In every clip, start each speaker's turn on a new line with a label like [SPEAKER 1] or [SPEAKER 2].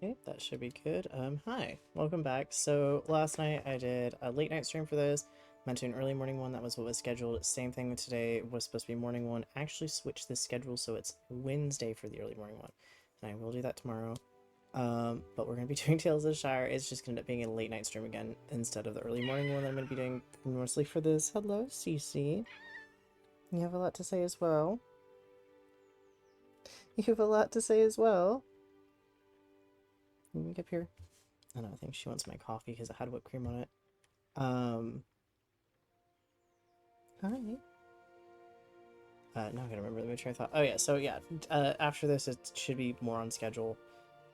[SPEAKER 1] Okay, that should be good. Hi, welcome back. So last night I did a late night stream for this, meant to an early morning one. That was what was scheduled. Same thing today, was supposed to be morning one. Actually switched the schedule so it's Wednesday for the early morning one, and I will do that tomorrow. But we're gonna be doing Tales of the Shire. It's just gonna end up being a late night stream again instead of the early morning one that I'm gonna be doing mostly for this. Hello, Cece. You have a lot to say as well. You have a lot to say as well. Let me get up here. I don't know, I think she wants my coffee because it had whipped cream on it. Hi. Now I gotta remember the train of thought. Oh yeah, so yeah, after this it should be more on schedule.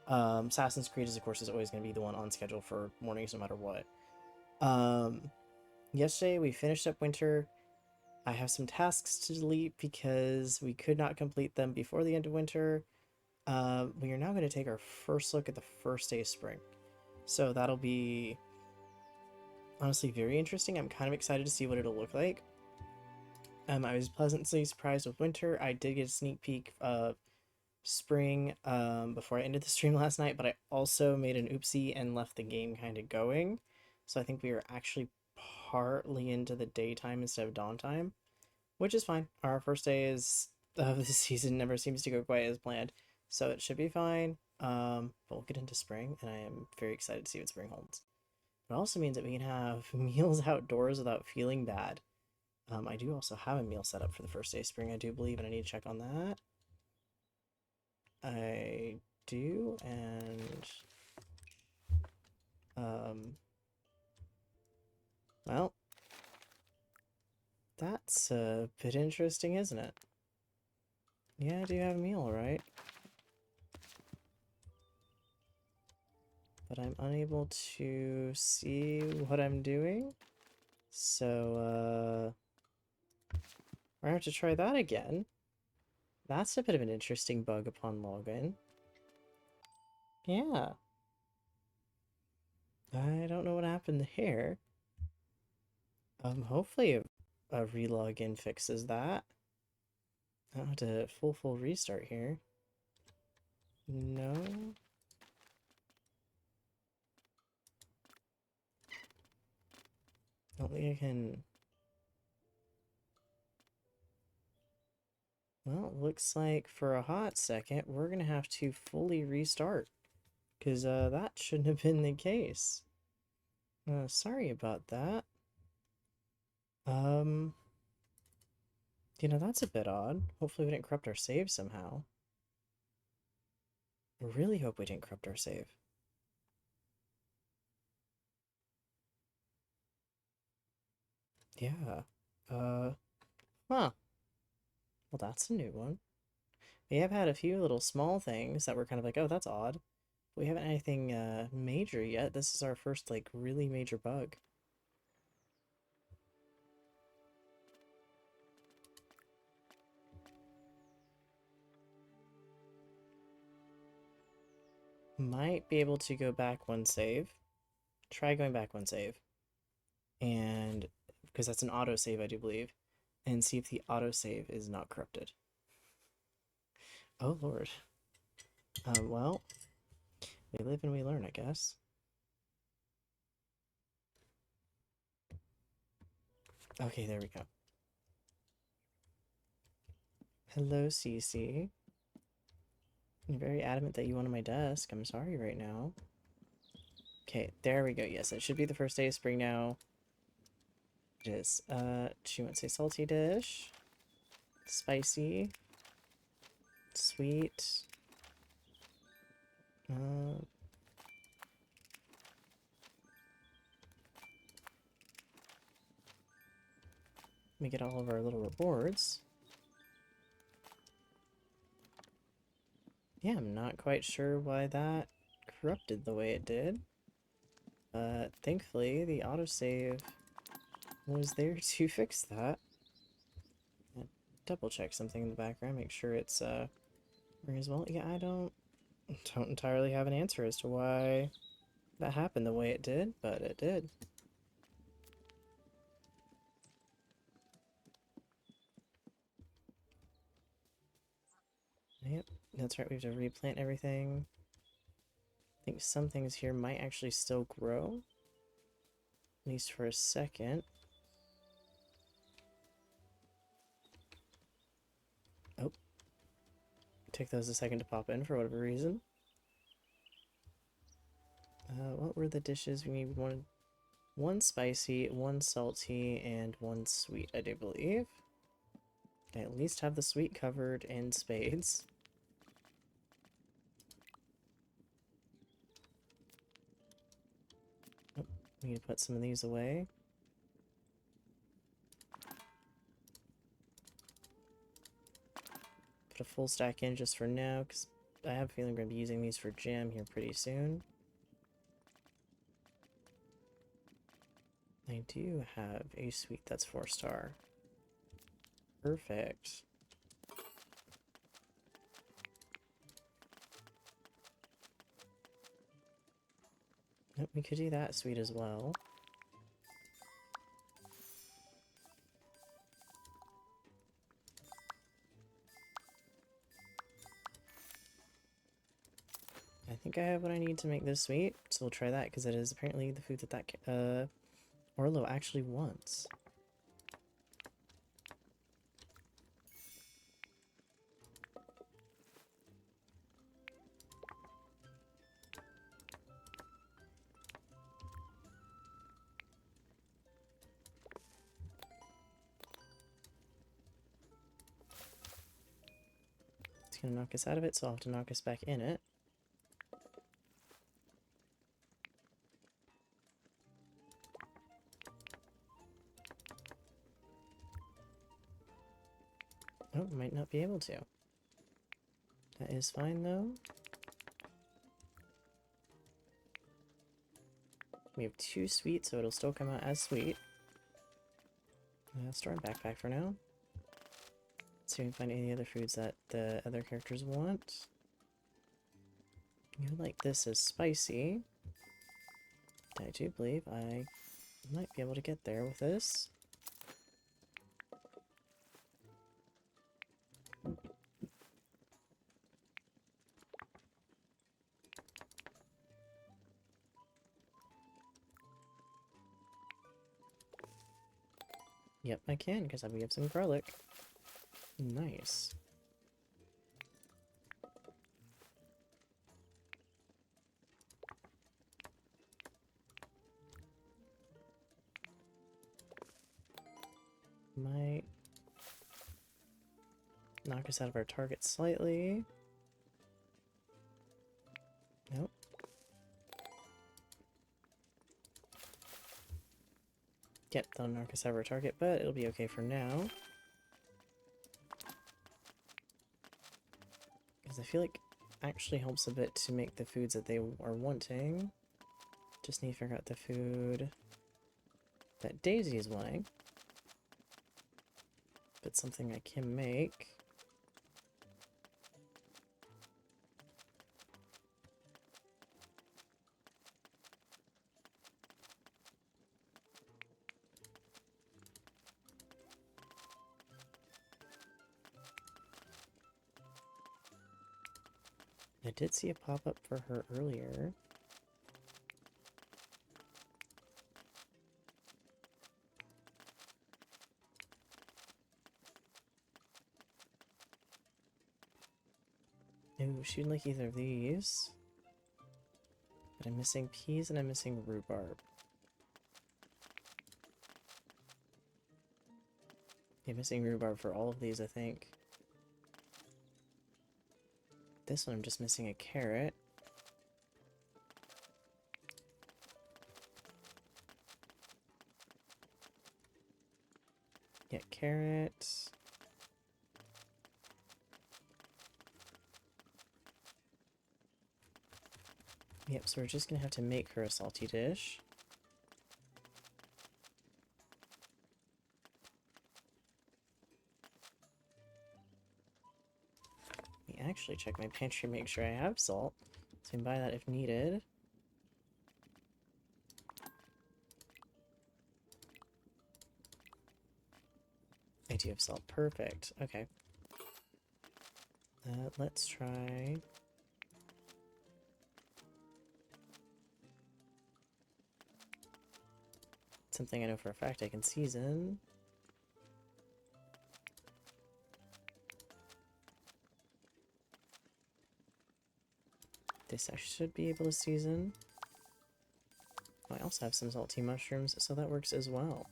[SPEAKER 1] Assassin's Creed is, of course, is always going to be the one on schedule for mornings no matter what. Yesterday we finished up winter. I have some tasks to delete because we could not complete them before the end of winter. We are now going to take our first look at the first day of spring. So that'll be honestly very interesting. I'm kind of excited to see what it'll look like. I was pleasantly surprised with winter. I did get a sneak peek of spring before I ended the stream last night, but I also made an oopsie and left the game kind of going. So I think we are actually partly into the daytime instead of dawn time, which is fine. Our first day is of the season never seems to go quite as planned, so it should be fine. But we'll get into spring, and I am very excited to see what spring holds. It also means that we can have meals outdoors without feeling bad. I do also have a meal set up for the first day of spring, I do believe, and I need to check on that. I do, and well, that's a bit interesting, isn't it? Yeah, I do have a meal, right? But I'm unable to see what I'm doing, so we're gonna have to try that again. That's a bit of an interesting bug upon login. Yeah. I don't know what happened there. Hopefully a relogin fixes that. I'll have to full restart here. No. Don't think I can... Well, looks like for a hot second, we're gonna have to fully restart. Because, that shouldn't have been the case. Sorry about that. Um, that's a bit odd. Hopefully we didn't corrupt our save somehow. I really hope we didn't corrupt our save. Yeah. Huh. Well, that's a new one. We have had a few little small things that were kind of like, oh, that's odd. We haven't had anything, major yet. This is our first, like, really major bug. Might be able to go back one save. Try going back one save. And because that's an autosave, I do believe. And see if the autosave is not corrupted. Oh, Lord. Well, we live and we learn, I guess. Okay, there we go. Hello, Cece. You're very adamant that you wanted my desk. I'm sorry right now. Okay, there we go. Yes, it should be the first day of spring now. It is. She wants a salty dish. Spicy. Sweet. Let me get all of our little rewards. Yeah, I'm not quite sure why that corrupted the way it did. Thankfully, the autosave was there to fix that. Double check something in the background, make sure it's, as well. Yeah, I don't entirely have an answer as to why that happened the way it did, but it did. Yep, that's right, we have to replant everything. think some things here might actually still grow. At least for a second. Oh. Took those a second to pop in for whatever reason. What were the dishes? We need one spicy, one salty, and one sweet, I do believe. I at least have the sweet covered in spades. Oh, we need to put some of these away. Put a full stack in just for now, because I have a feeling we're going to be using these for jam here pretty soon. I do have a sweet that's 4-star. Perfect. Nope, we could do that sweet as well. I think I have what I need to make this sweet, so we'll try that because it is apparently the food that Orlo actually wants. It's gonna knock us out of it, so I'll have to knock us back in it. Oh, might not be able to. That is fine, though. We have 2 sweet, so it'll still come out as sweet. Store in backpack for now. Let's see if we can find any other foods that the other characters want. You like this as spicy. I do believe I might be able to get there with this. Yep, I can, because we have some garlic. Nice. Might knock us out of our target slightly. Nope. Yep, that'll knock us out of our target, but it'll be okay for now. Because I feel like it actually helps a bit to make the foods that they are wanting. Just need to figure out the food that Daisy is wanting. But something I can make. I did see a pop-up for her earlier. Ooh, she didn't like either of these. But I'm missing peas and I'm missing rhubarb. Yeah, missing rhubarb for all of these, I think. This one I'm just missing a carrot. Yeah, carrot. Yep, so we're just gonna have to make her a salty dish. Let me actually check my pantry, make sure I have salt, so I can buy that if needed. I do have salt, perfect. Okay. Let's try... Something I know for a fact I can season. This I should be able to season. Oh, I also have some salty mushrooms, so that works as well.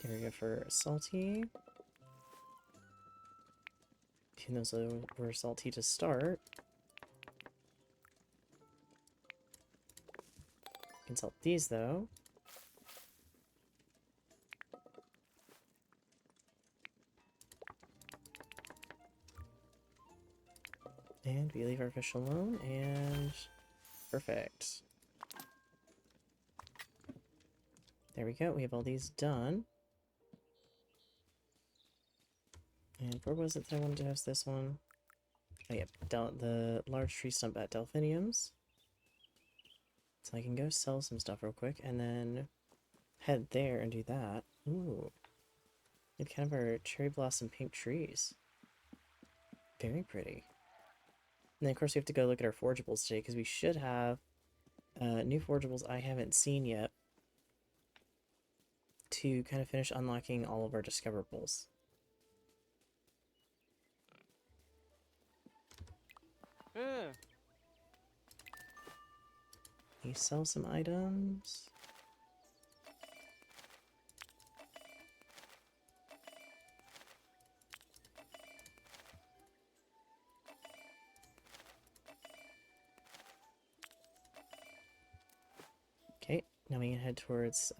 [SPEAKER 1] Here we go for salty. Even those were salty to start. Can salt these though. And we leave our fish alone, and perfect. There we go, we have all these done. And where was it that I wanted to host this one? Oh yeah, the large tree stump at delphiniums. So I can go sell some stuff real quick, and then head there and do that. Ooh. It's kind of our cherry blossom pink trees. Very pretty. And then of course we have to go look at our forageables today, because we should have new forageables I haven't seen yet to kind of finish unlocking all of our discoverables. You sell some items. Okay, now we can head towards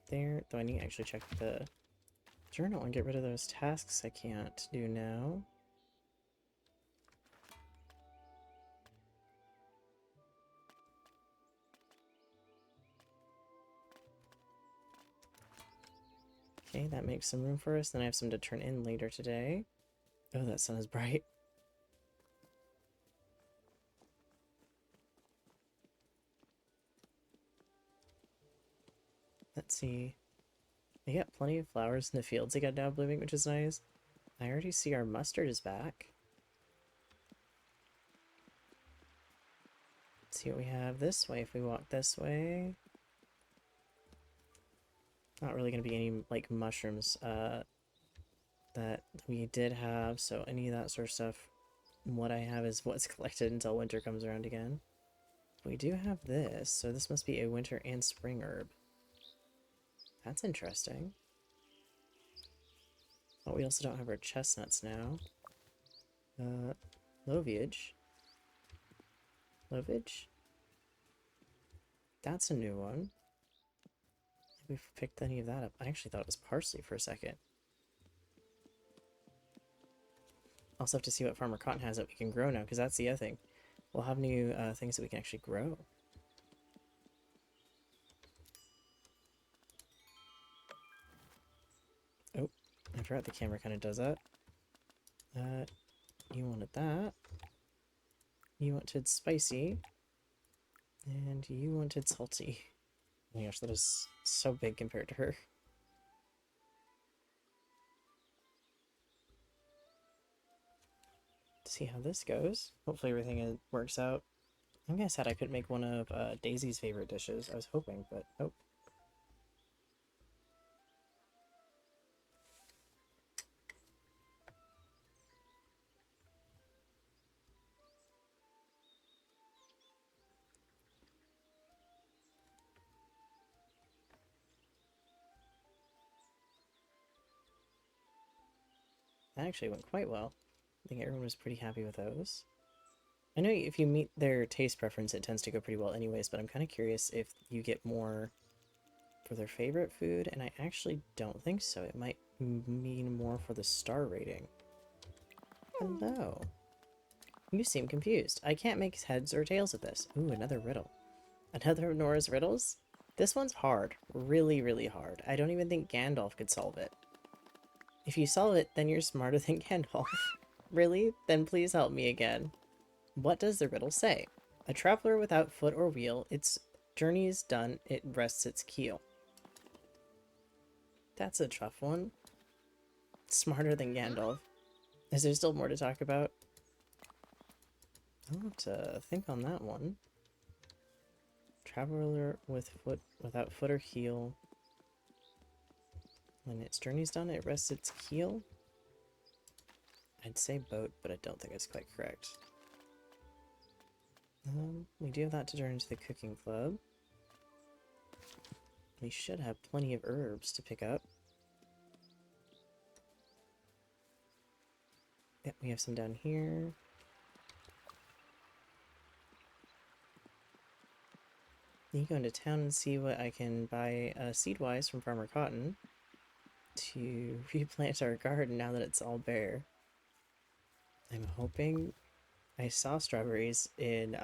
[SPEAKER 1] there. Though I need to actually check the journal and get rid of those tasks I can't do now. Okay, that makes some room for us. Then I have some to turn in later today. Oh, that sun is bright. Let's see. We got plenty of flowers in the fields they got now blooming, which is nice. I already see our mustard is back. Let's see what we have this way if we walk this way. Not really going to be any, like, mushrooms that we did have, so any of that sort of stuff, what I have is what's collected until winter comes around again. We do have this, so this must be a winter and spring herb. That's interesting. Oh, we also don't have our chestnuts now. Loviage. Lovage? That's a new one. Have we picked any of that up? I actually thought it was parsley for a second. Also have to see what Farmer Cotton has that we can grow now, because that's the other thing. We'll have new things that we can actually grow. Oh, I forgot the camera kind of does that. You wanted that. You wanted spicy. And you wanted salty. Oh my gosh, that is so big compared to her. See how this goes. Hopefully everything works out. I think I said I could make one of Daisy's favorite dishes. I was hoping, but nope. That actually went quite well. I think everyone was pretty happy with those. I know if you meet their taste preference, it tends to go pretty well anyways, but I'm kind of curious if you get more for their favorite food, and I actually don't think so. It might mean more for the star rating. Hello. You seem confused. I can't make heads or tails of this. Ooh, another riddle. Another of Nora's riddles? This one's hard. Really, really hard. I don't even think Gandalf could solve it. If you solve it, then you're smarter than Gandalf. Really? Then please help me again. What does the riddle say? A traveler without foot or wheel, its journey is done, it rests its keel. That's a tough one. Smarter than Gandalf. Is there still more to talk about? I'll have to think on that one. Traveler without foot or heel. When its journey's done, it rests its keel? I'd say boat, but I don't think it's quite correct. We do have that to turn into the cooking club. We should have plenty of herbs to pick up. Yep, we have some down here. You go into town and see what I can buy seed-wise from Farmer Cotton to replant our garden now that it's all bare. I'm hoping... I saw strawberries in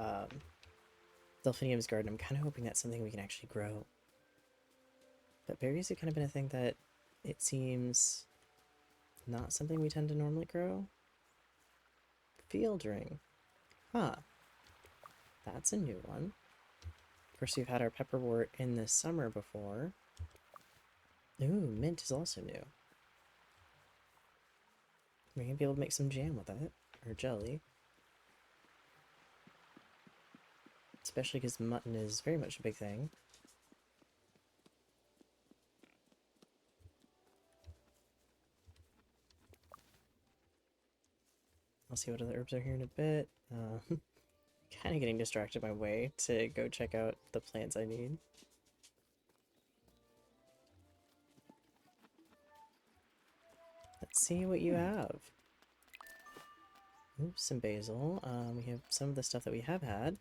[SPEAKER 1] Delphinium's garden. I'm kind of hoping that's something we can actually grow. But berries have kind of been a thing that it seems not something we tend to normally grow. Field ring. Huh. That's a new one. Of course, we've had our pepperwort in the summer before. Ooh, mint is also new. We're gonna be able to make some jam with that, or jelly. Especially because mutton is very much a big thing. I'll see what other herbs are here in a bit. Kind of getting distracted my way to go check out the plants I need. Let's see what you have. Oops, some basil. We have some of the stuff that we have had.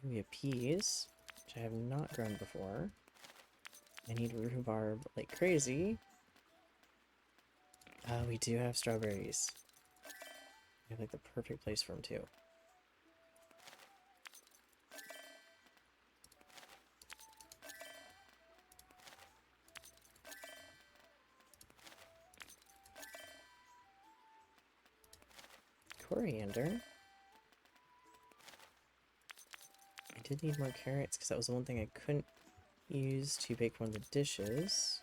[SPEAKER 1] We have peas, which I have not grown before. I need rhubarb like crazy. We do have strawberries. We have like the perfect place for them too. Coriander. I did need more carrots because that was the one thing I couldn't use to bake one of the dishes.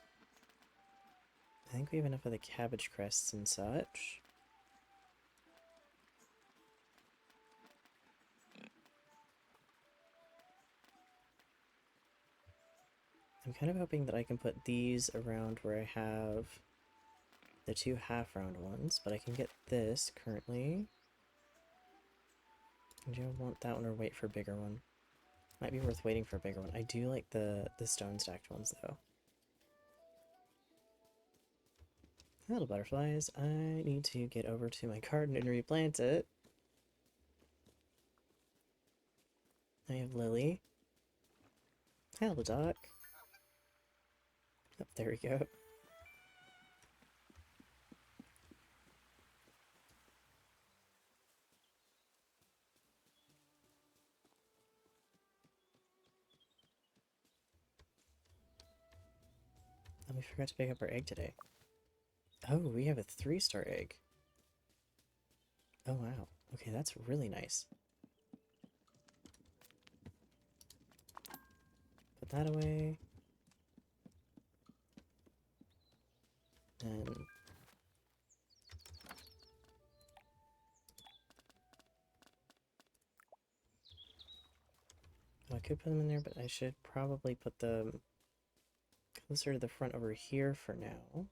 [SPEAKER 1] I think we have enough of the cabbage crests and such. I'm kind of hoping that I can put these around where I have the two half-round ones, but I can get this currently. Do I want that one or wait for a bigger one? Might be worth waiting for a bigger one. I do like the stone stacked ones though. Hello butterflies. I need to get over to my garden and replant it. I have Lily. Hello Doc. Oh, there we go. Oh, we forgot to pick up our egg today. Oh, we have a 3-star egg. Oh, wow. Okay, that's really nice. Put that away. And... oh, I could put them in there, but I should probably put them closer to the front over here for now.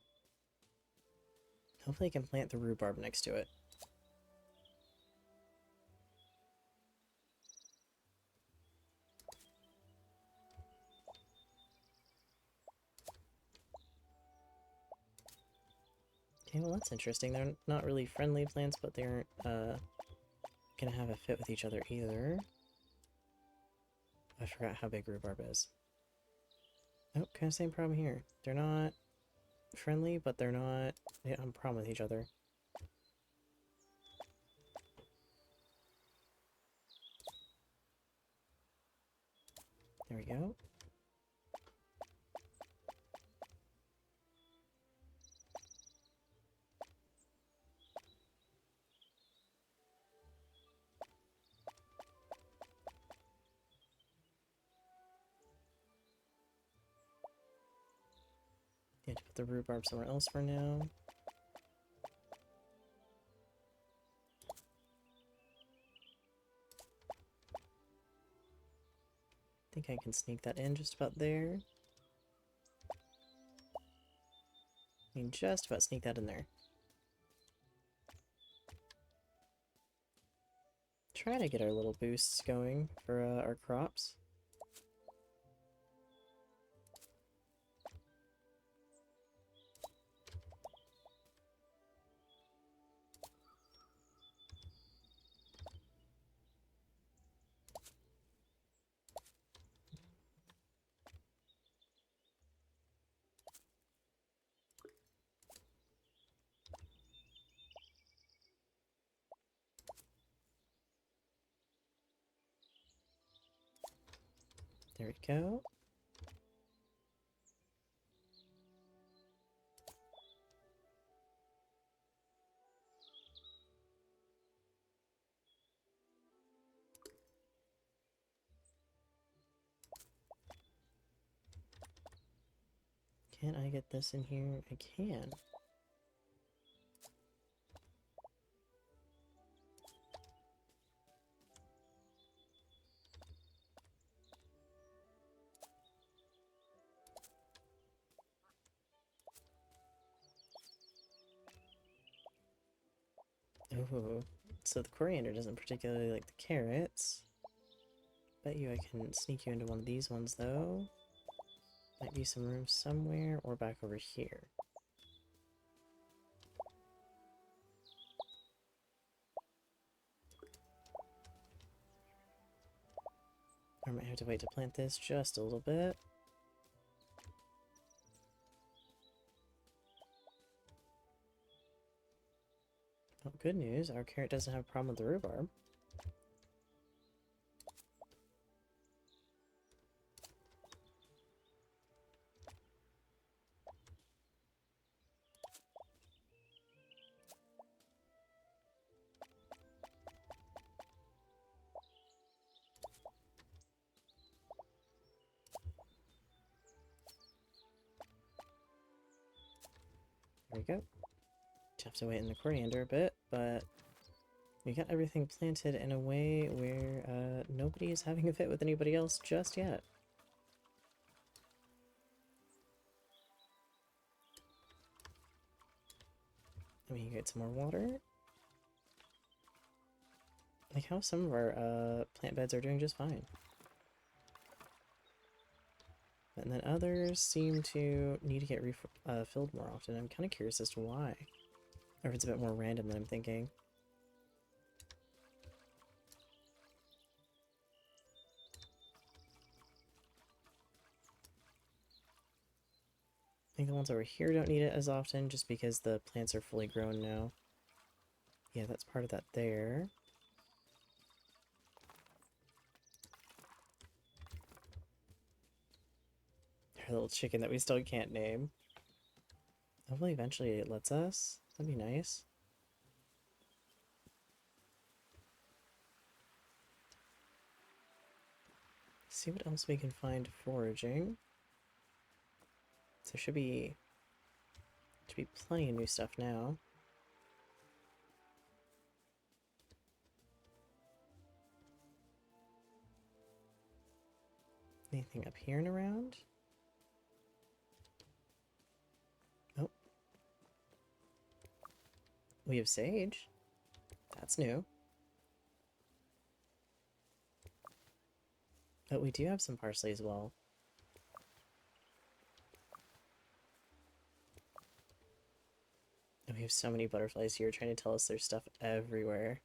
[SPEAKER 1] Hopefully I can plant the rhubarb next to it. Okay, well that's interesting. They're not really friendly plants, but they aren't gonna have a fit with each other either. I forgot how big rhubarb is. Oh, kind of same problem here. They're not friendly, but they're not... they don't have a problem with each other. There we go. the rhubarb somewhere else for now. I think I can sneak that in just about there. I can just about sneak that in there. Try to get our little boosts going for our crops. There we go. Can I get this in here? I can. Oh, so the coriander doesn't particularly like the carrots. Bet you I can sneak you into one of these ones, though. Might be some room somewhere, or back over here. I might have to wait to plant this just a little bit. Oh, good news, our carrot doesn't have a problem with the rhubarb. There we go. Have to wait in the coriander a bit, but we got everything planted in a way where nobody is having a fit with anybody else just yet. Let me get some more water. Like how some of our plant beds are doing just fine. And then others seem to need to get filled more often. I'm kind of curious as to why. Or if it's a bit more random than I'm thinking. I think the ones over here don't need it as often just because the plants are fully grown now. Yeah, that's part of that there. Our little chicken that we still can't name. Hopefully eventually it lets us. That'd be nice. See what else we can find foraging. So there should be plenty of new stuff now. Anything up here and around? Oh. We have sage. That's new. But we do have some parsley as well. And we have so many butterflies here trying to tell us there's stuff everywhere.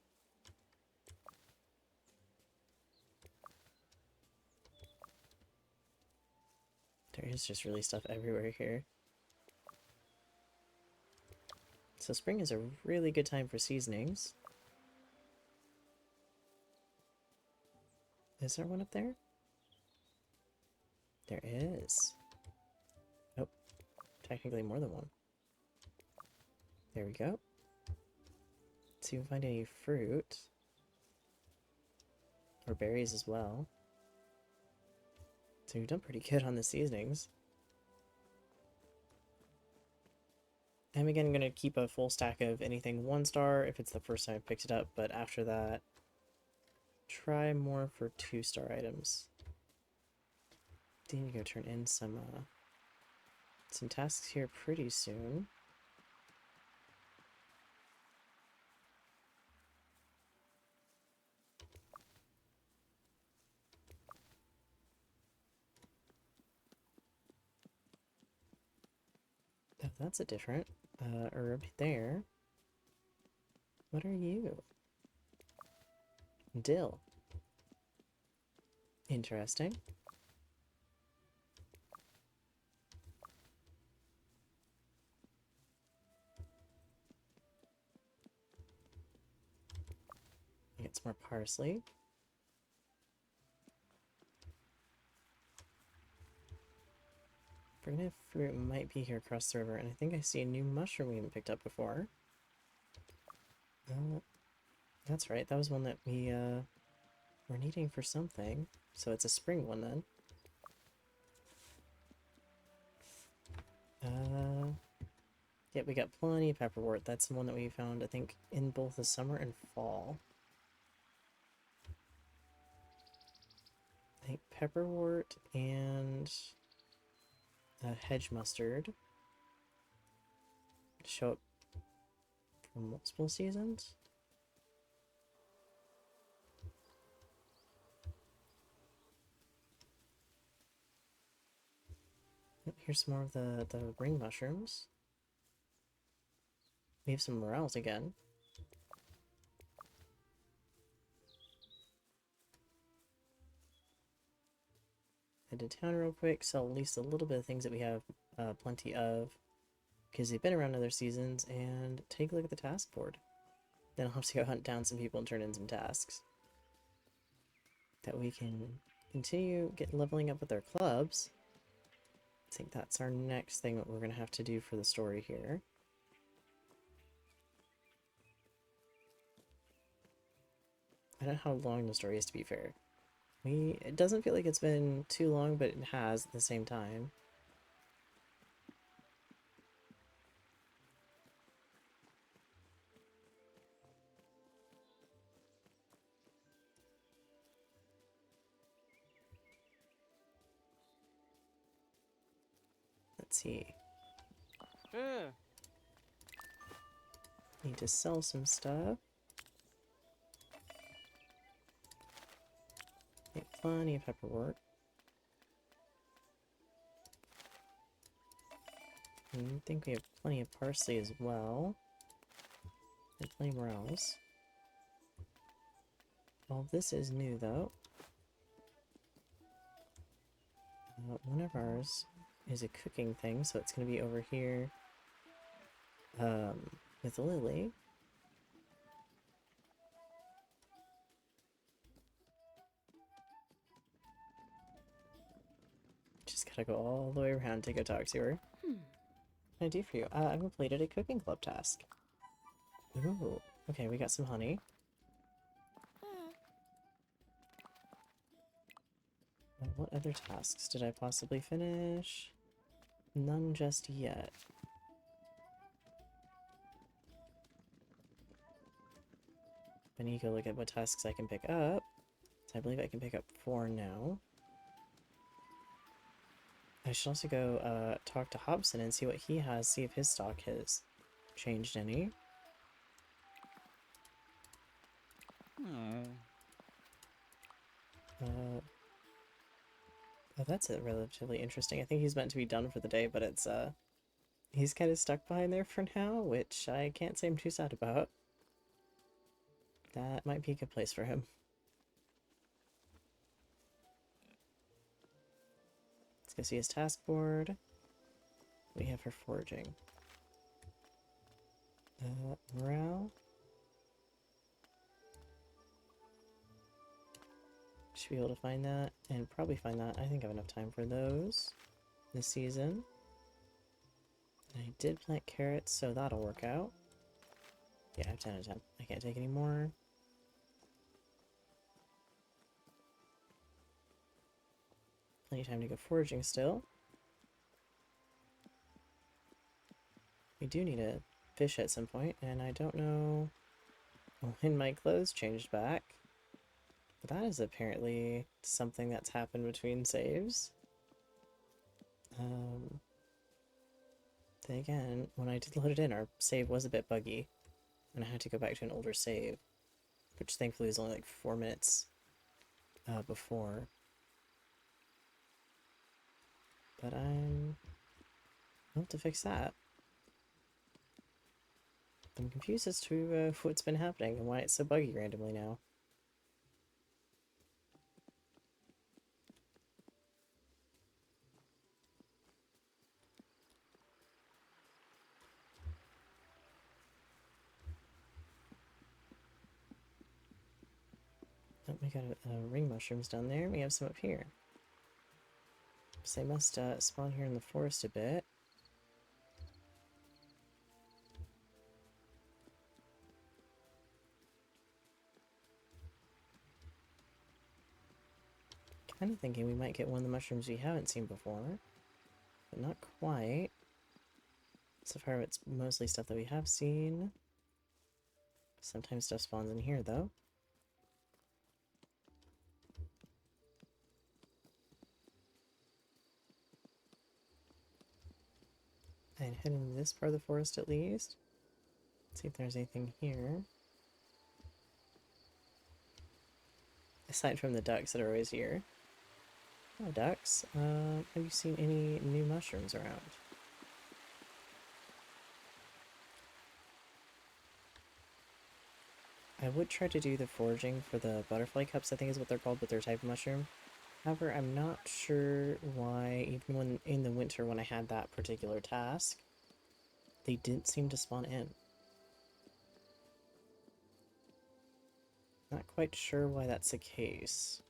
[SPEAKER 1] There is just really stuff everywhere here. So spring is a really good time for seasonings. Is there one up there? There is. Nope. Technically more than one. There we go. See if we can find any fruit. Or berries as well. So we've done pretty good on the seasonings. I'm again going to keep a full stack of anything 1 star if it's the first time I picked it up, but after that, try more for 2-star items. Then you go turn in some tasks here pretty soon. Oh, that's a different herb there. What are you? Dill. Interesting. Get some more parsley. Forgotten fruit might be here across the river, and I think I see a new mushroom we haven't picked up before. That's right, that was one that we were needing for something. So it's a spring one then. Yeah, we got plenty of pepperwort. That's the one that we found, I think, in both the summer and fall. I think pepperwort and hedge mustard show up for multiple seasons. Yep, here's some more of the ring mushrooms. We have some morels again. Head to town real quick, sell at least a little bit of things that we have plenty of, because they've been around other seasons, and take a look at the task board. Then I'll have to go hunt down some people and turn in some tasks. That we can continue leveling up with our clubs. I think that's our next thing that we're going to have to do for the story here. I don't know how long the story is, to be fair. It doesn't feel like it's been too long, but it has at the same time. Let's see. Need to sell some stuff. Get plenty of pepperwort. I think we have plenty of parsley as well. And plenty of morels. All of this is new, though. One of ours is a cooking thing, so it's going to be over here with Lily. Just gotta go all the way around to go talk to her. What can I do for you? I completed a cooking club task. Ooh, okay, we got some honey. What other tasks did I possibly finish? None just yet. I need to go look at what tasks I can pick up. So I believe I can pick up 4 now. I should also go talk to Hobson and see what he has, see if his stock has changed any. Oh, that's relatively interesting. I think he's meant to be done for the day, but it's he's kind of stuck behind there for now, which I can't say I'm too sad about. That might be a good place for him. Let's go see his task board. What do we have for foraging? Morale. Should be able to find that, and probably find that. I think I have enough time for those this season. And I did plant carrots, so that'll work out. Yeah, I have 10 out of 10. I can't take any more. Plenty of time to go foraging still. We do need a fish at some point, and I don't know when my clothes changed back. But that is apparently something that's happened between saves. Then again, when I did load it in, our save was a bit buggy, and I had to go back to an older save, which thankfully was only like 4 minutes before. But I'll have to fix that. I'm confused as to what's been happening and why it's so buggy randomly now. Oh, we got ring mushrooms down there. We have some up here. So they must spawn here in the forest a bit. Kind of thinking we might get one of the mushrooms we haven't seen before, but not quite. So far, it's mostly stuff that we have seen. Sometimes stuff spawns in here, though. And head into this part of the forest at least. See if there's anything here. Aside from the ducks that are always here. Hello, ducks. Have you seen any new mushrooms around? I would try to do the foraging for the butterfly cups, I think is what they're called, but they're a type of mushroom. However, I'm not sure why, even when in the winter when I had that particular task, they didn't seem to spawn in. Not quite sure why that's the case.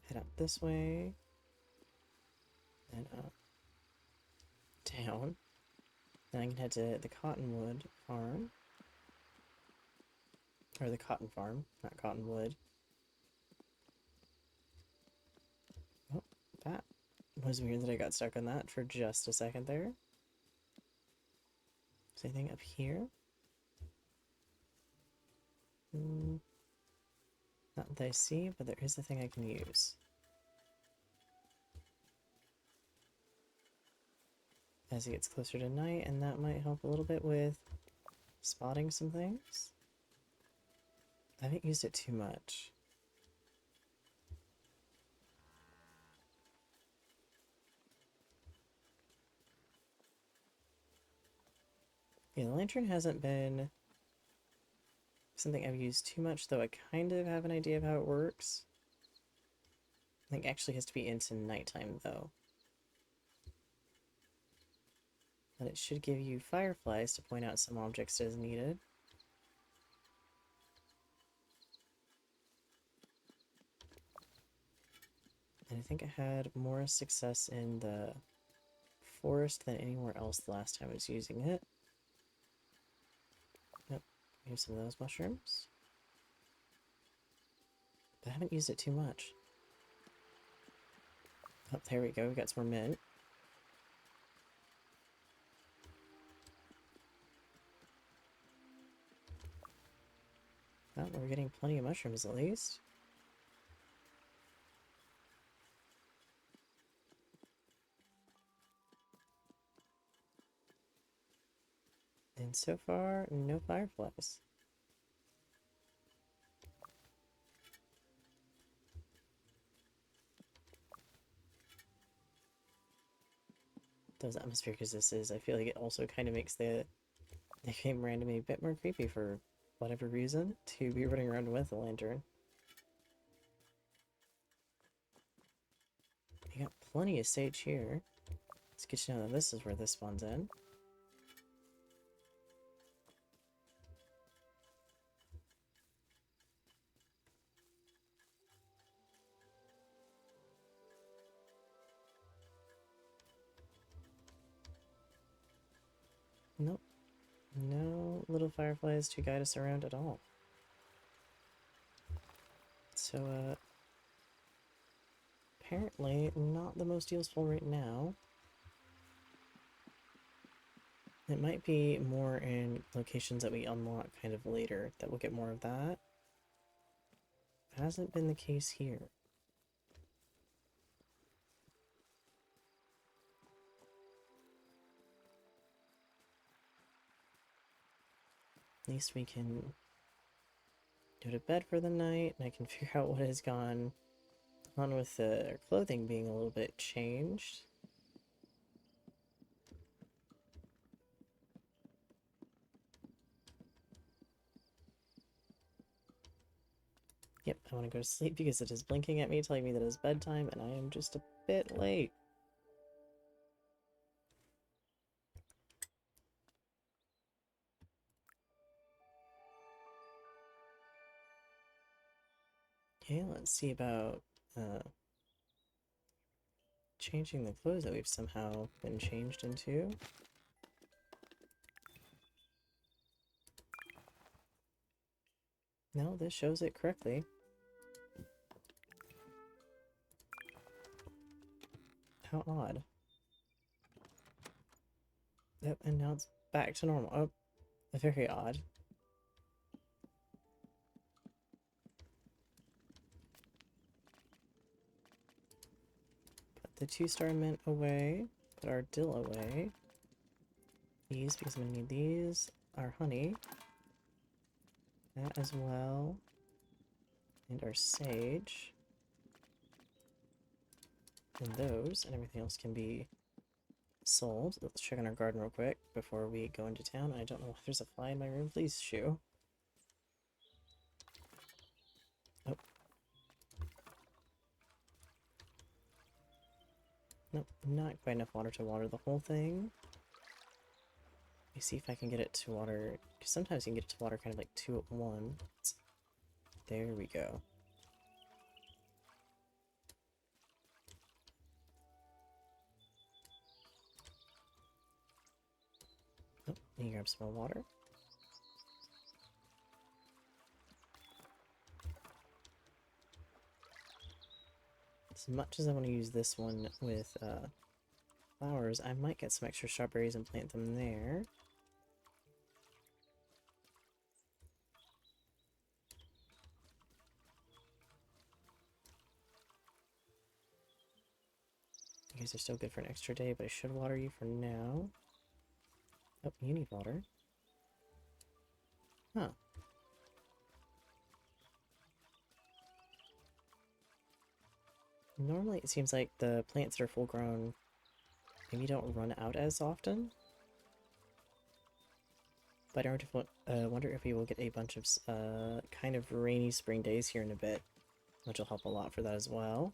[SPEAKER 1] Head up this way. And up. Down. Then I can head to the cottonwood farm. Or the cotton farm, not cottonwood. Oh, that was weird that I got stuck on that for just a second there. Is there anything up here? Not that I see, but there is a thing I can use. As it gets closer to night, and that might help a little bit with spotting some things. I haven't used it too much. Yeah, the lantern hasn't been something I've used too much, though I kind of have an idea of how it works. I think it actually has to be into nighttime, though. But it should give you fireflies to point out some objects as needed. And I think I had more success in the forest than anywhere else the last time I was using it. Yep, here's some of those mushrooms. But I haven't used it too much. Oh, there we go, we got some more mint. Oh, we're getting plenty of mushrooms at least. And so far, no fireflies. Those atmospheric resistors, I feel like it also kind of makes the game randomly a bit more creepy for whatever reason to be running around with a lantern. We got plenty of sage here. It's good to know that this is where this spawns in. Nope. No little fireflies to guide us around at all. So, apparently not the most useful right now. It might be more in locations that we unlock kind of later that we'll get more of that. Hasn't been the case here. At least we can go to bed for the night, and I can figure out what has gone on with the clothing being a little bit changed. Yep, I want to go to sleep because it is blinking at me, telling me that it's bedtime, and I am just a bit late. Okay, let's see about changing the clothes that we've somehow been changed into. No, this shows it correctly. How odd. Yep, and now it's back to normal. Oh, very odd. Put the 2-star mint away. Put our dill away. These, because I'm gonna need these. Our honey. That as well. And our sage. And those, and everything else can be sold. Let's check on our garden real quick before we go into town. I don't know why there's a fly in my room. Please shoo. Oh. Nope, not quite enough water to water the whole thing. Let me see if I can get it to water, because sometimes you can get it to water kind of like 2 at once. There we go. Oh, let me grab some more water. As much as I want to use this one with flowers, I might get some extra strawberries and plant them there. You guys are still good for an extra day, but I should water you for now. Oh, you need water. Huh. Normally it seems like the plants that are full grown maybe don't run out as often. But I wonder if we will get a bunch of kind of rainy spring days here in a bit, which will help a lot for that as well.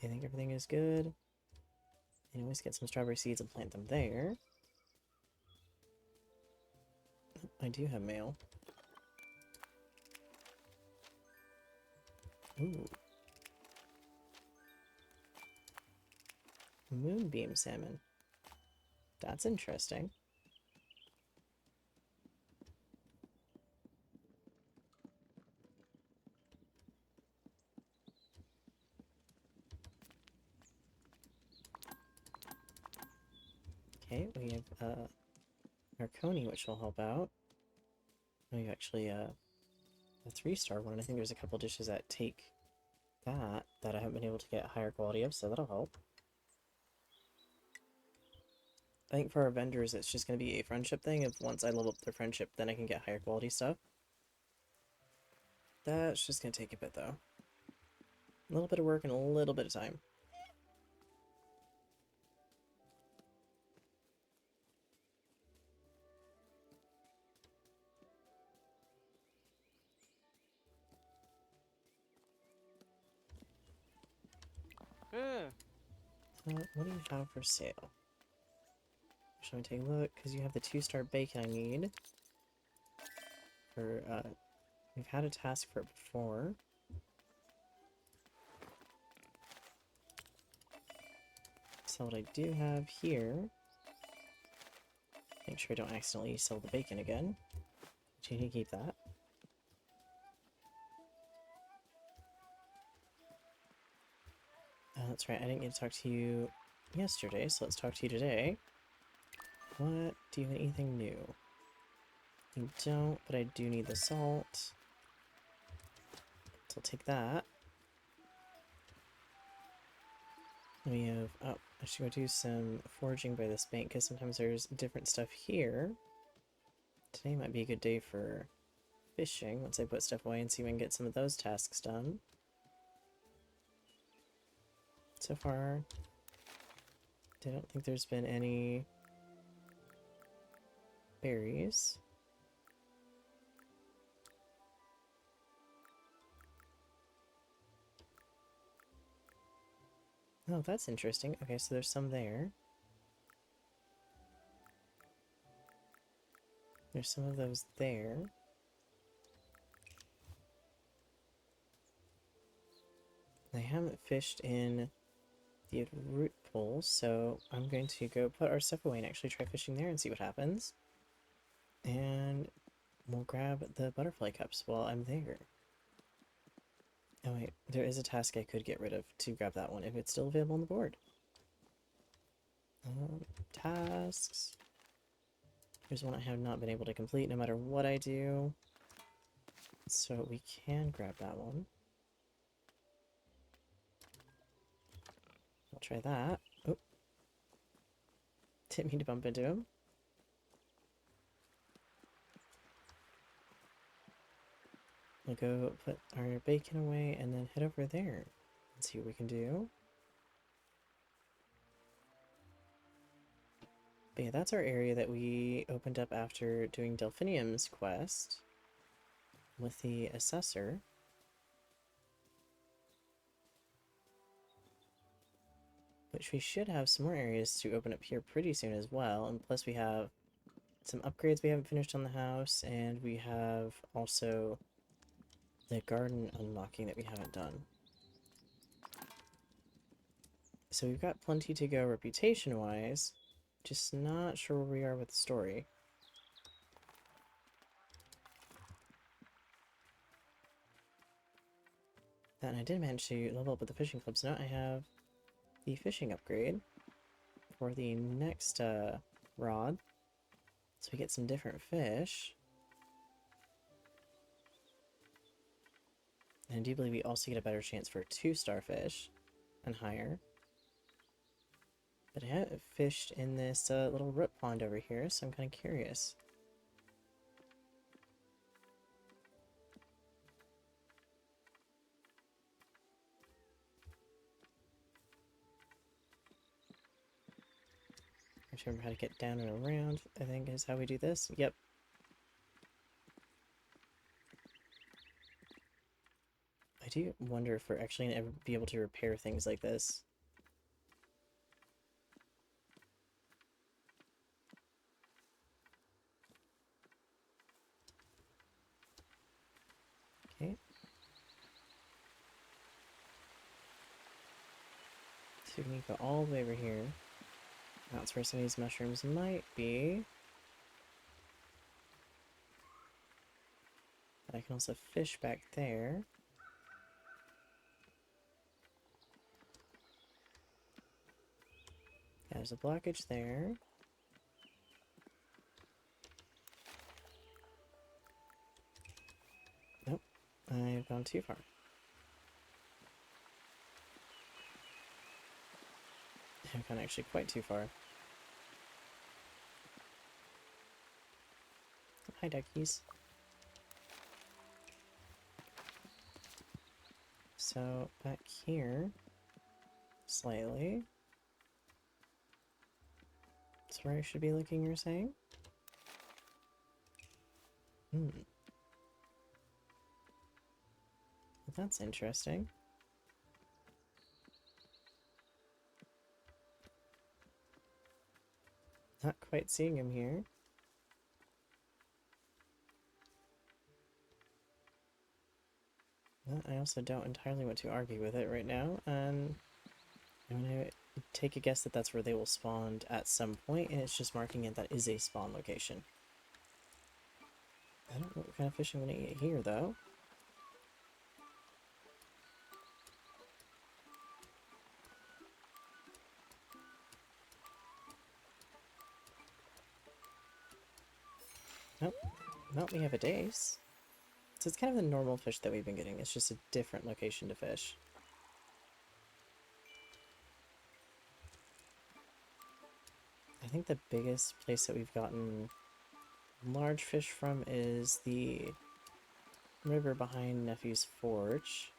[SPEAKER 1] I think everything is good. And always get some strawberry seeds and plant them there. I do have mail. Ooh. Moonbeam salmon. That's interesting. Okay, we have Narconi, which will help out. We've actually a 3-star one. I think there's a couple dishes that take that I haven't been able to get higher quality of, so that'll help. I think for our vendors, it's just going to be a friendship thing. If once I level up their friendship, then I can get higher quality stuff. That's just going to take a bit, though. A little bit of work and a little bit of time. What do you have for sale? Should I take a look? Because you have the 2-star bacon I need. For, we've had a task for it before. So what I do have here... Make sure I don't accidentally sell the bacon again. But you need to keep that. that's right. I didn't get to talk to you yesterday, so let's talk to you today. What? Do you have anything new? You don't, but I do need the salt. So I'll take that. We have... Oh, I should go do some foraging by this bank, because sometimes there's different stuff here. Today might be a good day for fishing, once I put stuff away and see if I can get some of those tasks done. So far, I don't think there's been any berries. Oh, that's interesting. Okay, so there's some there. There's some of those there. I haven't fished in the root pool, so I'm going to go put our stuff away and actually try fishing there and see what happens. And we'll grab the butterfly cups while I'm there. Oh wait, there is a task I could get rid of to grab that one if it's still available on the board. Tasks. Here's one I have not been able to complete no matter what I do. So we can grab that one. I'll try that. Oh. Didn't mean to bump into him. We'll go put our bacon away and then head over there and see what we can do. But yeah, that's our area that we opened up after doing Delphinium's quest with the assessor. Which we should have some more areas to open up here pretty soon as well. And plus we have some upgrades we haven't finished on the house, and we have also the garden unlocking that we haven't done. So we've got plenty to go reputation-wise, just not sure where we are with the story. Then I did manage to level up with the fishing club, so now I have the fishing upgrade for the next rod. So we get some different fish. And I do believe we also get a better chance for 2-star fish and higher. But I haven't fished in this little root pond over here, so I'm kind of curious. I have to remember how to get down and around, I think is how we do this. Yep. I do wonder if we're actually going to ever be able to repair things like this. Okay. So we can go all the way over here. That's where some of these mushrooms might be. But I can also fish back there. Yeah, there's a blockage there. Nope, I've gone too far. I've gone actually quite too far. Hi, duckies. So, back here, slightly. That's where I should be looking, you're saying? Well, that's interesting. Not quite seeing him here. But I also don't entirely want to argue with it right now, and I'm going to take a guess that that's where they will spawn at some point, and it's just marking it that is a spawn location. I don't know what kind of fish I'm going to get here, though. Nope. Nope, we have a dace. So it's kind of the normal fish that we've been getting. It's just a different location to fish. I think the biggest place that we've gotten large fish from is the river behind Nephew's Forge.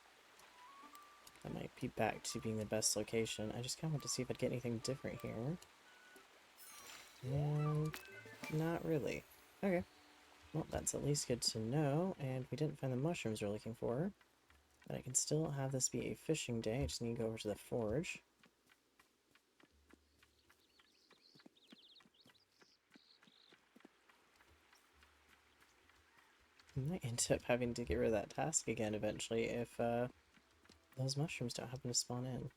[SPEAKER 1] That might be back to being the best location. I just kind of want to see if I'd get anything different here. And not really. Okay. Well, that's at least good to know, and we didn't find the mushrooms we're looking for. But I can still have this be a fishing day. I just need to go over to the forge. I might end up having to get rid of that task again eventually if those mushrooms don't happen to spawn in.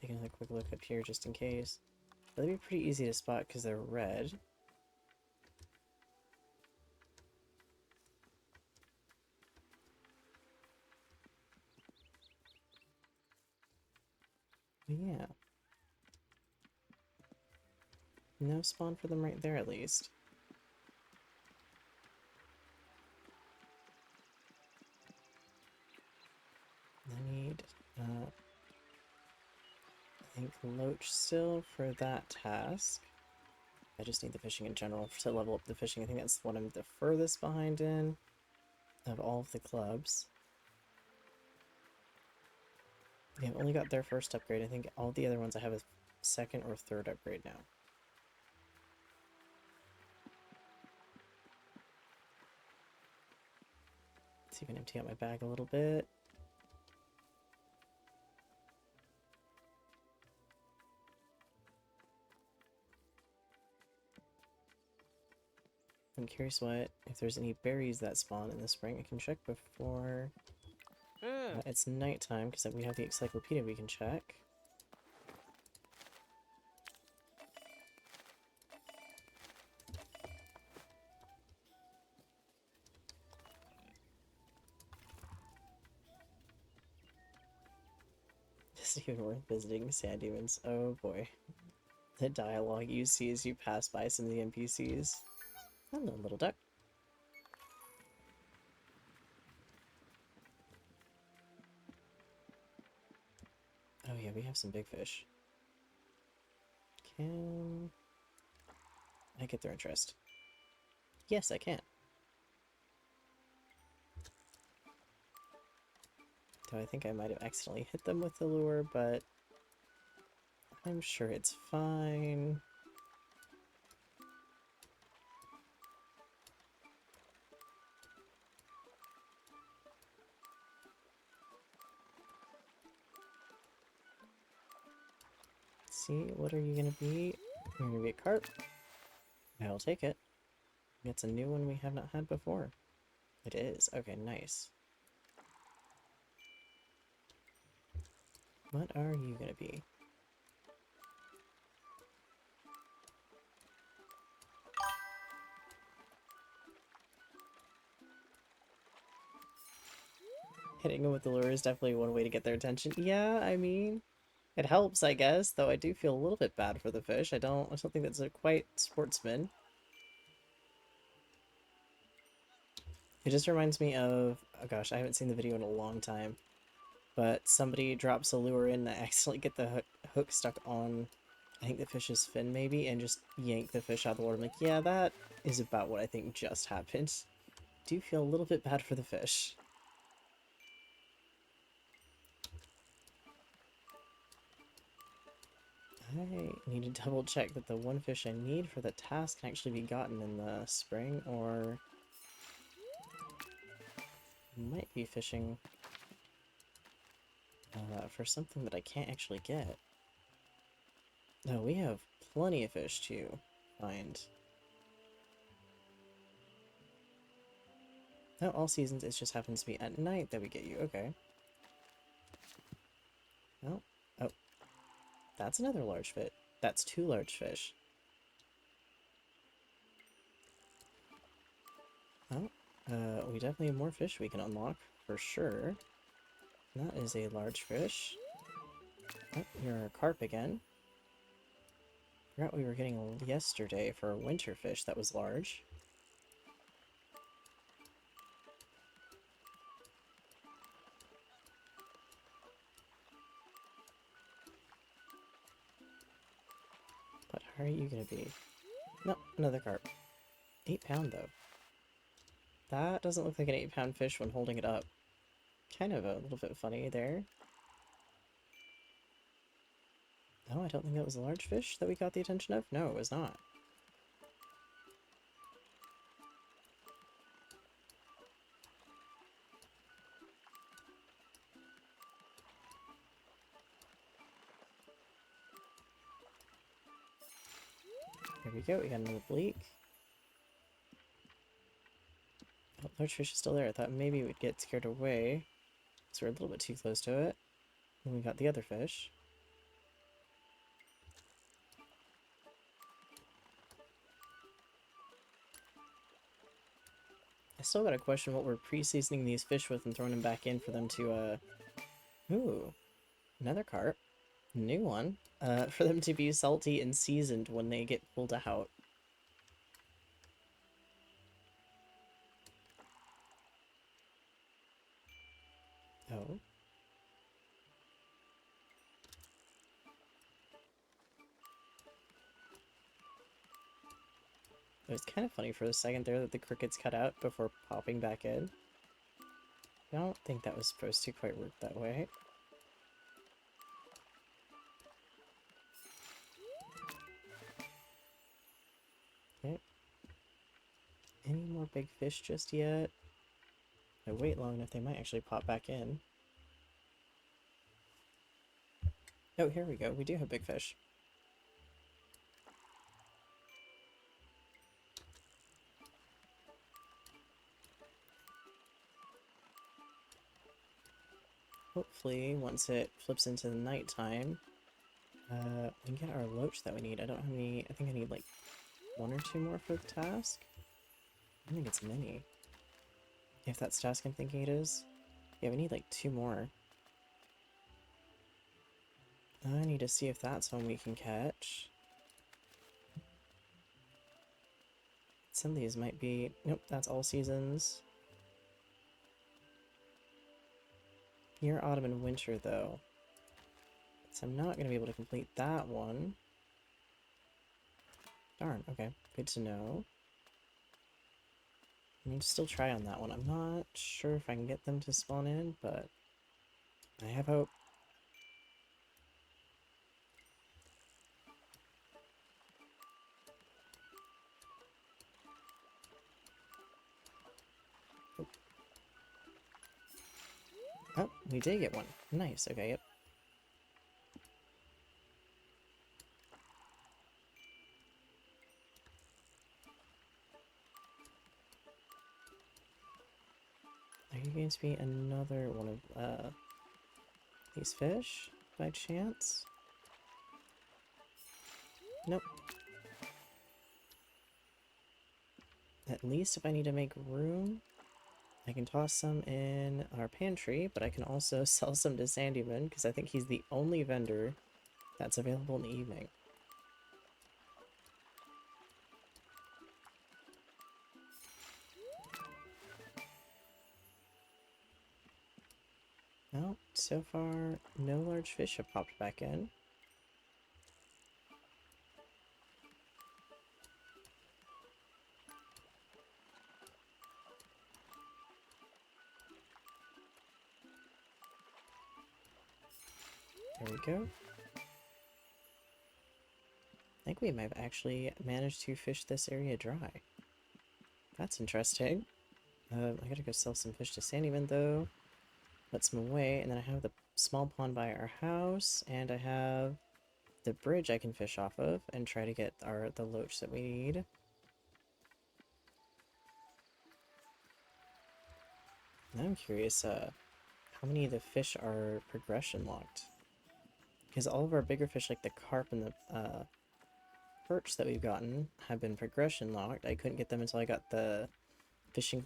[SPEAKER 1] Taking another quick look up here just in case. They'll be pretty easy to spot because they're red. But yeah. No spawn for them right there at least. I need, I think Loach still for that task. I just need the fishing in general to level up the fishing. I think that's what I'm the furthest behind in of all of the clubs. Yeah, I've only got their first upgrade. I think all the other ones I have a second or third upgrade now. Let's see if I can empty out my bag a little bit. I'm curious if there's any berries that spawn in the spring. I can check before it's nighttime because we have the encyclopedia we can check. Is it even worth visiting sand demons? Oh boy. The dialogue you see as you pass by some of the NPCs. Hello, little duck. Oh yeah, we have some big fish. Can I get their interest? Yes, I can. Though I think I might have accidentally hit them with the lure, but I'm sure it's fine. See, what are you gonna be? You're gonna be a carp? I'll take it. It's a new one we have not had before. It is. Okay, nice. What are you gonna be? Hitting them with the lure is definitely one way to get their attention. Yeah, I mean, it helps, I guess, though I do feel a little bit bad for the fish. I don't think that's a quite sportsman. It just reminds me of, oh gosh, I haven't seen the video in a long time, but somebody drops a lure in and accidentally get the hook stuck on, I think the fish's fin maybe, and just yank the fish out of the water. I'm like, yeah, that is about what I think just happened. Do feel a little bit bad for the fish. I need to double check that the one fish I need for the task can actually be gotten in the spring, or might be fishing for something that I can't actually get. No, we have plenty of fish to find. No, all seasons, it just happens to be at night that we get you. Okay. No. Oh. That's another large fish. That's two large fish. Oh. We definitely have more fish we can unlock, for sure. That is a large fish. Oh, you're a carp again. Forgot we were getting yesterday for a winter fish that was large. are you gonna be? No, another carp. 8 pound though. That doesn't look like an 8-pound fish when holding it up. Kind of a little bit funny there. Oh, I don't think that was a large fish that we got the attention of. No, it was not. There we go, we got another bleak. Oh, large fish is still there. I thought maybe we'd get scared away. So we're a little bit too close to it. And we got the other fish. I still gotta question what we're pre-seasoning these fish with and throwing them back in for them to, Ooh, another carp. New one. For them to be salty and seasoned when they get pulled out. Oh. It was kind of funny for a second there that the crickets cut out before popping back in. I don't think that was supposed to quite work that way. Okay. Any more big fish just yet? If I wait long enough, they might actually pop back in. Oh, here we go. We do have big fish. Hopefully, once it flips into the nighttime, we can get our loach that we need. I don't have any... I think I need, like, 1 or 2 more for the task. I don't think it's many. If that's the task I'm thinking it is. Yeah, we need, like, 2 more. I need to see if that's one we can catch. Some of these might be... Nope, that's all seasons. Near autumn and winter, though. So I'm not going to be able to complete that one. Darn, okay. Good to know. I need to still try on that one. I'm not sure if I can get them to spawn in, but I have hope. Oh, we did get one. Nice, okay, yep. Are you going to be another one of these fish by chance? Nope. At least if I need to make room, I can toss some in our pantry, but I can also sell some to Sandyman, because I think he's the only vendor that's available in the evening. Well, so far, no large fish have popped back in. There we go. I think we might have actually managed to fish this area dry. That's interesting. I gotta go sell some fish to Sandyman, though. Put some away, and then I have the small pond by our house, and I have the bridge I can fish off of and try to get the loach that we need. Now I'm curious, how many of the fish are progression locked? Because all of our bigger fish, like the carp and the perch that we've gotten, have been progression locked. I couldn't get them until I got the fishing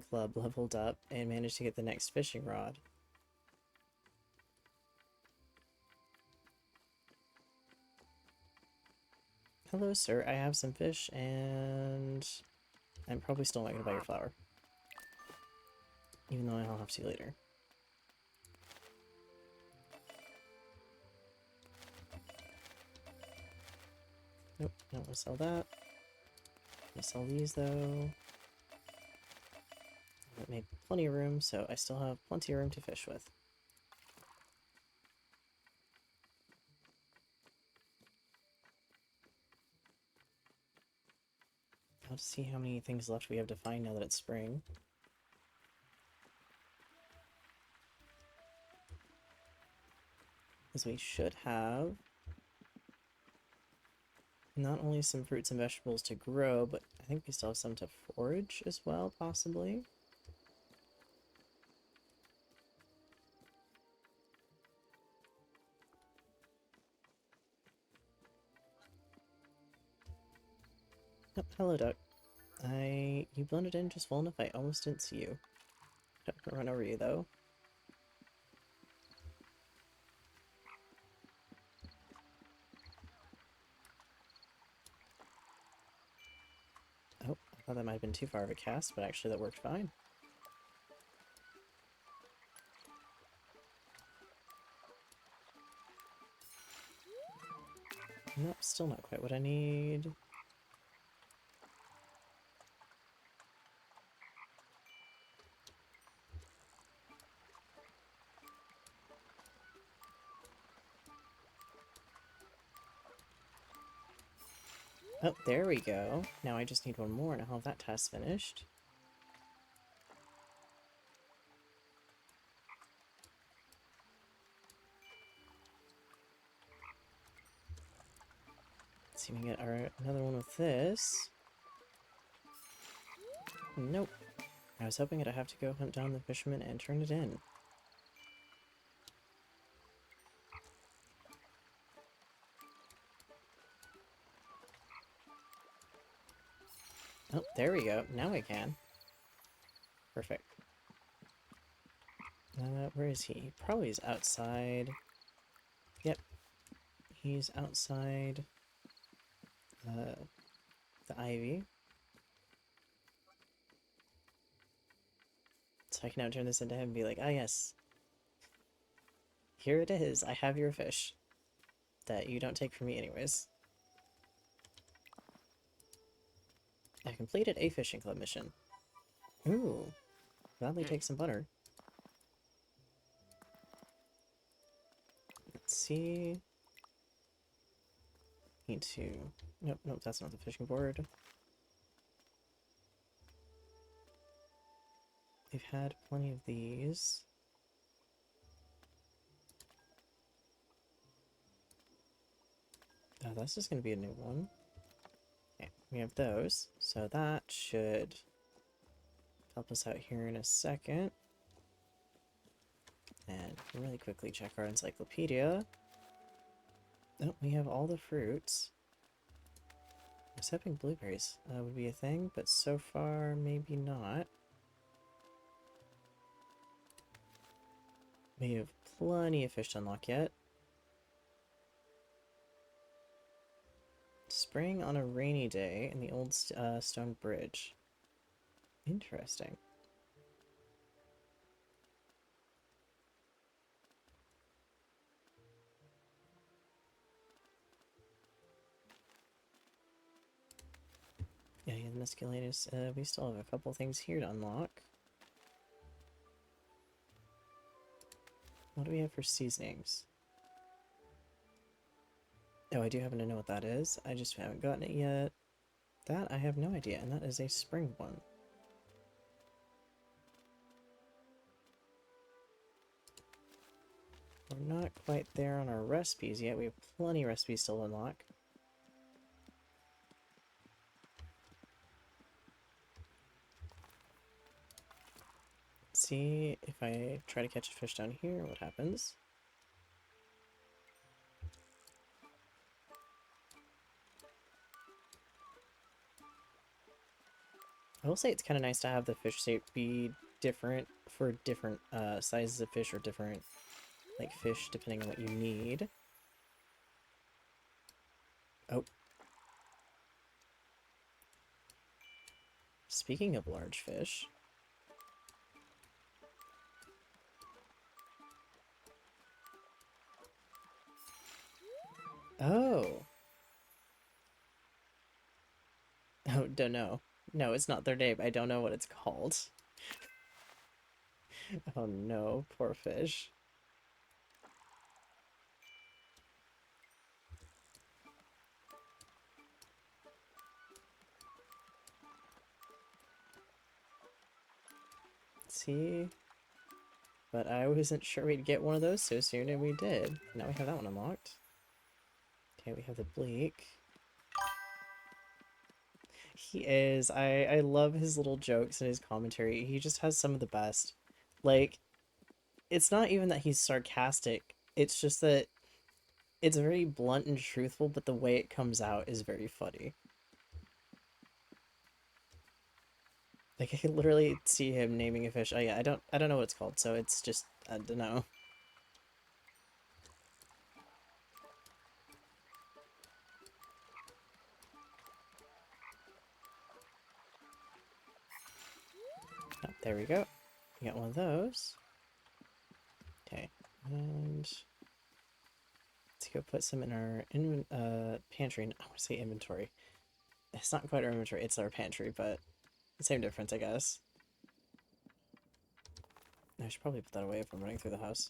[SPEAKER 1] club leveled up and managed to get the next fishing rod. Hello, sir. I have some fish, and I'm probably still not going to buy your flour. Even though I'll have to later. Nope, I don't want to sell that. I'll sell these though. That made plenty of room, so I still have plenty of room to fish with. I'll just see how many things left we have to find now that it's spring. Because we should have not only some fruits and vegetables to grow, but I think we still have some to forage as well, possibly. Oh, hello, duck. You blended in just well enough, I almost didn't see you. I'll run over you, though. Oh, I thought that might have been too far of a cast, but actually that worked fine. Nope, still not quite what I need. Oh, there we go. Now I just need one more and I'll have that task finished. Let's see if we can get another one with this. Nope. I was hoping I'd have to go hunt down the fisherman and turn it in. Oh, there we go. Now I can. Perfect. Where is he? Probably is outside. Yep. He's outside the ivy. So I can now turn this into him and be like, ah yes. Here it is. I have your fish. That you don't take from me anyways. I completed a fishing club mission. Ooh. Gladly take some butter. Let's see. Need to... Nope, nope, that's not the fishing board. They've had plenty of these. Oh, this is going to be a new one. Okay, we have those. So that should help us out here in a second. And really quickly check our encyclopedia. Oh, we have all the fruits. I was hoping blueberries would be a thing, but so far, maybe not. We have plenty of fish to unlock yet. Spring on a rainy day in the old stone bridge. Interesting. Yeah, the Mescalinus. We still have a couple things here to unlock. What do we have for seasonings? Oh, I do happen to know what that is. I just haven't gotten it yet. That I have no idea, and that is a spring one. We're not quite there on our recipes yet. We have plenty of recipes still to unlock. Let's see if I try to catch a fish down here, what happens. I will say it's kind of nice to have the fish shape be different for different sizes of fish or different like fish depending on what you need. Oh. Speaking of large fish. Oh. don't know. No, it's not their name. I don't know what it's called. Oh no, poor fish. See? But I wasn't sure we'd get one of those so soon, and we did. Now we have that one unlocked. Okay, we have the bleak. He is. I love his little jokes and his commentary. He just has some of the best. Like, it's not even that he's sarcastic. It's just that it's very blunt and truthful, but the way it comes out is very funny. Like, I can literally see him naming a fish. Oh yeah, I don't know what it's called, so it's just, I don't know. Oh, there we go. We got one of those. Okay, and let's go put some in our pantry. I want to say inventory. It's not quite our inventory, it's our pantry, but same difference, I guess. I should probably put that away if I'm running through the house.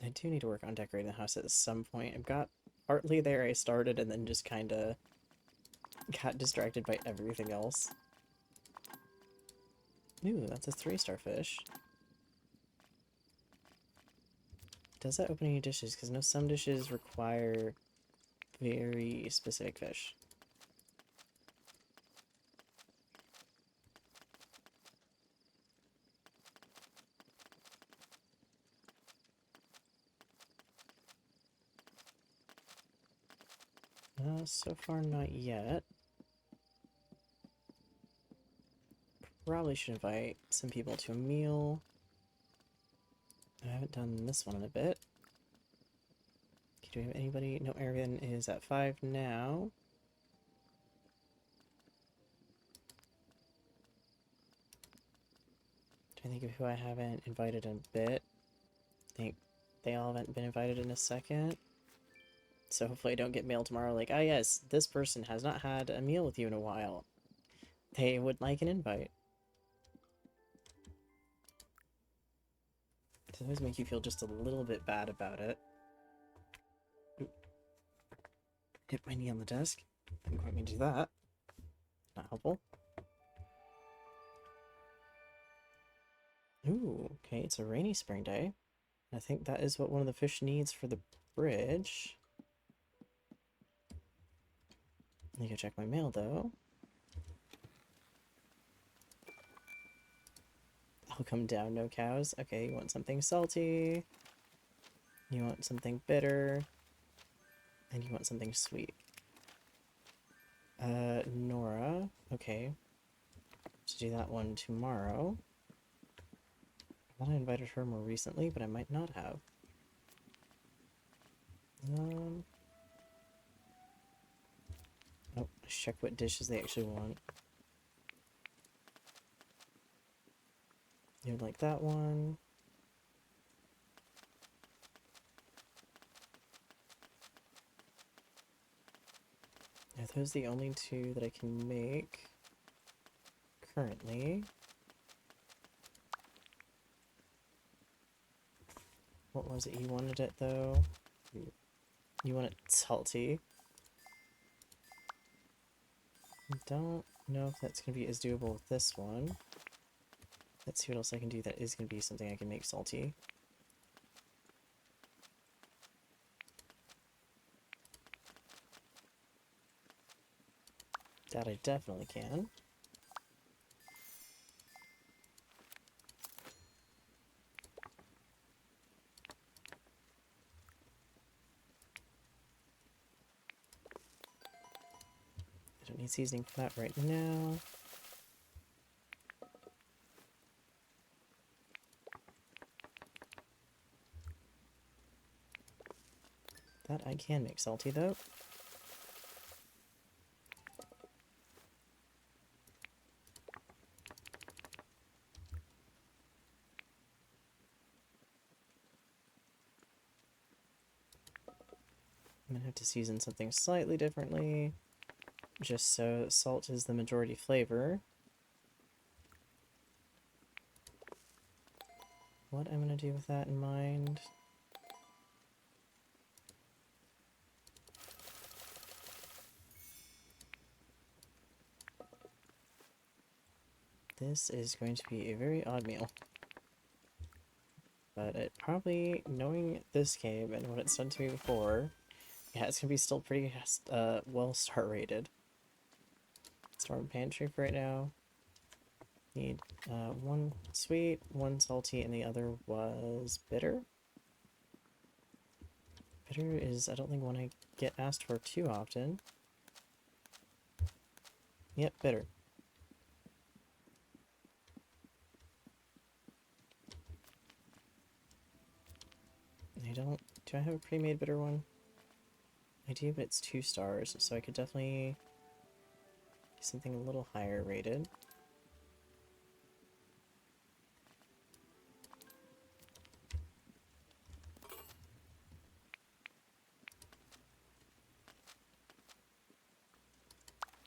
[SPEAKER 1] I do need to work on decorating the house at some point. I've got partly there I started and then just kind of got distracted by everything else. Ooh, that's a 3-star fish. Does that open any dishes? Because I know some dishes require very specific fish. So far not yet. Probably should invite some people to a meal. I haven't done this one in a bit. Okay, do we have anybody? No, Aragon is at 5 now. Trying to think of who I haven't invited in a bit. I think they all haven't been invited in a second. So hopefully I don't get mail tomorrow like, ah yes, this person has not had a meal with you in a while. They would like an invite. It always make you feel just a little bit bad about it. Oop. Hit my knee on the desk. Didn't quite mean to do that. Not helpful. Ooh, okay, it's a rainy spring day. I think that is what one of the fish needs for the bridge. Let me go check my mail, though. I'll come down, no cows. Okay, you want something salty. You want something bitter. And you want something sweet. Nora. Okay. To do that one tomorrow. I thought I invited her more recently, but I might not have. Oh, let's check what dishes they actually want. You'd like that one. Are those the only two that I can make currently? What was it? You wanted it, though? You want it salty. I don't know if that's going to be as doable with this one. Let's see what else I can do that is going to be something I can make salty. That I definitely can. I don't need seasoning for that right now. That I can make salty, though. I'm gonna have to season something slightly differently. just so salt is the majority flavor. What I'm going to do with that in mind... This is going to be a very odd meal. But it probably, knowing this game and what it's done to me before, yeah, it's going to be still pretty well star rated. Storm pantry for right now. Need one sweet, one salty, and the other was bitter. Bitter is, I don't think, one I get asked for too often. Yep, bitter. Do I have a pre-made bitter one? I do, but it's 2 stars, so I could definitely do something a little higher rated.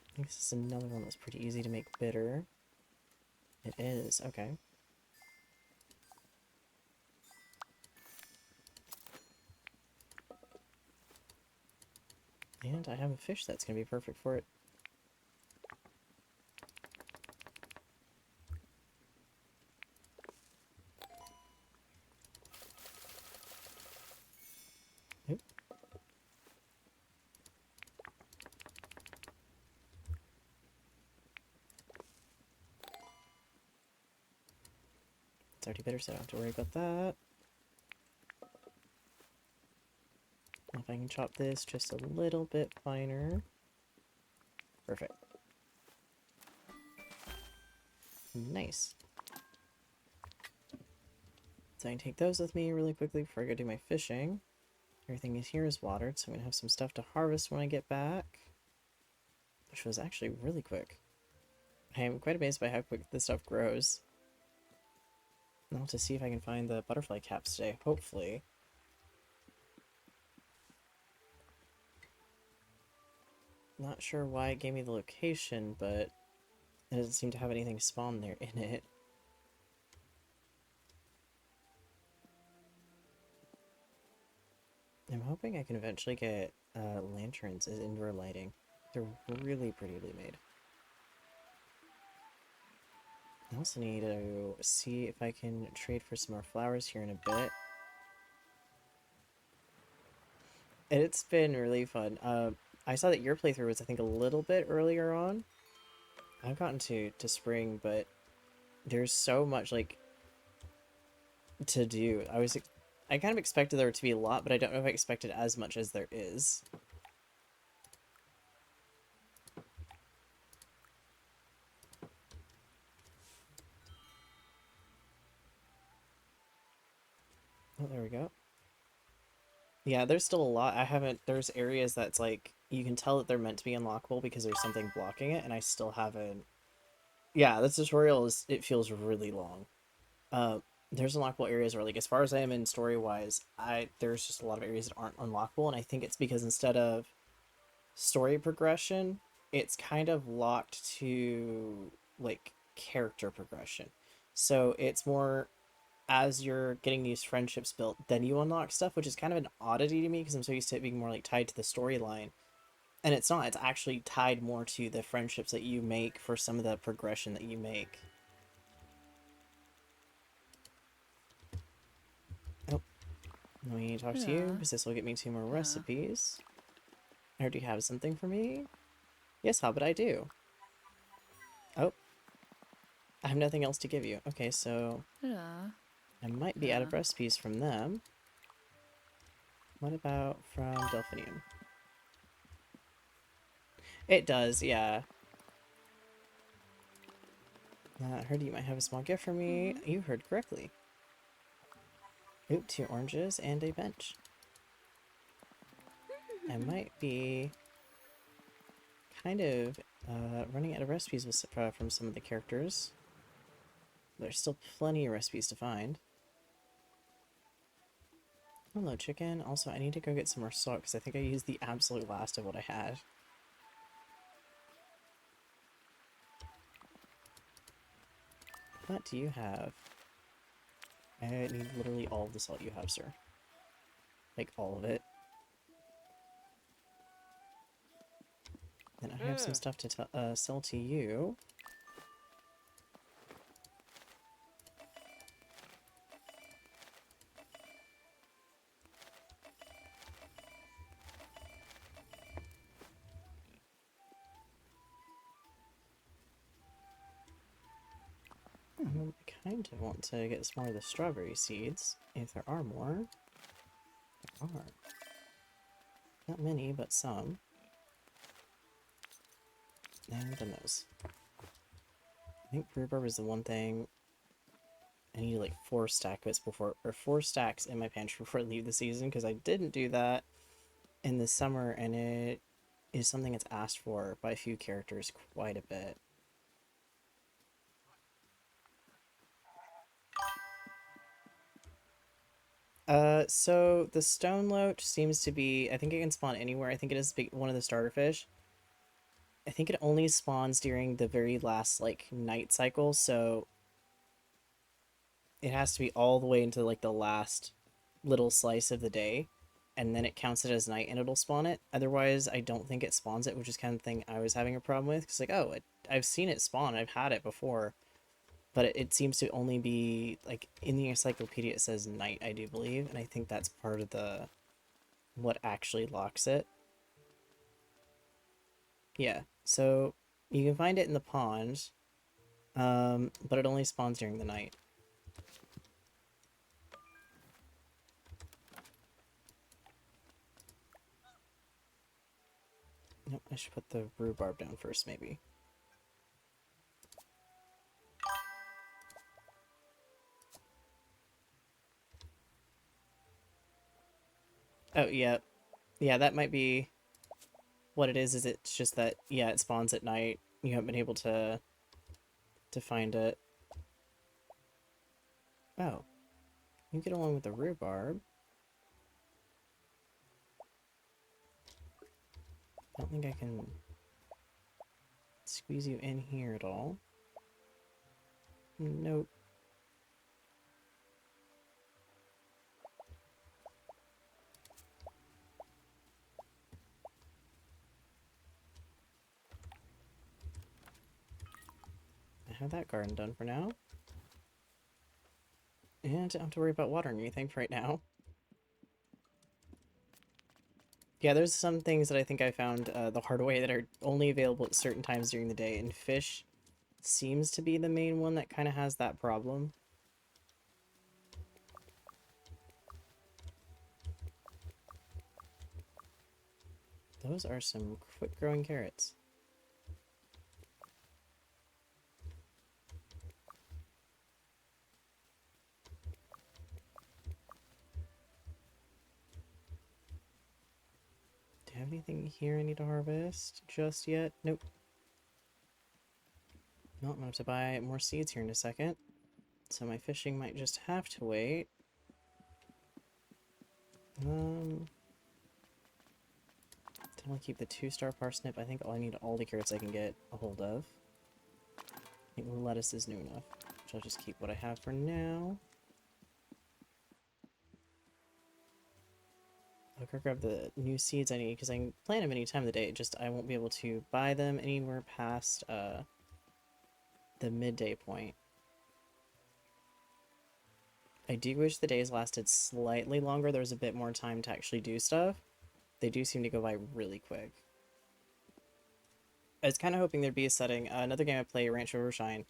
[SPEAKER 1] I think this is another one that's pretty easy to make bitter. It is, okay. And I have a fish that's going to be perfect for it. Oop. It's already bitter, so I don't have to worry about that. If I can chop this just a little bit finer. Perfect. Nice. So I can take those with me really quickly before I go do my fishing. Everything is here is watered, so I'm going to have some stuff to harvest when I get back. Which was actually really quick. I am quite amazed by how quick this stuff grows. I'll have to see if I can find the butterfly caps today, hopefully. Not sure why it gave me the location, but it doesn't seem to have anything spawn there in it. I'm hoping I can eventually get lanterns as indoor lighting. They're really prettily made. I also need to see if I can trade for some more flowers here in a bit. It's been really fun. I saw that your playthrough was, I think, a little bit earlier on. I've gotten to spring, but there's so much, like, to do. I kind of expected there to be a lot, but I don't know if I expected as much as there is. Oh, there we go. Yeah, there's still a lot. There's areas that's like, you can tell that they're meant to be unlockable because there's something blocking it, and I still haven't. Yeah, this tutorial it feels really long. There's unlockable areas where, like, as far as I am in story-wise, there's just a lot of areas that aren't unlockable, and I think it's because instead of story progression, it's kind of locked to, like, character progression. So it's more as you're getting these friendships built, then you unlock stuff, which is kind of an oddity to me because I'm so used to it being more like tied to the storyline. And it's not, it's actually tied more to the friendships that you make for some of the progression that you make. Oh, let me talk to you because this will get me 2 more recipes. Or do you have something for me? Yes, how but I do. Oh, I have nothing else to give you. Okay, so I might be out of recipes from them. What about from Delphinium? It does, yeah. I heard you might have a small gift for me. You heard correctly. Oop, 2 oranges and a bench. I might be kind of running out of recipes from some of the characters. There's still plenty of recipes to find. Hello, chicken. Also, I need to go get some more salt because I think I used the absolute last of what I had. What do you have? I need literally all of the salt you have, sir. Like, all of it. Then I have some stuff to sell to you. I kind of want to get some more of the strawberry seeds, if there are more. There are. Not many, but some. And then those. I think rhubarb is the one thing I need like 4 stacks before, or 4 stacks in my pantry before I leave the season, because I didn't do that in the summer, and it is something that's asked for by a few characters quite a bit. So the stone loach seems to be, I think it can spawn anywhere. I think it is one of the starter fish. I think it only spawns during the very last, like, night cycle, so it has to be all the way into, like, the last little slice of the day, and then it counts it as night and it'll spawn it. Otherwise, I don't think it spawns it, which is kind of the thing I was having a problem with, because, like, oh, I've seen it spawn, I've had it before, but it seems to only be, like, in the encyclopedia it says night, I do believe, and I think that's part of the what actually locks it. Yeah, so you can find it in the pond, but it only spawns during the night. Nope, I should put the rhubarb down first, maybe. Oh, yeah. Yeah, that might be what it is it's just that, yeah, it spawns at night. You haven't been able to find it. Oh, you get along with the rhubarb. I don't think I can squeeze you in here at all. Nope. I have that garden done for now. And I don't have to worry about watering anything for right now. Yeah, there's some things that I think I found the hard way that are only available at certain times during the day, and fish seems to be the main one that kind of has that problem. Those are some quick-growing carrots. Do I have anything here I need to harvest just yet? Nope. No, I'm gonna have to buy more seeds here in a second. So my fishing might just have to wait. Don't want to keep the 2-star parsnip. I think I need all the carrots I can get a hold of. I think lettuce is new enough. So I'll just keep what I have for now. I'll go grab the new seeds I need, because I can plant them any time of the day. Just I won't be able to buy them anywhere past the midday point. I do wish the days lasted slightly longer. There was a bit more time to actually do stuff. They do seem to go by really quick. I was kind of hoping there'd be a setting. Another game I play, Rancho River Shine,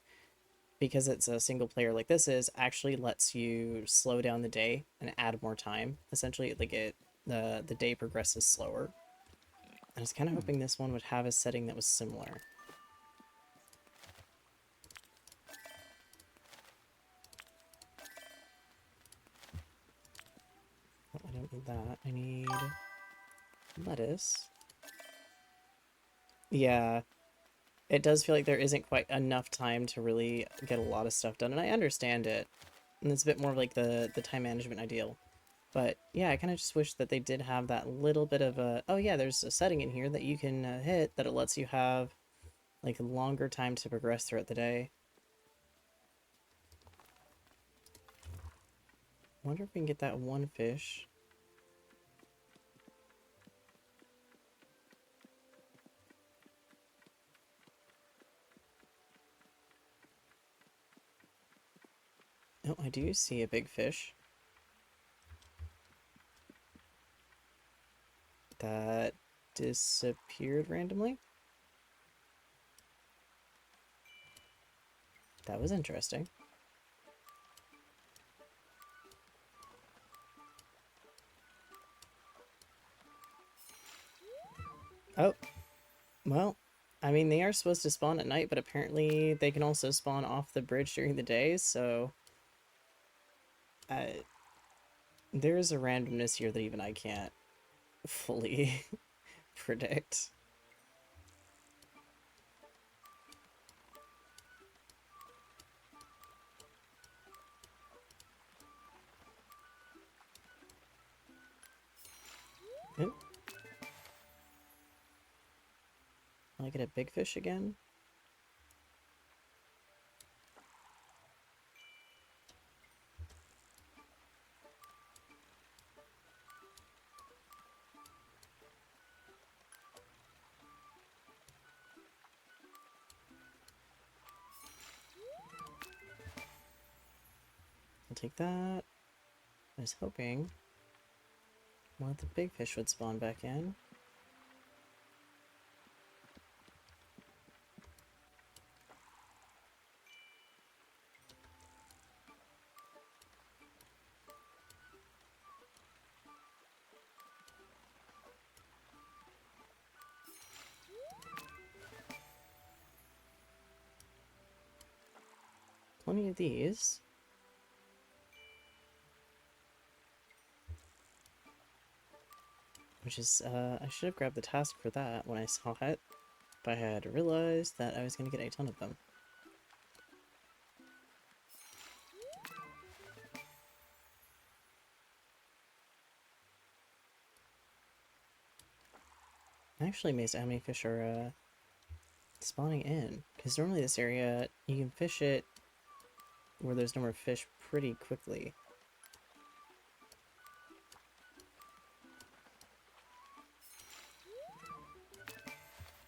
[SPEAKER 1] because it's a single player like this is, actually lets you slow down the day and add more time. Essentially, like the day progresses slower. I was kind of hoping this one would have a setting that was similar. Oh, I don't need that. I need lettuce. Yeah, it does feel like there isn't quite enough time to really get a lot of stuff done, and I understand it. And it's a bit more like the time management ideal. But yeah, I kind of just wish that they did have that little bit of a, oh yeah, there's a setting in here that you can hit that it lets you have like a longer time to progress throughout the day. Wonder if we can get that one fish. Oh, I do see a big fish. That disappeared randomly. That was interesting. Oh, well, I mean, they are supposed to spawn at night, but apparently they can also spawn off the bridge during the day, so there's a randomness here that even I can't fully predict. Oh, will I get a big fish again? I'll take that. I was hoping one of the big fish would spawn back in. Plenty of these. Which is, I should have grabbed the task for that when I saw it, but I had realized that I was going to get a ton of them. I'm actually amazed at how many fish are, spawning in, because normally this area, you can fish it where there's no more fish pretty quickly.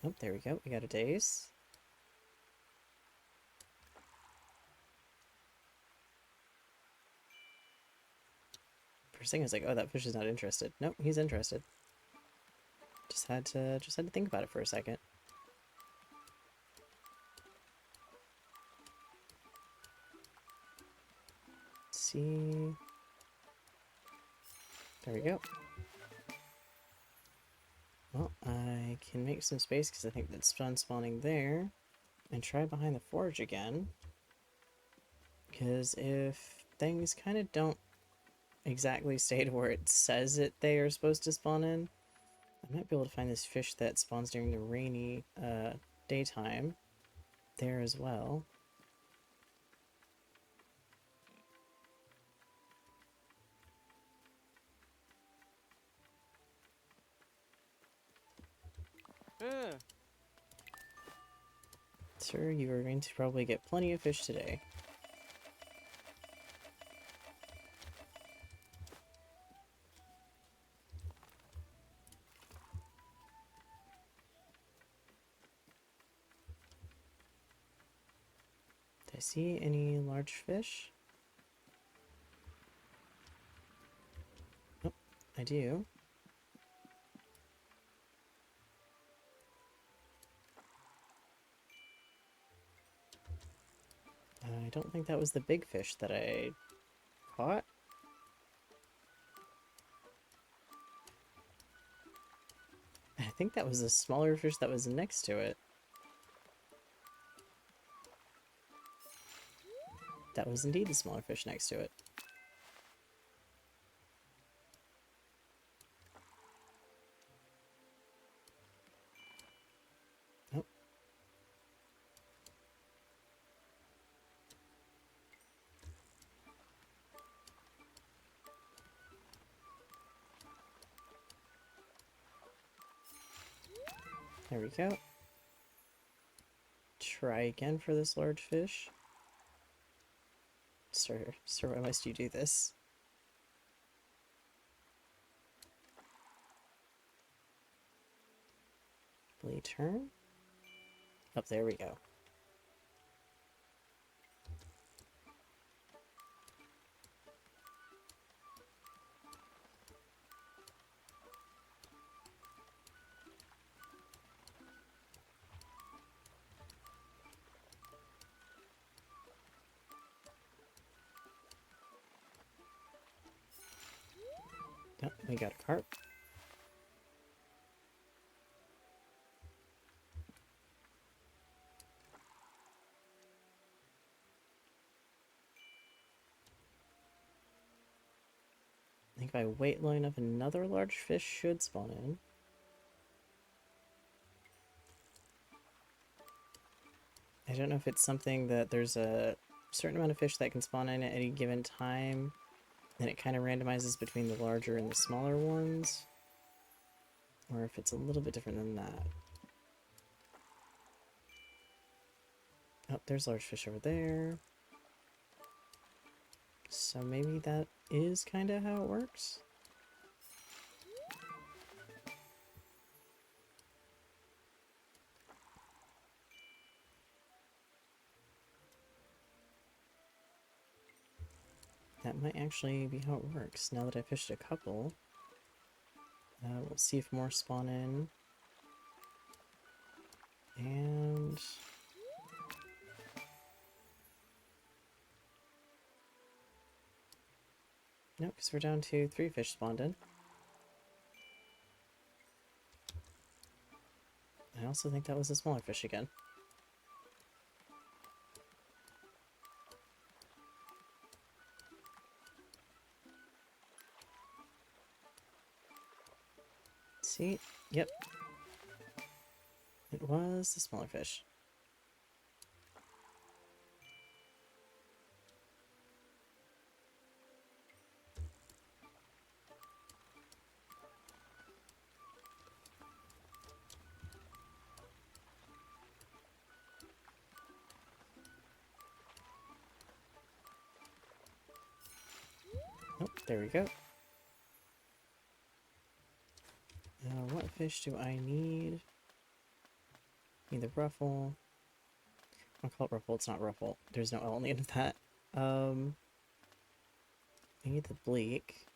[SPEAKER 1] Oh, there we go, we got a daze. First thing I was like, oh, that fish is not interested. Nope, he's interested. Just had to think about it for a second. Let's see. There we go. Well, I can make some space because I think that's done spawning there. And try behind the forge again. Because if things kind of don't exactly stay to where it says it they are supposed to spawn in, I might be able to find this fish that spawns during the rainy daytime there as well. Sir, you are going to probably get plenty of fish today. Did I see any large fish? Oh, I do. I don't think that was the big fish that I caught. I think that was a smaller fish that was next to it. That was indeed the smaller fish next to it. Oh. There we go. Try again for this large fish. Sir, why must you do this? Quickly turn. Oh, there we go. Yep, we got a carp. I think if I wait long enough, another large fish should spawn in. I don't know if it's something that there's a certain amount of fish that can spawn in at any given time, and it kind of randomizes between the larger and the smaller ones, or if it's a little bit different than that. Oh, there's large fish over there. So maybe that is kind of how it works? That might actually be how it works. Now that I fished a couple, we'll see if more spawn in. And... no, because we're down to 3 fish spawned in. I also think that was a smaller fish again. See? Yep. It was the smaller fish. Oh, there we go. What fish do I need? Need the ruffle. I'll call it ruffle, it's not ruffle. There's no L on the end of that. I need the bleak.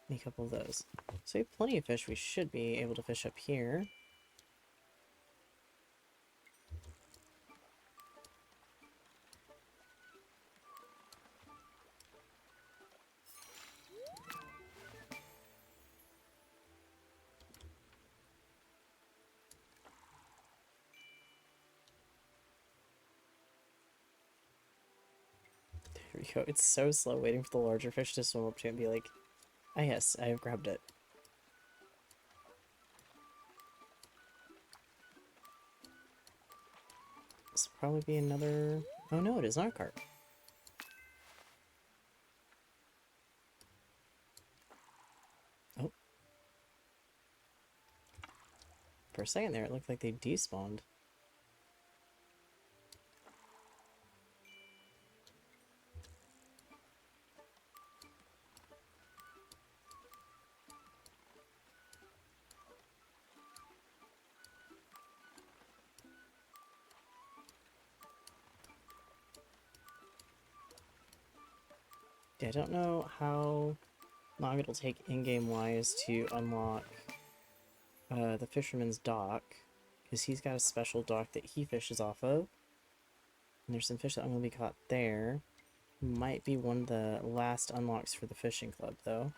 [SPEAKER 1] Need a couple of those. So we have plenty of fish we should be able to fish up here. There we go. It's so slow waiting for the larger fish to swim up to it and be like, ah yes, I have grabbed it. This will probably be another... oh no, it is not a carp. Oh. For a second there, it looked like they despawned. Yeah, I don't know how long it'll take in-game wise to unlock the fisherman's dock, because he's got a special dock that he fishes off of. And there's some fish that I'm going to be caught there. Might be one of the last unlocks for the fishing club, though.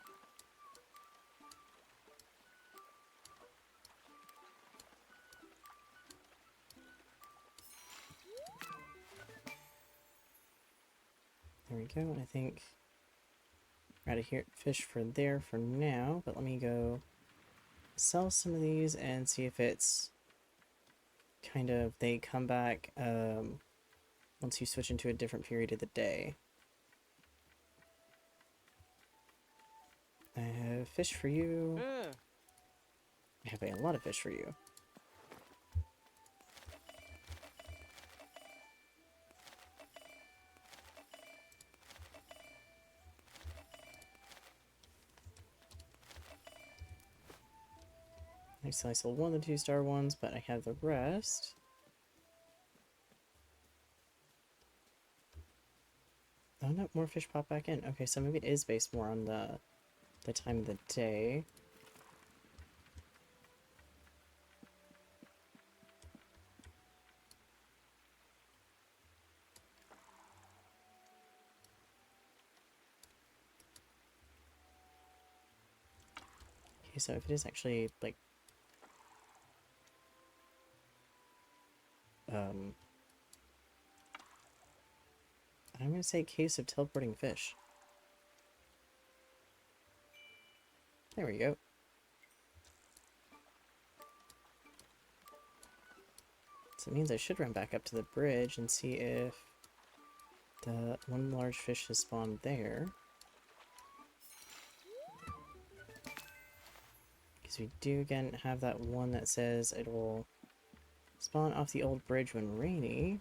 [SPEAKER 1] There we go, and I think we're out of here, fish for there for now, but let me go sell some of these and see if it's kind of, they come back once you switch into a different period of the day. I have fish for you. I have a lot of fish for you. I sold one of the 2-star ones, but I have the rest. Oh no, more fish pop back in. Okay, so maybe it is based more on the time of the day. Okay, so if it is actually, like, I'm gonna say case of teleporting fish. There we go. So it means I should run back up to the bridge and see if the one large fish has spawned there. Because we do again have that one that says it will spawn off the old bridge when rainy.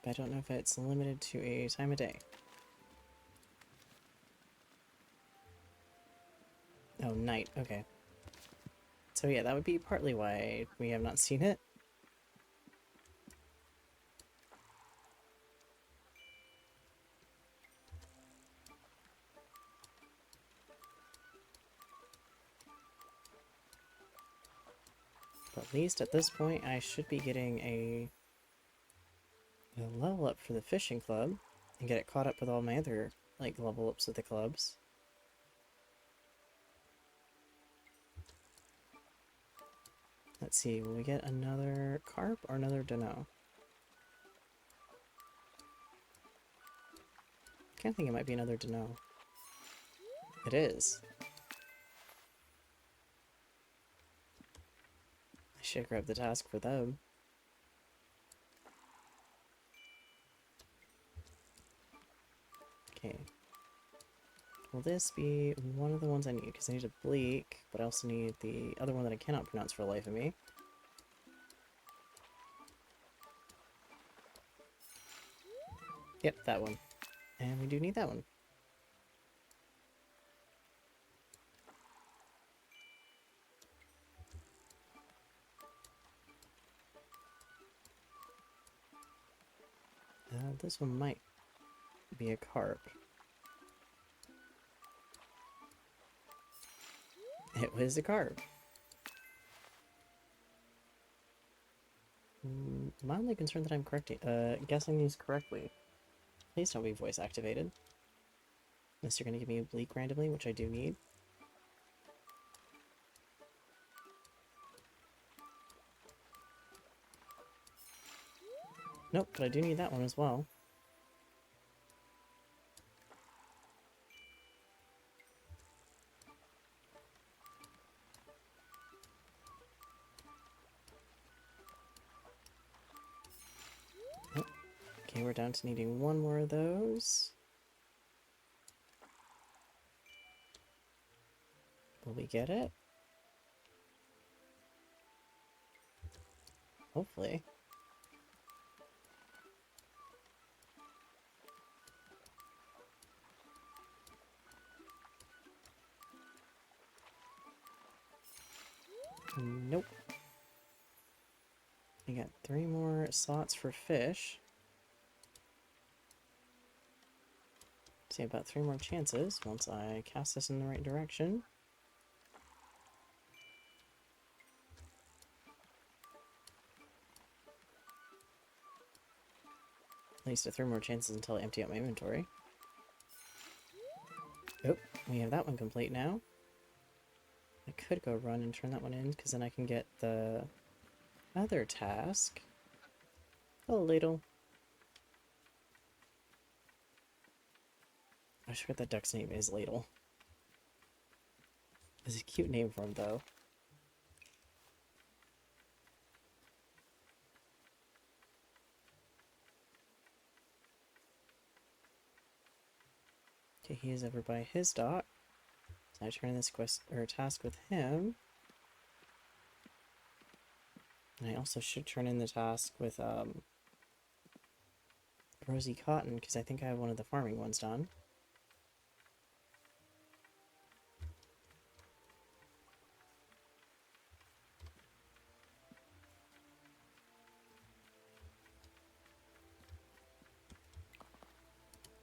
[SPEAKER 1] But I don't know if it's limited to a time of day. Oh, night. Okay. So yeah, that would be partly why we have not seen it. But at least at this point, I should be getting a level up for the fishing club and get it caught up with all my other, like, level ups with the clubs. Let's see, will we get another carp or another Dano? I can't think it might be another Dano. It is. I should grab the task for them. Okay. Will this be one of the ones I need? Because I need a bleak, but I also need the other one that I cannot pronounce for the life of me. Yep, that one. And we do need that one. This one might be a carp. It was a carp. Mildly concerned that I'm guessing these correctly. Please don't be voice activated. Unless you're going to give me a bleak randomly, which I do need. Nope, but I do need that one as well. Oh, okay, we're down to needing one more of those. Will we get it? Hopefully. Nope. We got 3 more slots for fish. See, about 3 more chances once I cast this in the right direction. At least 3 more chances until I empty out my inventory. Oh, we have that one complete now. I could go run and turn that one in, because then I can get the other task. Hello, Ladle. I forgot that duck's name is Ladle. It's a cute name for him, though. Okay, he is over by his dock. So I turn in this quest or task with him. And I also should turn in the task with Rosie Cotton, because I think I have one of the farming ones done.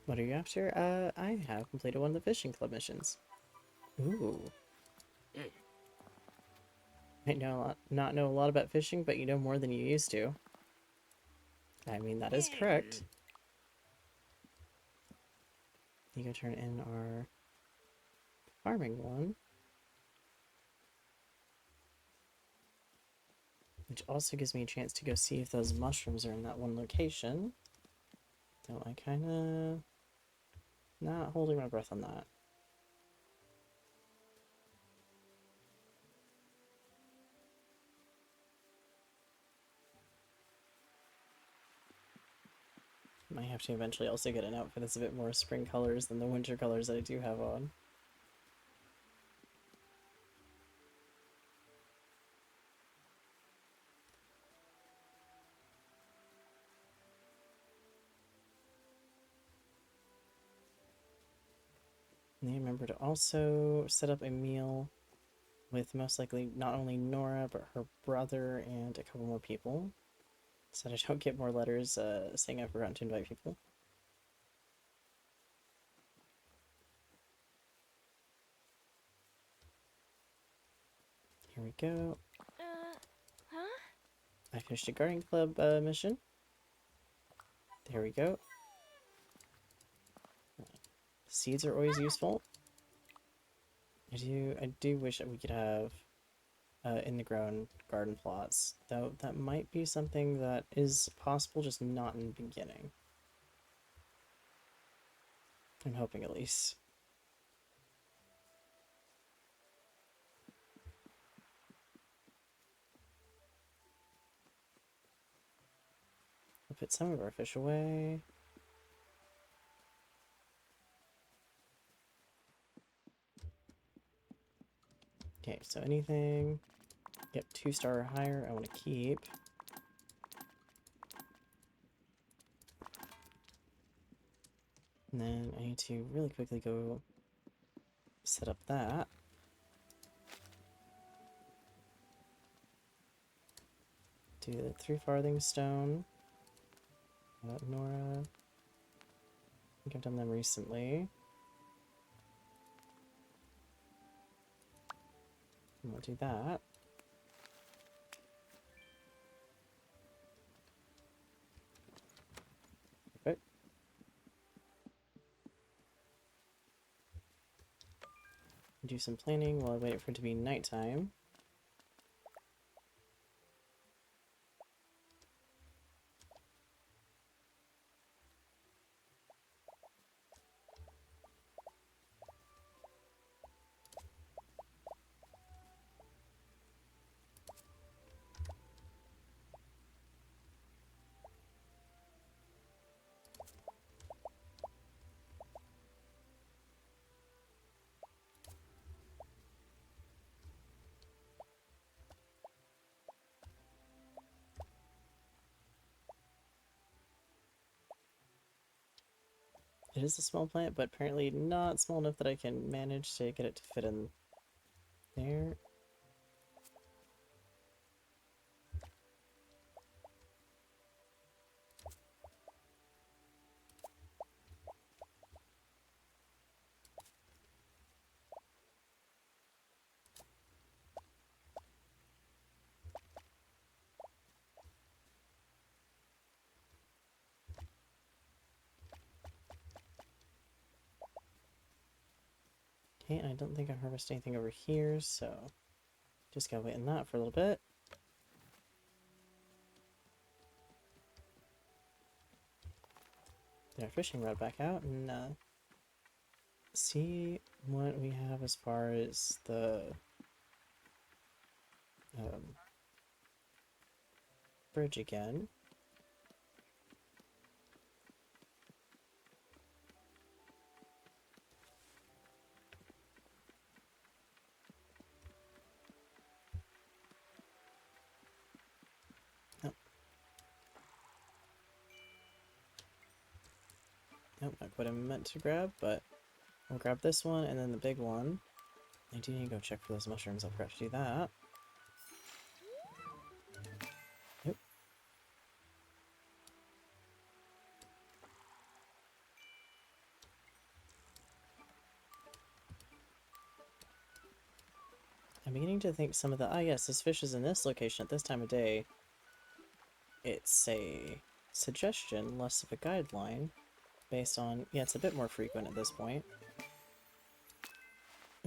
[SPEAKER 1] What are you after? I have completed one of the fishing club missions. Ooh. I not know a lot about fishing, but you know more than you used to. I mean, that is correct. You go turn in our farming one. Which also gives me a chance to go see if those mushrooms are in that one location. Though I kinda... not holding my breath on that. Might have to eventually also get an outfit that's a bit more spring colors than the winter colors that I do have on. And then remember to also set up a meal with most likely not only Nora, but her brother and a couple more people. So that I don't get more letters saying I've forgotten to invite people. Here we go. I finished a gardening club mission. There we go. Seeds are always useful. I do wish that we could have in the ground garden plots, though that might be something that is possible, just not in the beginning. I'm hoping at least. We'll put some of our fish away. Okay, so anything, yep, 2-star or higher, I want to keep. And then I need to really quickly go set up that. Do the 3 farthing stone. Nora. I think I've done them recently. And we'll do that. Perfect. Do some planning while I wait for it to be nighttime. It is a small plant, but apparently not small enough that I can manage to get it to fit in there. Okay, and I don't think I harvested anything over here, so just gotta wait on that for a little bit. Get our fishing rod back out and see what we have as far as the bridge again. Nope, not quite what I meant to grab, but I'll grab this one and then the big one. I do need to go check for those mushrooms. I forgot to do that. Yep. I'm beginning to think some of the... Ah, yes, this fish is in this location at this time of day. It's a suggestion, less of a guideline, based on... Yeah, it's a bit more frequent at this point.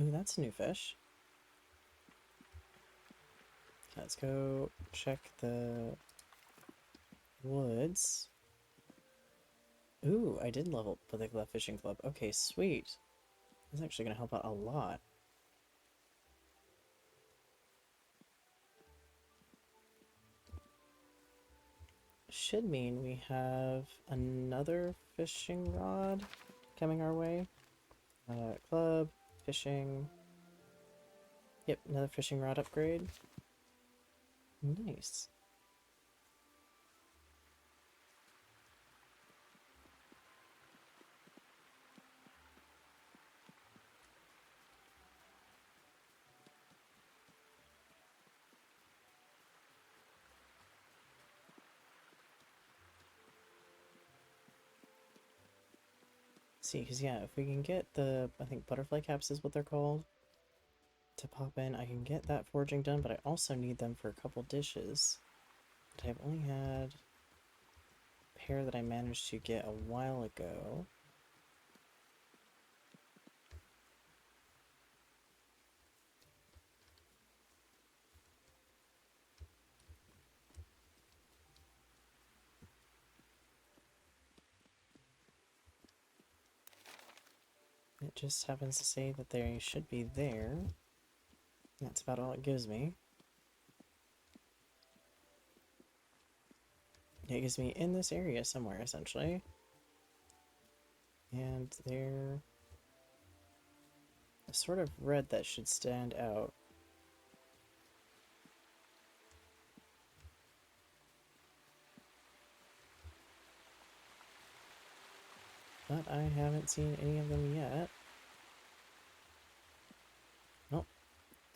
[SPEAKER 1] Ooh, that's a new fish. Let's go check the woods. Ooh, I did level up with the fishing club. Okay, sweet. That's actually going to help out a lot. Should mean we have another fishing rod coming our way. Club, fishing. Yep, another fishing rod upgrade. Nice. See, because yeah, if we can get the, I think butterfly caps is what they're called, to pop in, I can get that foraging done, but I also need them for a couple dishes. But I've only had a pair that I managed to get a while ago. It just happens to say that they should be there. That's about all it gives me. It gives me in this area somewhere, essentially. And they're a sort of red that should stand out. But I haven't seen any of them yet. Well,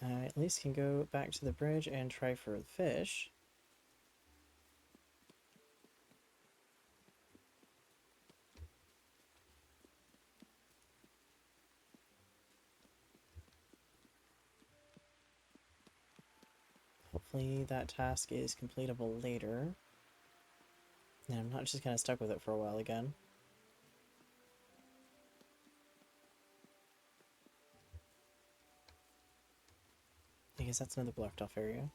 [SPEAKER 1] I at least can go back to the bridge and try for the fish. Hopefully that task is completable later. And I'm not just kind of stuck with it for a while again. I guess that's another blocked off area.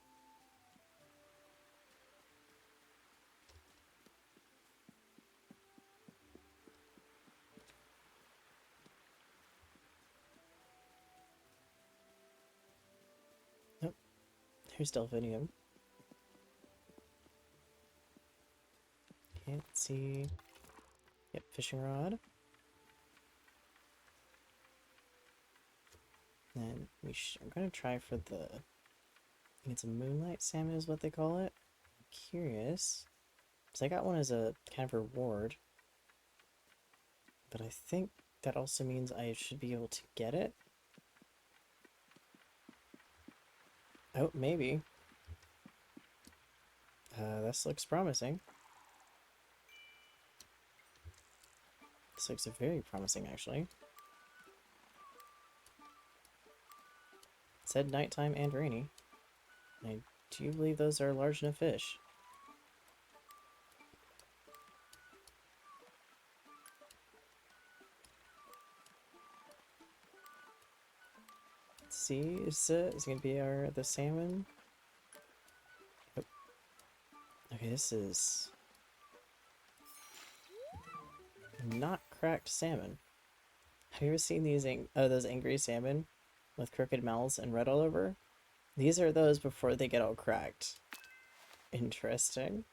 [SPEAKER 1] Nope. There's Delphinium. Can't see. Yep, fishing rod. And I'm gonna try for the... I think it's a moonlight salmon is what they call it. I'm curious. Because I got one as a kind of reward. But I think that also means I should be able to get it. Oh, maybe. This looks promising. This looks very promising, actually. It said nighttime and rainy. I do believe those are large enough fish. Let's see, is it gonna be the salmon? Oh. Okay, this is not cracked salmon. Have you ever seen those angry salmon with crooked mouths and red all over? These are those before they get all cracked. Interesting.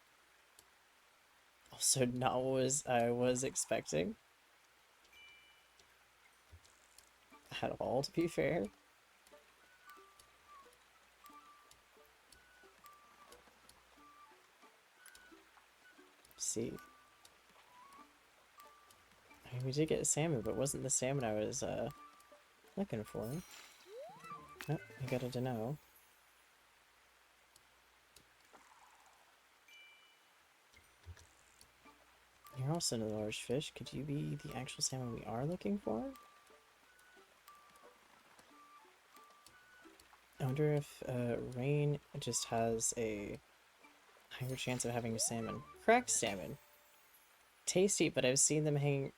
[SPEAKER 1] Also not what I was expecting. At all, to be fair. See. I mean, we did get a salmon, but it wasn't the salmon I was looking for. Oh, I got a Dano. You're also a large fish. Could you be the actual salmon we are looking for? I wonder if rain just has a higher chance of having salmon. Cracked salmon. Tasty, but I've seen them hang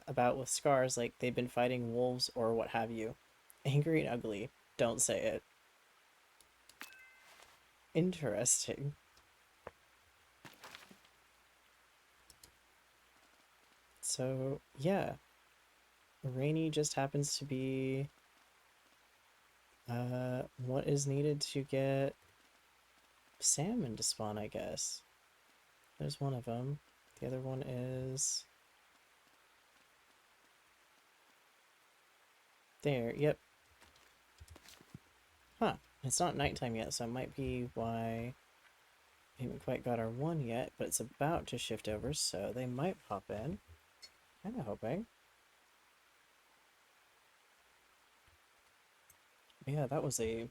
[SPEAKER 1] about with scars like they've been fighting wolves or what have you. Angry and ugly. Don't say it. Interesting. So, yeah. Rainy just happens to be what is needed to get salmon to spawn, I guess. There's one of them. The other one is there. Yep. Huh. It's not nighttime yet, so it might be why we haven't quite got our one yet, but it's about to shift over, so they might pop in. Kinda hoping. Yeah, that was a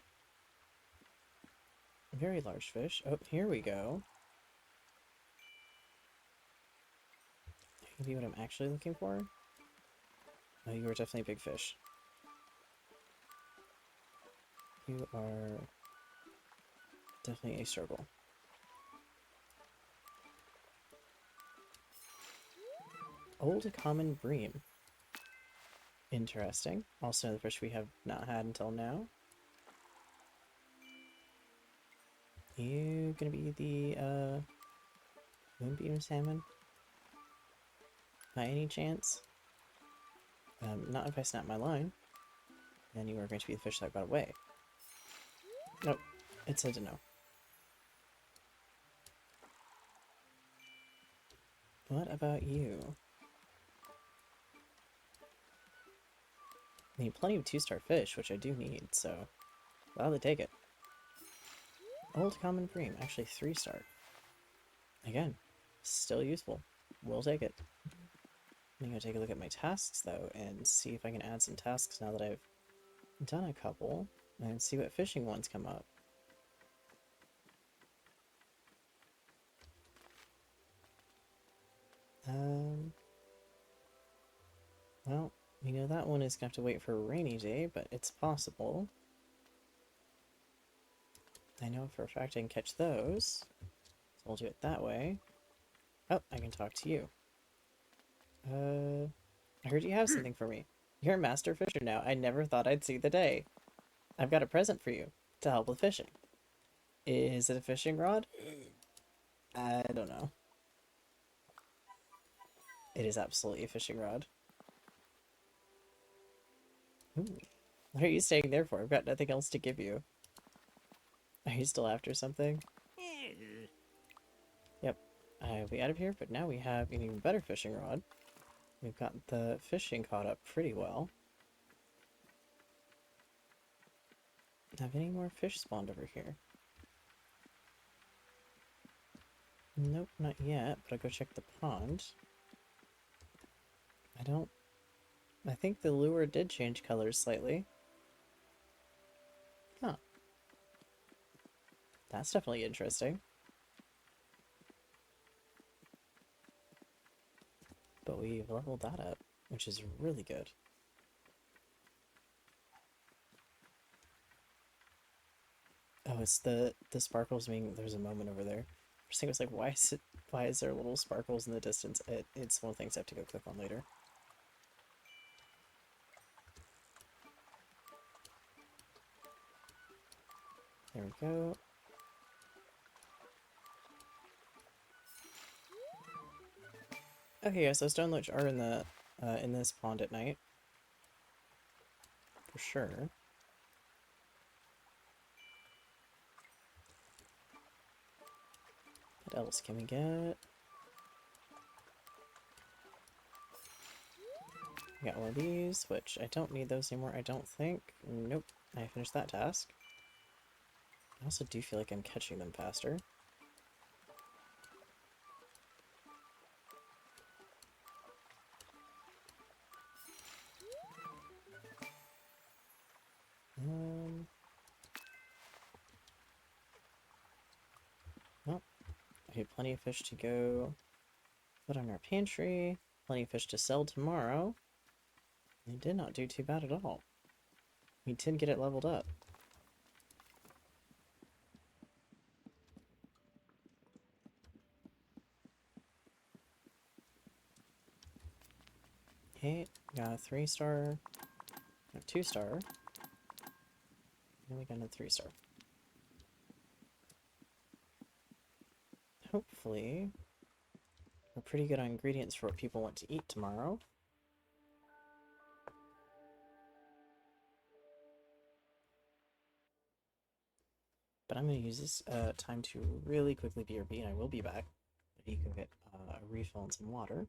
[SPEAKER 1] very large fish. Oh, here we go. Maybe what I'm actually looking for? Oh, you are definitely a big fish. You are definitely a struggle. Old common bream. Interesting. Also the fish we have not had until now. You gonna be the moonbeam salmon? By any chance? Not if I snap my line. Then you are going to be the fish that got away. Nope. It said to no. What about you? I need plenty of 2-star fish, which I do need, so I'll gladly take it. Old common bream, actually 3-star. Again, still useful. We'll take it. I'm gonna take a look at my tasks though and see if I can add some tasks now that I've done a couple and see what fishing ones come up. Well, you know that one is gonna have to wait for a rainy day, but it's possible. I know for a fact I can catch those, so we'll do it that way. Oh, I can talk to you. I heard you have something for me. You're a master fisher now. I never thought I'd see the day. I've got a present for you to help with fishing. Is it a fishing rod? I don't know. It is absolutely a fishing rod. Ooh. What are you staying there for? I've got nothing else to give you. Are you still after something? Yep. I'll be out of here, but now we have an even better fishing rod. We've got the fishing caught up pretty well. Have any more fish spawned over here? Nope, not yet, but I'll go check the pond. I think the lure did change colors slightly. Huh. That's definitely interesting. But we've leveled that up, which is really good. Oh, it's the sparkles mean there's a moment over there. First thing was like, why is there little sparkles in the distance? It's one of the things I have to go click on later. There we go. Okay, yeah, so stone loach are in this pond at night. For sure. What else can we get? We got one of these, which I don't need those anymore, I don't think. Nope, I finished that task. I also do feel like I'm catching them faster. Well, I have plenty of fish to go put on our pantry, plenty of fish to sell tomorrow. It did not do too bad at all. We did get it leveled up. Okay, got a 3-star, a 2-star, and we got a 3-star. Hopefully, we're pretty good on ingredients for what people want to eat tomorrow. But I'm going to use this time to really quickly BRB, and I will be back. But you can get a refill and some water.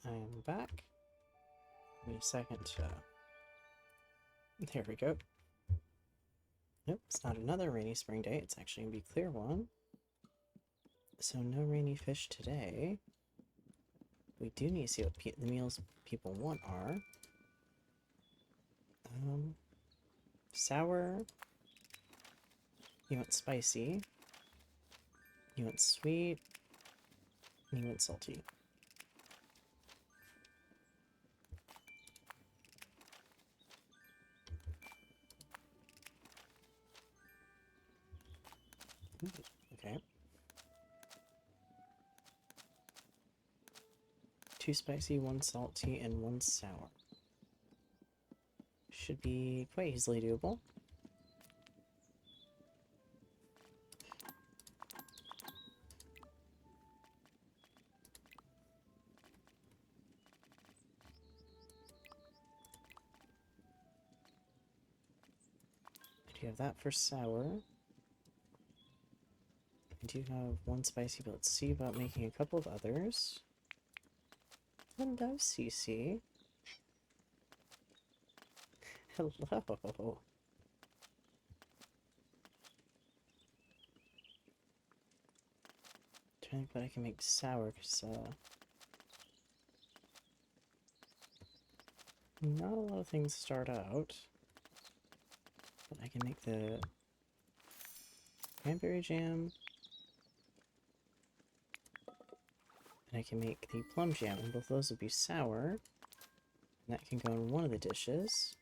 [SPEAKER 1] I'm back. Give me a second. There we go. Nope, it's not another rainy spring day. It's actually going to be a clear one. So no rainy fish today. We do need to see what the meals people want are. Sour. You want spicy. You want sweet. And you want salty. Okay. 2 spicy, 1 salty, and 1 sour. Should be quite easily doable. I do have that for sour. I do have 1 spicy, but let's see about making a couple of others. Hello, CC. Hello. Trying to think what I can make sour, because not a lot of things start out. But I can make the cranberry jam. And I can make the plum jam, and both those would be sour. And that can go in one of the dishes.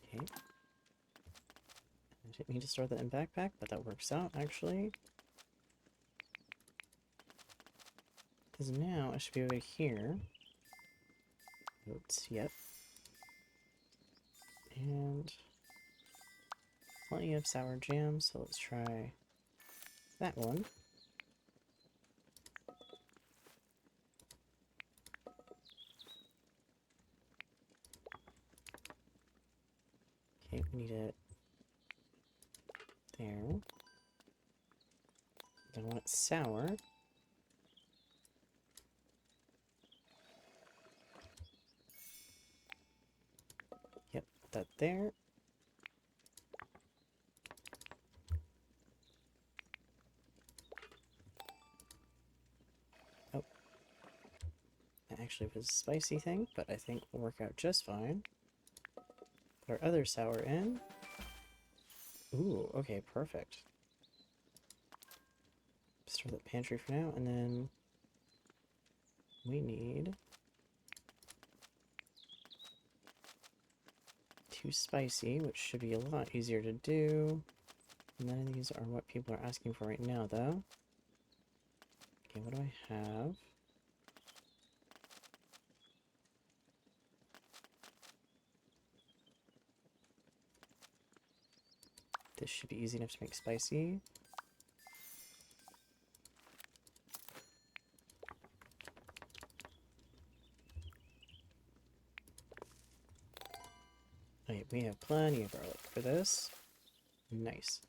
[SPEAKER 1] Okay. I didn't need to store that in backpack, but that works out, actually. Because now I should be over here. Oats, yep. And plenty of sour jam, so let's try that one. Okay, we need it there. Then I want it sour. Yep, put that there. Oh. That actually was a spicy thing, but I think will work out just fine. Put our other sour in. Ooh, okay, perfect. Store that pantry for now, and then we need 2 spicy, which should be a lot easier to do. None of these are what people are asking for right now, though. Okay, what do I have? This should be easy enough to make spicy. Okay, we have plenty of garlic for this. Nice.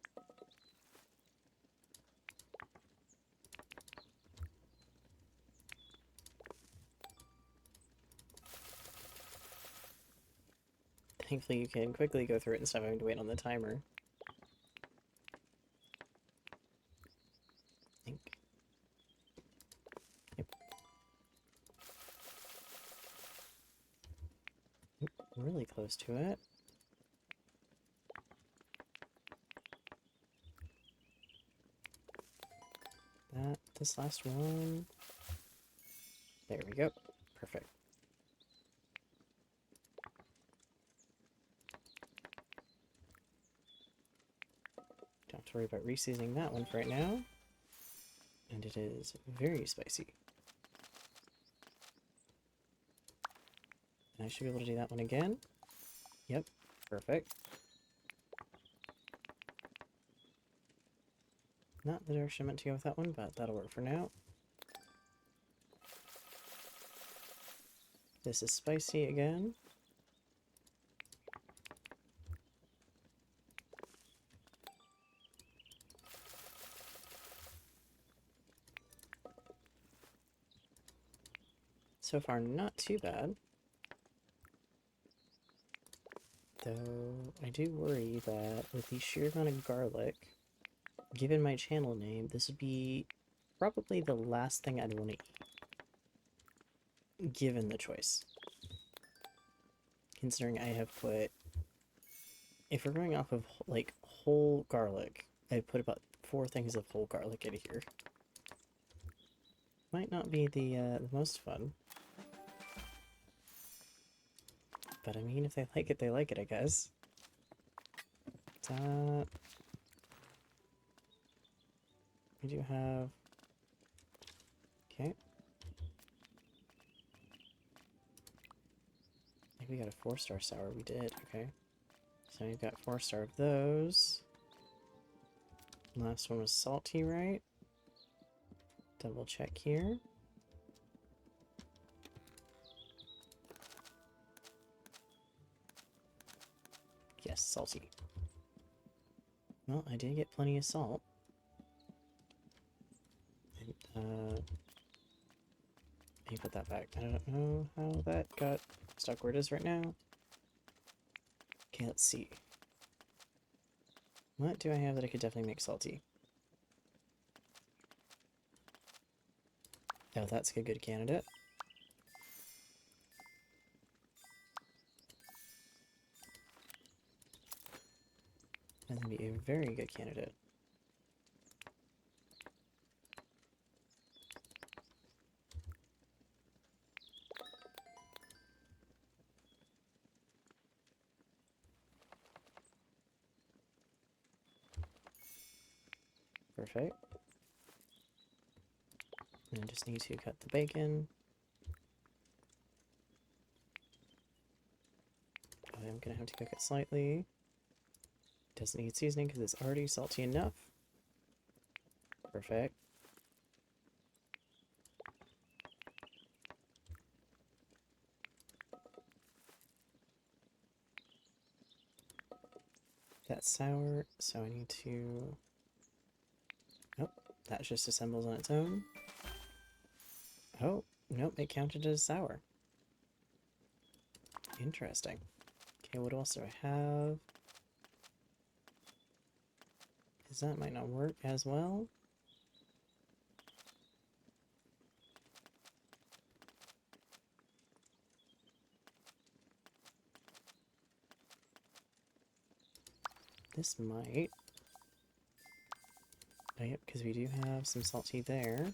[SPEAKER 1] Thankfully you can quickly go through it instead of having to wait on the timer. I think. Yep. Oop, really close to it. This last one. There we go. Perfect. Don't have to worry about reseasoning that one for right now. And it is very spicy. And I should be able to do that one again. Yep, perfect. Not the direction I meant to go with that one, but that'll work for now. This is spicy again. So far, not too bad. Though, I do worry that with the sheer amount of garlic, given my channel name, this would be probably the last thing I'd want to eat, given the choice. Considering I have put, if we're going off of, like, whole garlic, I put about 4 things of whole garlic in here. Might not be the most fun. But I mean, if they like it, they like it, I guess. We do have... Okay. I think we got a 4-star sour. We did, okay. So we've got 4-star of those. Last one was salty, right? Double check here. Yes, salty. Well, I did get plenty of salt. And, let me put that back. I don't know how that got stuck where it is right now. Okay, let's see. What do I have that I could definitely make salty? Oh, that's a good candidate. That's gonna be a very good candidate. Perfect. And I just need to cut the bacon. I'm gonna have to cook it slightly. Doesn't need seasoning because it's already salty enough. Perfect. That's sour, so I need to... Nope, that just assembles on its own. Oh, nope, it counted as sour. Interesting. Okay, what else do I have? Because that might not work as well. This might. Oh, yep, because we do have some salty there.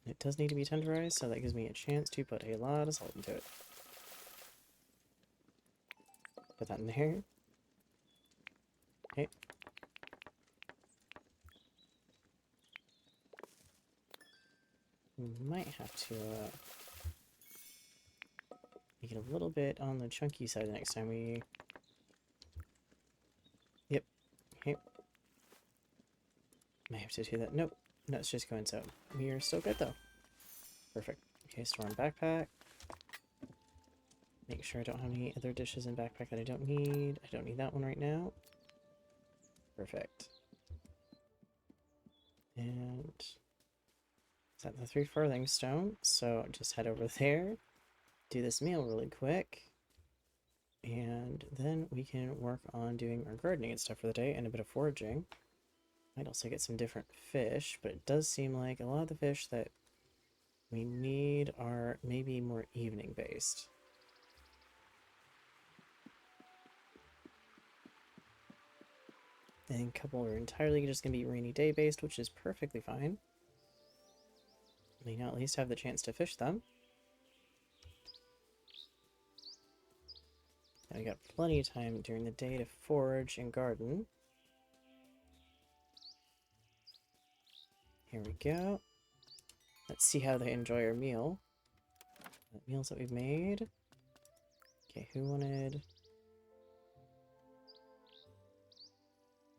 [SPEAKER 1] It does need to be tenderized, so that gives me a chance to put a lot of salt into it. Put that in there. Okay. We might have to make it a little bit on the chunky side the next time we... Yep. Okay. Might have to do that. Nope. No, it's just going so. We are still good though. Perfect. Okay, store in backpack. Make sure I don't have any other dishes in backpack that I don't need. I don't need that one right now. Perfect. And is that the 3 farthing stone? So just head over there, do this meal really quick, and then we can work on doing our gardening and stuff for the day and a bit of foraging. Might also get some different fish, but it does seem like a lot of the fish that we need are maybe more evening based. And a couple are entirely just going to be rainy day based, which is perfectly fine. We now at least have the chance to fish them. And we got plenty of time during the day to forage and garden. Here we go. Let's see how they enjoy our meal. The meals that we've made. Okay, who wanted...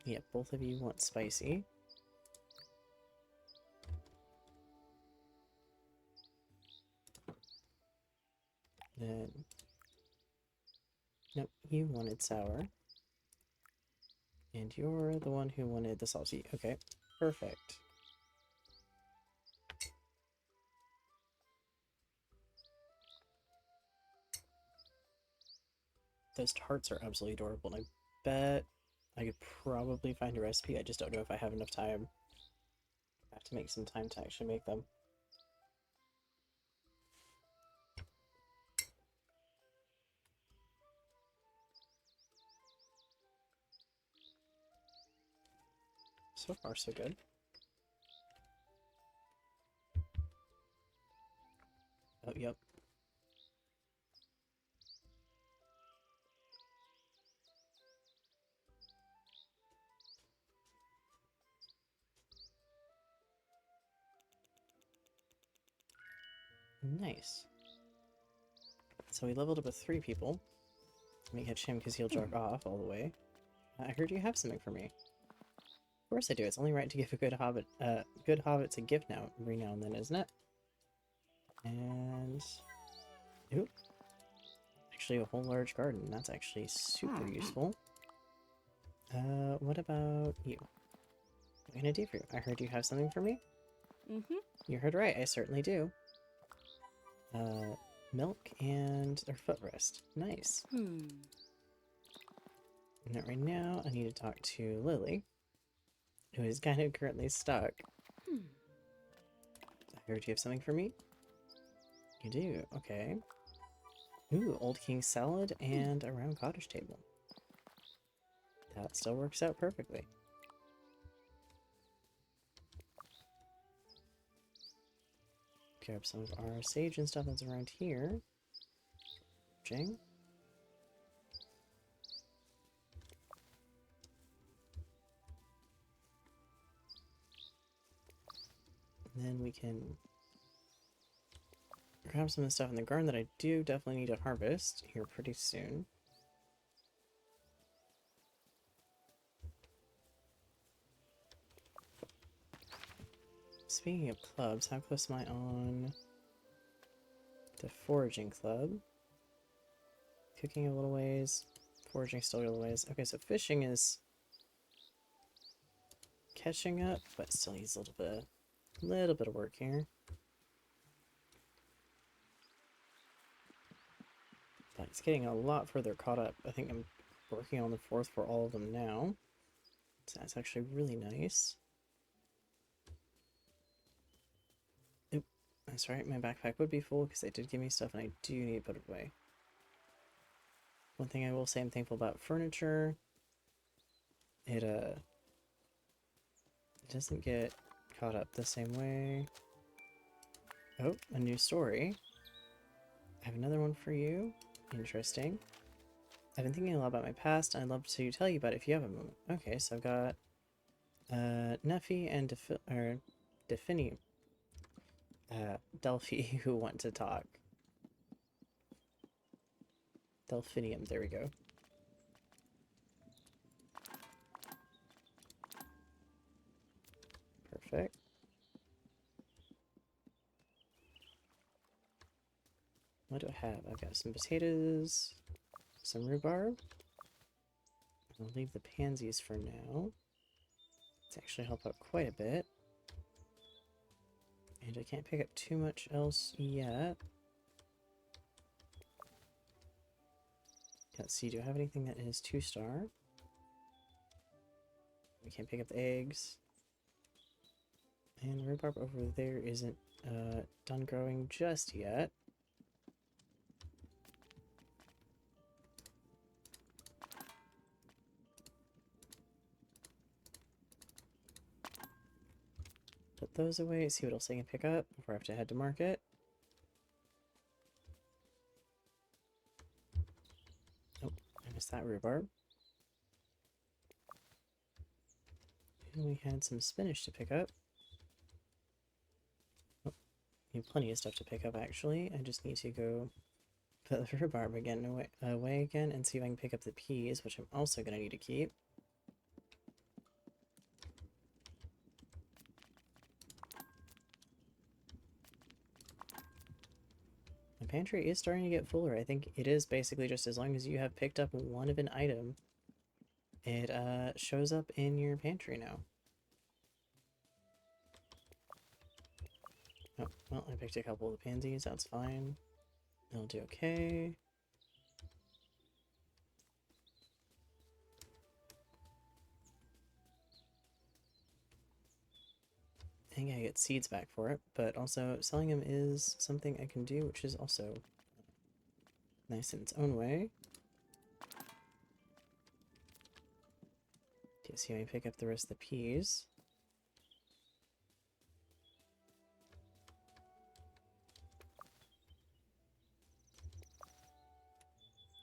[SPEAKER 1] Yeah, both of you want spicy. Then... Nope, you wanted sour. And you're the one who wanted the salty. Okay, perfect. Those tarts are absolutely adorable, and I bet I could probably find a recipe. I just don't know if I have enough time. I have to make some time to actually make them. So far, so good. Oh, yep. Nice. So we leveled up with 3 people. Let me catch him because he'll jerk off all the way. I heard you have something for me. Of course I do. It's only right to give a good hobbits a gift now, every now and then, isn't it? And... Oop. Actually, a whole large garden. That's actually super useful. What about you? What can I do for you? I heard you have something for me?
[SPEAKER 2] Mm-hmm.
[SPEAKER 1] You heard right, I certainly do. Milk and a footrest. Nice.
[SPEAKER 2] Hmm.
[SPEAKER 1] And right now, I need to talk to Lily, who is kind of currently stuck.
[SPEAKER 2] Hmm.
[SPEAKER 1] I heard you have something for me? You do, okay. Ooh, Old King salad and a round cottage table. That still works out perfectly. Grab some of our sage and stuff that's around here. Jing. And then we can grab some of the stuff in the garden that I do definitely need to harvest here pretty soon. Speaking of clubs, how close am I on the foraging club? Cooking a little ways, foraging still a little ways. Okay, so fishing is catching up, but still needs a little bit of work here. But it's getting a lot further caught up. I think I'm working on the 4th for all of them now. So that's actually really nice. Oop, that's right, my backpack would be full because they did give me stuff and I do need to put it away. One thing I will say I'm thankful about furniture, it doesn't get caught up the same way. Oh, a new story. I have another one for you. Interesting. I've been thinking a lot about my past, and I'd love to tell you about it if you have a moment. Okay, so I've got Neffy and Defini, Delphi who want to talk. Delphinium, there we go. Perfect. What do I have? I've got some potatoes, some rhubarb. I'll leave the pansies for now. It's actually help out quite a bit. And I can't pick up too much else yet. Let's see, do I have anything that is 2-star? We can't pick up the eggs. And rhubarb over there isn't done growing just yet. Put those away, see what else I can pick up before I have to head to market. Oh, I missed that rhubarb. And we had some spinach to pick up. Oh, we have plenty of stuff to pick up actually. I just need to go put the rhubarb again away again and see if I can pick up the peas, which I'm also going to need to keep. My pantry is starting to get fuller. I think it is basically just as long as you have picked up one of an item, it shows up in your pantry now. Oh, well, I picked a couple of the pansies, that's fine. It'll do okay. think I get seeds back for it, but also selling them is something I can do, which is also nice in its own way. Okay, see how I pick up the rest of the peas.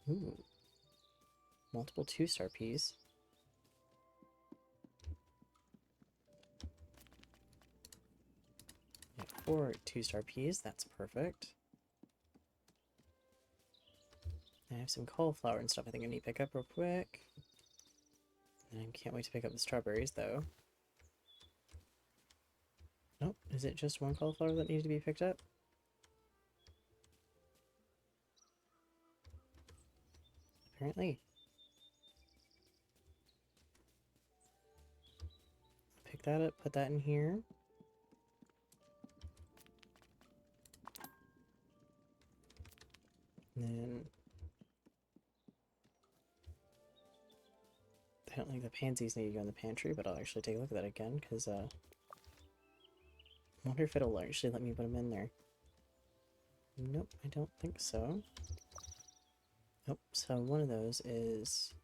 [SPEAKER 1] Ooh. Multiple 2-star peas. Yeah, 4 2-star peas, that's perfect. I have some cauliflower and stuff I think I need to pick up real quick. And I can't wait to pick up the strawberries, though. Oh, is it just one cauliflower that needs to be picked up? Apparently. Pick that up, put that in here. And then I don't think the pansies need to go in the pantry, but I'll actually take a look at that again, because I wonder if it'll actually let me put them in there. Nope, I don't think so. Oh, so one of those is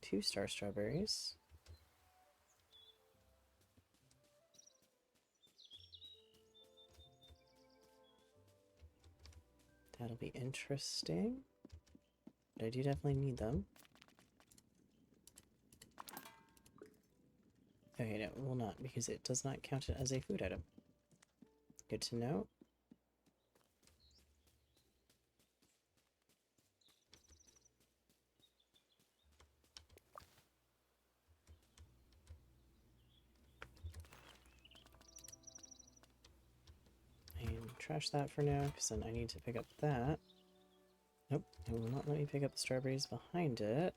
[SPEAKER 1] 2-star strawberries. That'll be interesting. But I do definitely need them. Okay, no, it will not, because it does not count it as a food item. Good to know. And trash that for now, because then I need to pick up that. Nope, it will not let me pick up the strawberries behind it.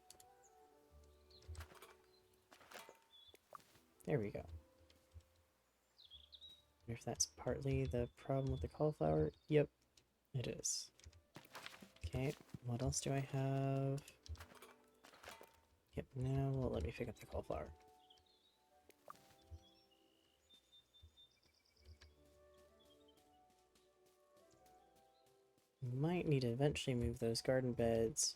[SPEAKER 1] There we go. Wonder if that's partly the problem with the cauliflower. Yep, it is. Okay, what else do I have? Yep, now will let me pick up the cauliflower. Might need to eventually move those garden beds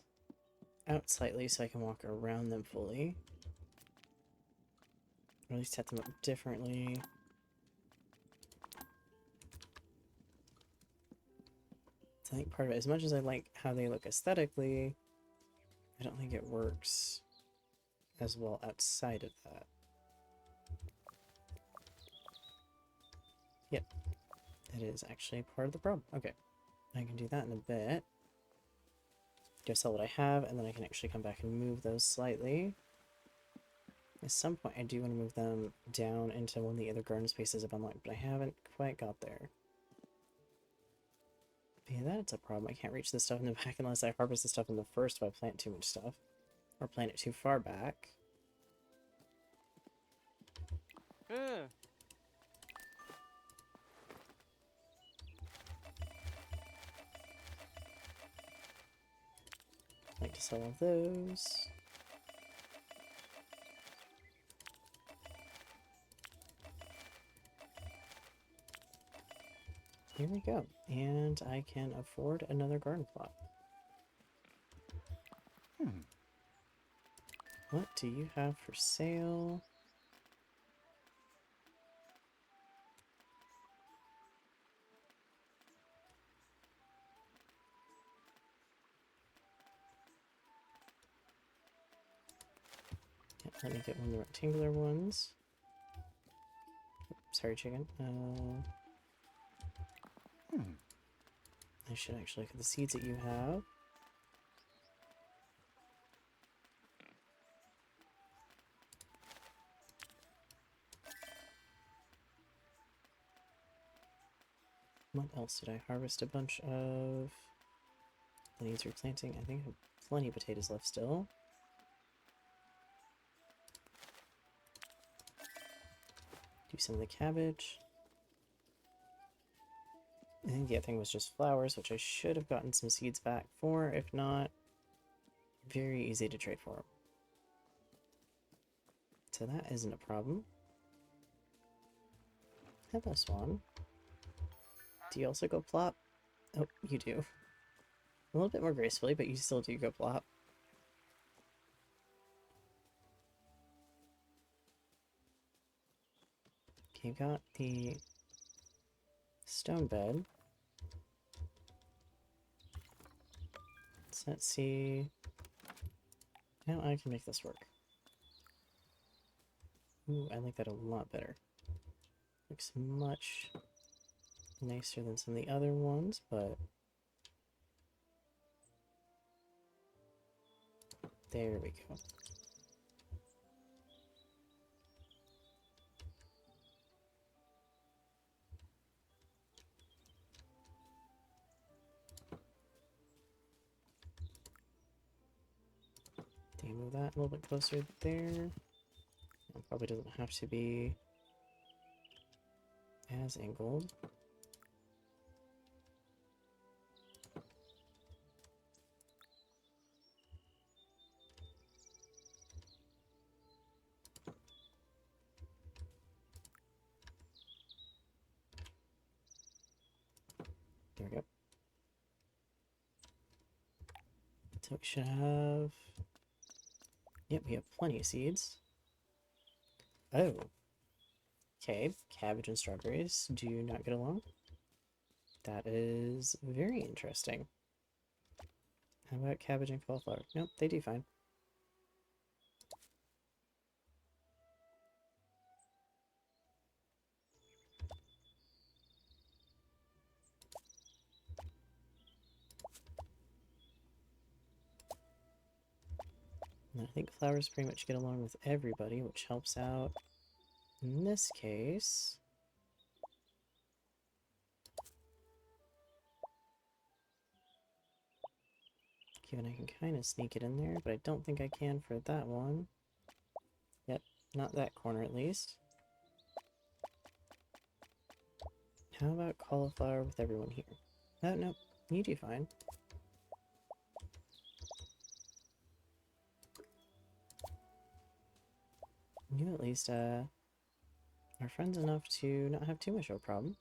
[SPEAKER 1] out slightly so I can walk around them fully. Or at least set them up differently. So I think part of it, as much as I like how they look aesthetically, I don't think it works as well outside of that. Yep, that is actually part of the problem. Okay, I can do that in a bit. Go sell what I have, and then I can actually come back and move those slightly. At some point, I do want to move them down into one of the other garden spaces I've unlocked, but I haven't quite got there. Yeah, that's a problem. I can't reach this stuff in the back unless I harvest the stuff in the first if I plant too much stuff. Or plant it too far back. I'd like to sell all those. Here we go. And I can afford another garden plot. What do you have for sale? Yep, let me get one of the rectangular ones. Oops, sorry, chicken. I should actually look at the seeds that you have. What else did I harvest? A bunch of... that needs replanting. I think I have plenty of potatoes left still. Do some of the cabbage. I think the other thing was just flowers, which I should have gotten some seeds back for. If not, very easy to trade for them. So that isn't a problem. Hello, Swan. Do you also go plop? Oh, you do. A little bit more gracefully, but you still do go plop. Okay, got the stone bed. So let's see. Now I can make this work. Ooh, I like that a lot better. Looks much nicer than some of the other ones, but there we go. Can you move that a little bit closer there? It probably doesn't have to be as angled. There we go. So we should have... Yep, we have plenty of seeds. Oh. Okay, cabbage and strawberries do not get along. That is very interesting. How about cabbage and cauliflower? Nope, they do fine. And I think flowers pretty much get along with everybody, which helps out in this case. Given I can kind of sneak it in there, but I don't think I can for that one. Yep, not that corner at least. How about cauliflower with everyone here? Oh, no, you do fine. You at least, are friends enough to not have too much of a problem.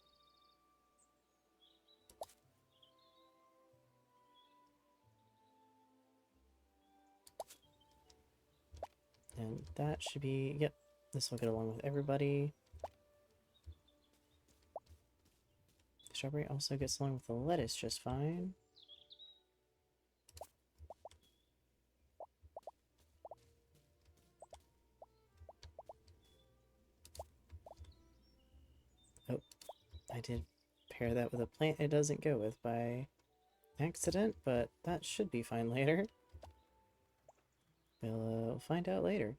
[SPEAKER 1] And that should be, yep, this will get along with everybody. The strawberry also gets along with the lettuce just fine. Oh, I did pair that with a plant it doesn't go with by accident, but that should be fine later. We'll find out later.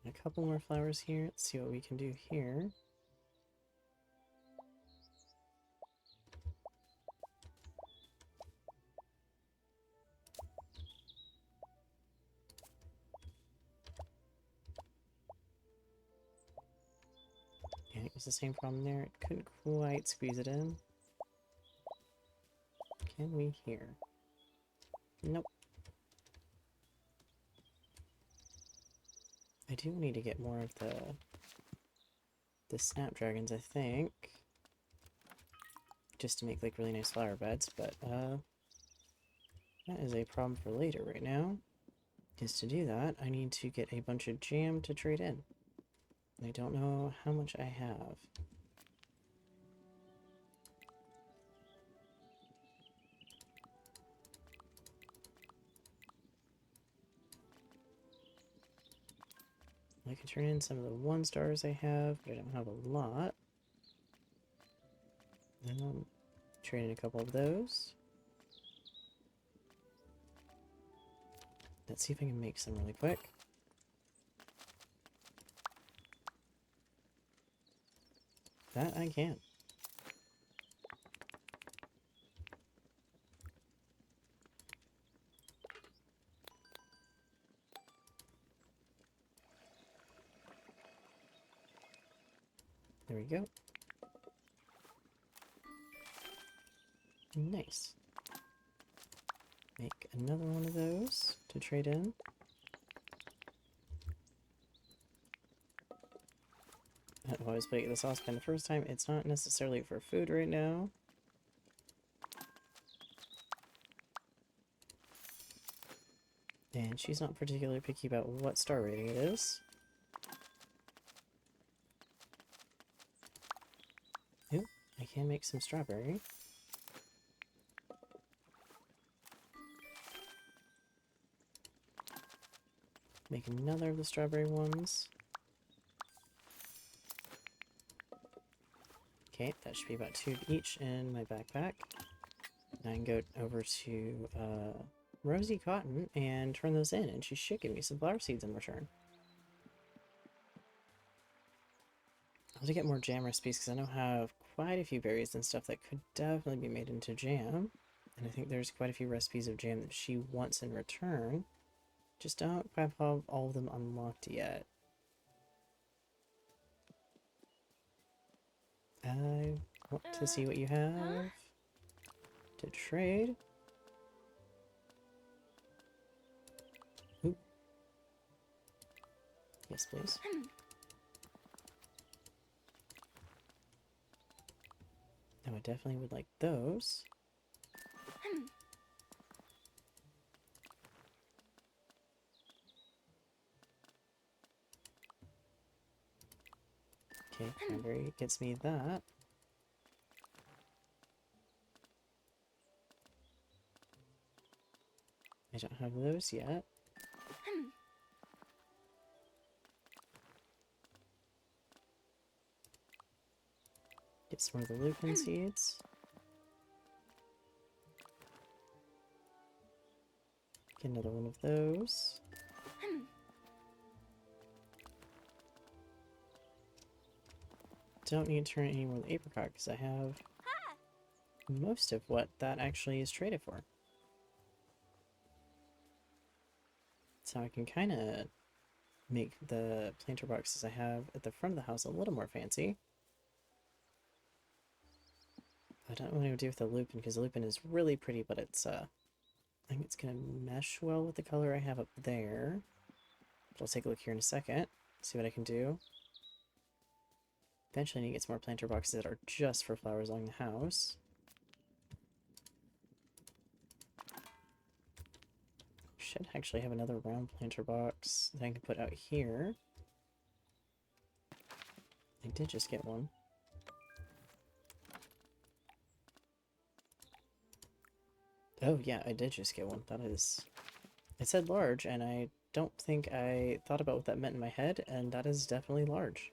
[SPEAKER 1] A couple more flowers here. Let's see what we can do here. Yeah, it was the same problem there. It couldn't quite squeeze it in. Can we here? Nope. I do need to get more of the snapdragons, I think. Just to make like really nice flower beds, but that is a problem for later right now. Because to do that, I need to get a bunch of jam to trade in. I don't know how much I have. I can turn in some of the 1-stars I have, but I don't have a lot. And I'll trade in a couple of those. Let's see if I can make some really quick. That I can. There we go. Nice. Make another one of those to trade in. I was putting the saucepan the first time. It's not necessarily for food right now. And she's not particularly picky about what star rating it is. Ooh, I can make some strawberry. Make another of the strawberry ones. Okay, that should be about 2 of each in my backpack. Now I can go over to Rosie Cotton and turn those in, and she should give me some flower seeds in return. I'll have to get more jam recipes because I know I have quite a few berries and stuff that could definitely be made into jam. And I think there's quite a few recipes of jam that she wants in return. Just don't quite have all of them unlocked yet. I want to see what you have to trade. Ooh. Yes, please. Oh, I definitely would like those. Okay, cranberry gets me that. I don't have those yet. Get some of the lupin seeds. Get another one of those. Don't need to turn any more of the apricot because I have most of what that actually is traded for. So I can kind of make the planter boxes I have at the front of the house a little more fancy. I don't know what I would do with the lupin because the lupin is really pretty, but it's I think it's gonna mesh well with the color I have up there. But I'll take a look here in a second, see what I can do. Eventually I need to get some more planter boxes that are just for flowers along the house. Should actually have another round planter box that I can put out here. I did just get one. Oh yeah, I did just get one. That is... It said large, and I don't think I thought about what that meant in my head, and that is definitely large.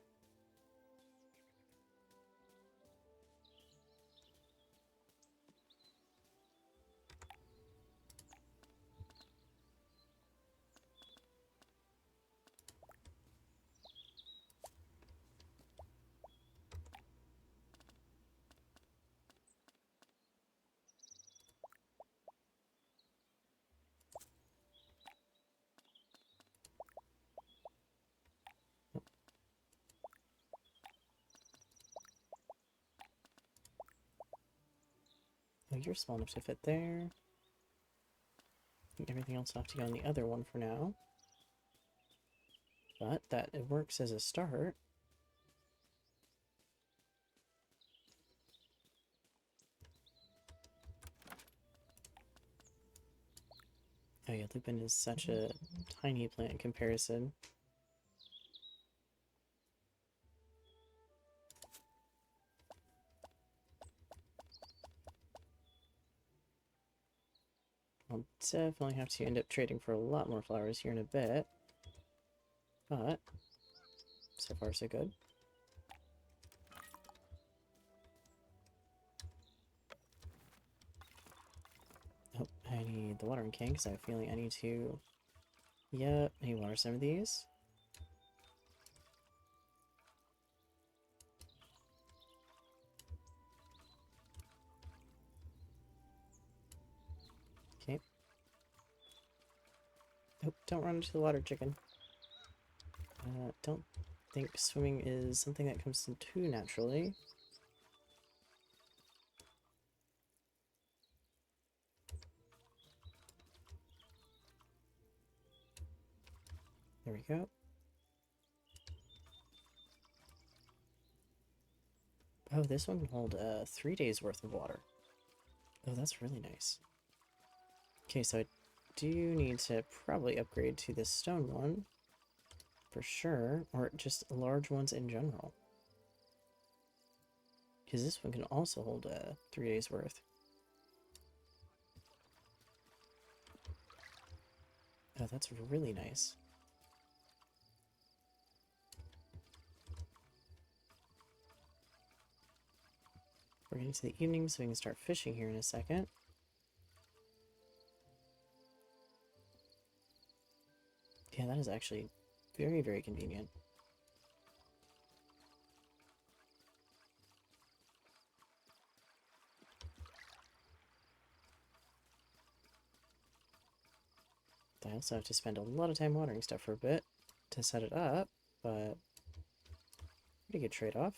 [SPEAKER 1] Oh, you're small enough to fit there. I think everything else will have to go on the other one for now. But that it works as a start. Oh yeah, lupin is such a tiny plant in comparison. I'll definitely have to end up trading for a lot more flowers here in a bit. But, so far so good. Oh, I need the watering can because I have a feeling I need to... Yep, I need to water some of these. Okay. Oh, don't run into the water, chicken. Don't think swimming is something that comes in too naturally. we go. Oh, this one can hold 3 days worth of water. Oh, that's really nice. Okay, so I do need to probably upgrade to this stone one. For sure. Or just large ones in general. Because this one can also hold 3 days worth. Oh, that's really nice. We're getting to the evening, so we can start fishing here in a second. Yeah, that is actually very, very convenient. I also have to spend a lot of time watering stuff for a bit to set it up, but pretty good trade-off.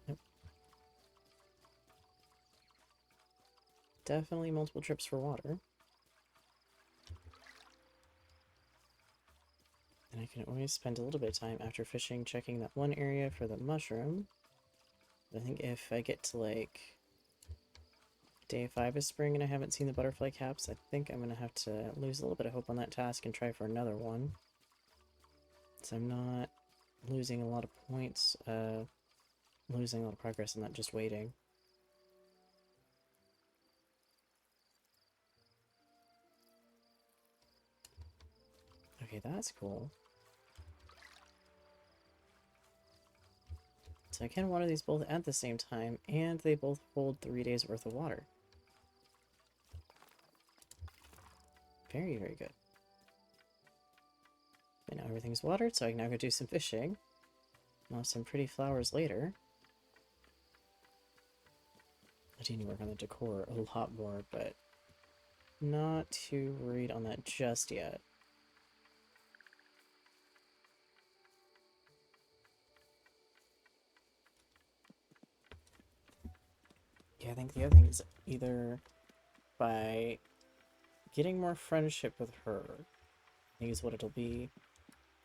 [SPEAKER 1] Yep. Definitely multiple trips for water. And I can always spend a little bit of time after fishing checking that one area for the mushroom. I think if I get to like day 5 of spring and I haven't seen the butterfly caps, I think I'm going to have to lose a little bit of hope on that task and try for another one. So I'm not losing a lot of points, losing a lot of progress and not just waiting. Okay, that's cool. So I can water these both at the same time, and they both hold 3 days worth of water. Very, very good. And now everything's watered, so I can now go do some fishing. I'll have some pretty flowers later. I do need to work on the decor a lot more, but not too worried on that just yet. Yeah, I think the other thing is either by getting more friendship with her, I think is what it'll be.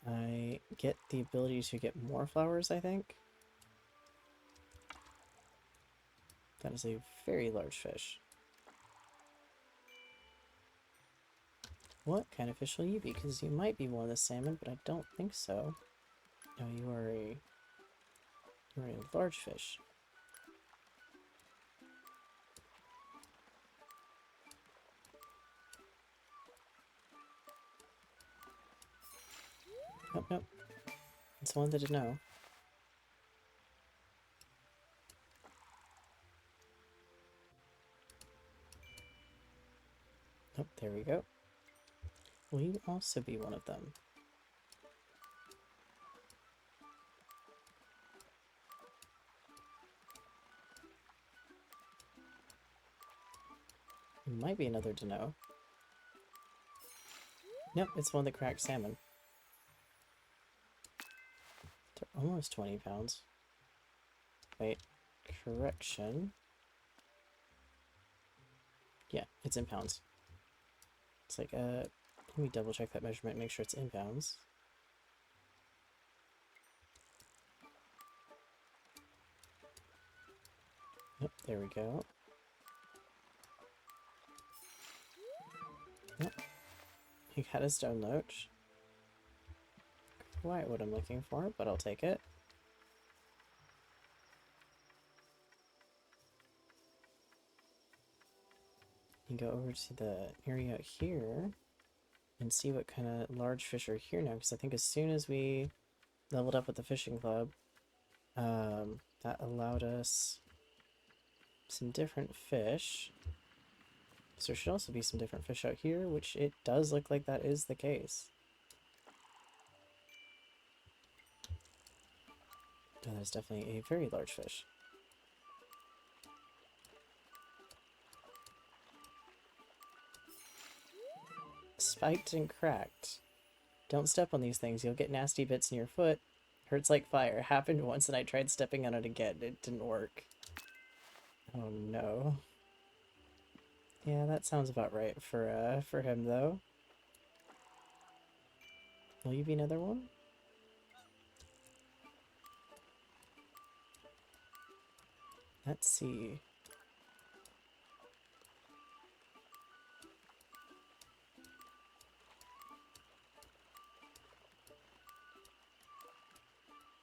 [SPEAKER 1] I get the ability to get more flowers, I think. That is a very large fish. What kind of fish will you be? Because you might be one of the salmon, but I don't think so. No, you are a large fish. Nope, nope. It's the one that didn't know. Oh, there we go. Will you also be one of them? Might be another to know. Nope, it's one that cracks salmon. They're almost 20 pounds. Wait, correction. Yeah, it's in pounds. It's like, let me double check that measurement, make sure it's in pounds. Yep, there we go. Yep. You got a stone loach. Quite what I'm looking for, but I'll take it. You go over to the area out here and see what kind of large fish are here now, because I think as soon as we leveled up with the fishing club, that allowed us some different fish. So there should also be some different fish out here, which it does look like that is the case. Oh, that's definitely a very large fish. Spiked and cracked. Don't step on these things, you'll get nasty bits in your foot. Hurts like fire. Happened once and I tried stepping on it again. It didn't work. Oh no. Yeah, that sounds about right for him though. Will you be another one? Let's see.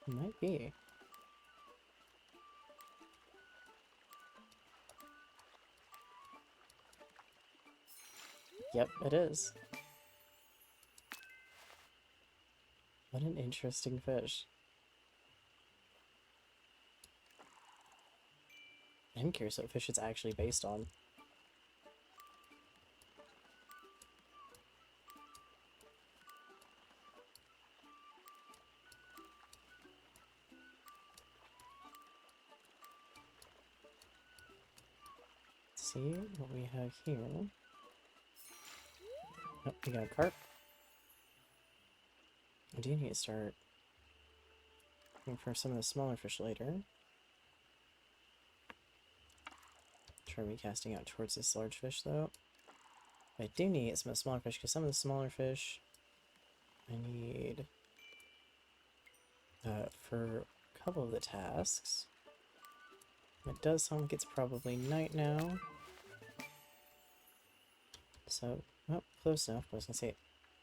[SPEAKER 1] Might be. Yep, it is. What an interesting fish. I'm curious what fish it's actually based on. Let's see what we have here. Oh, we got a carp. I do need to start looking for some of the smaller fish later. Try recasting out towards this large fish though. I do need some of the smaller fish because some of the smaller fish I need for a couple of the tasks. It does sound like it's probably night now. So, oh, close enough. I was gonna say,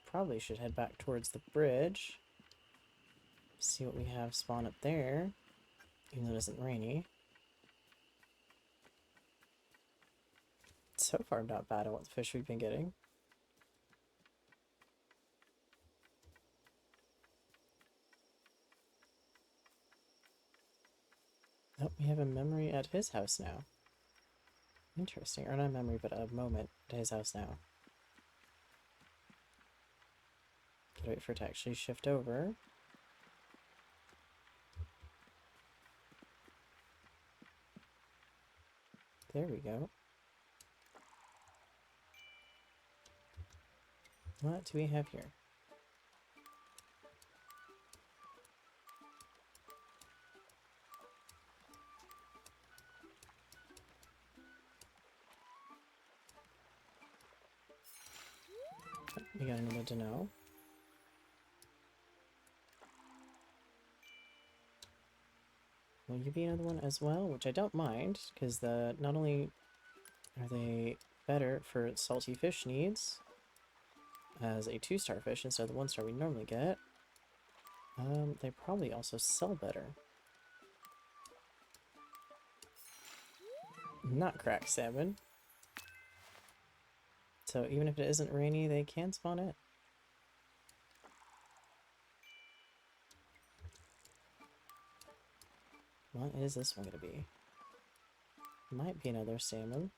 [SPEAKER 1] probably should head back towards the bridge. See what we have spawn up there, even though it isn't rainy. So far, not bad at what fish we've been getting. Oh, we have a memory at his house now. Interesting. Or not a memory, but a moment at his house now. Gotta wait for it to actually shift over. There we go. What do we have here? We got another to know. Will you be another one as well? Which I don't mind, because not only are they better for salty fish needs as a 2-star fish instead of the 1-star we normally get, they probably also sell better. Not cracked salmon. So even if it isn't rainy, they can spawn it. What is this one gonna be? Might be another salmon.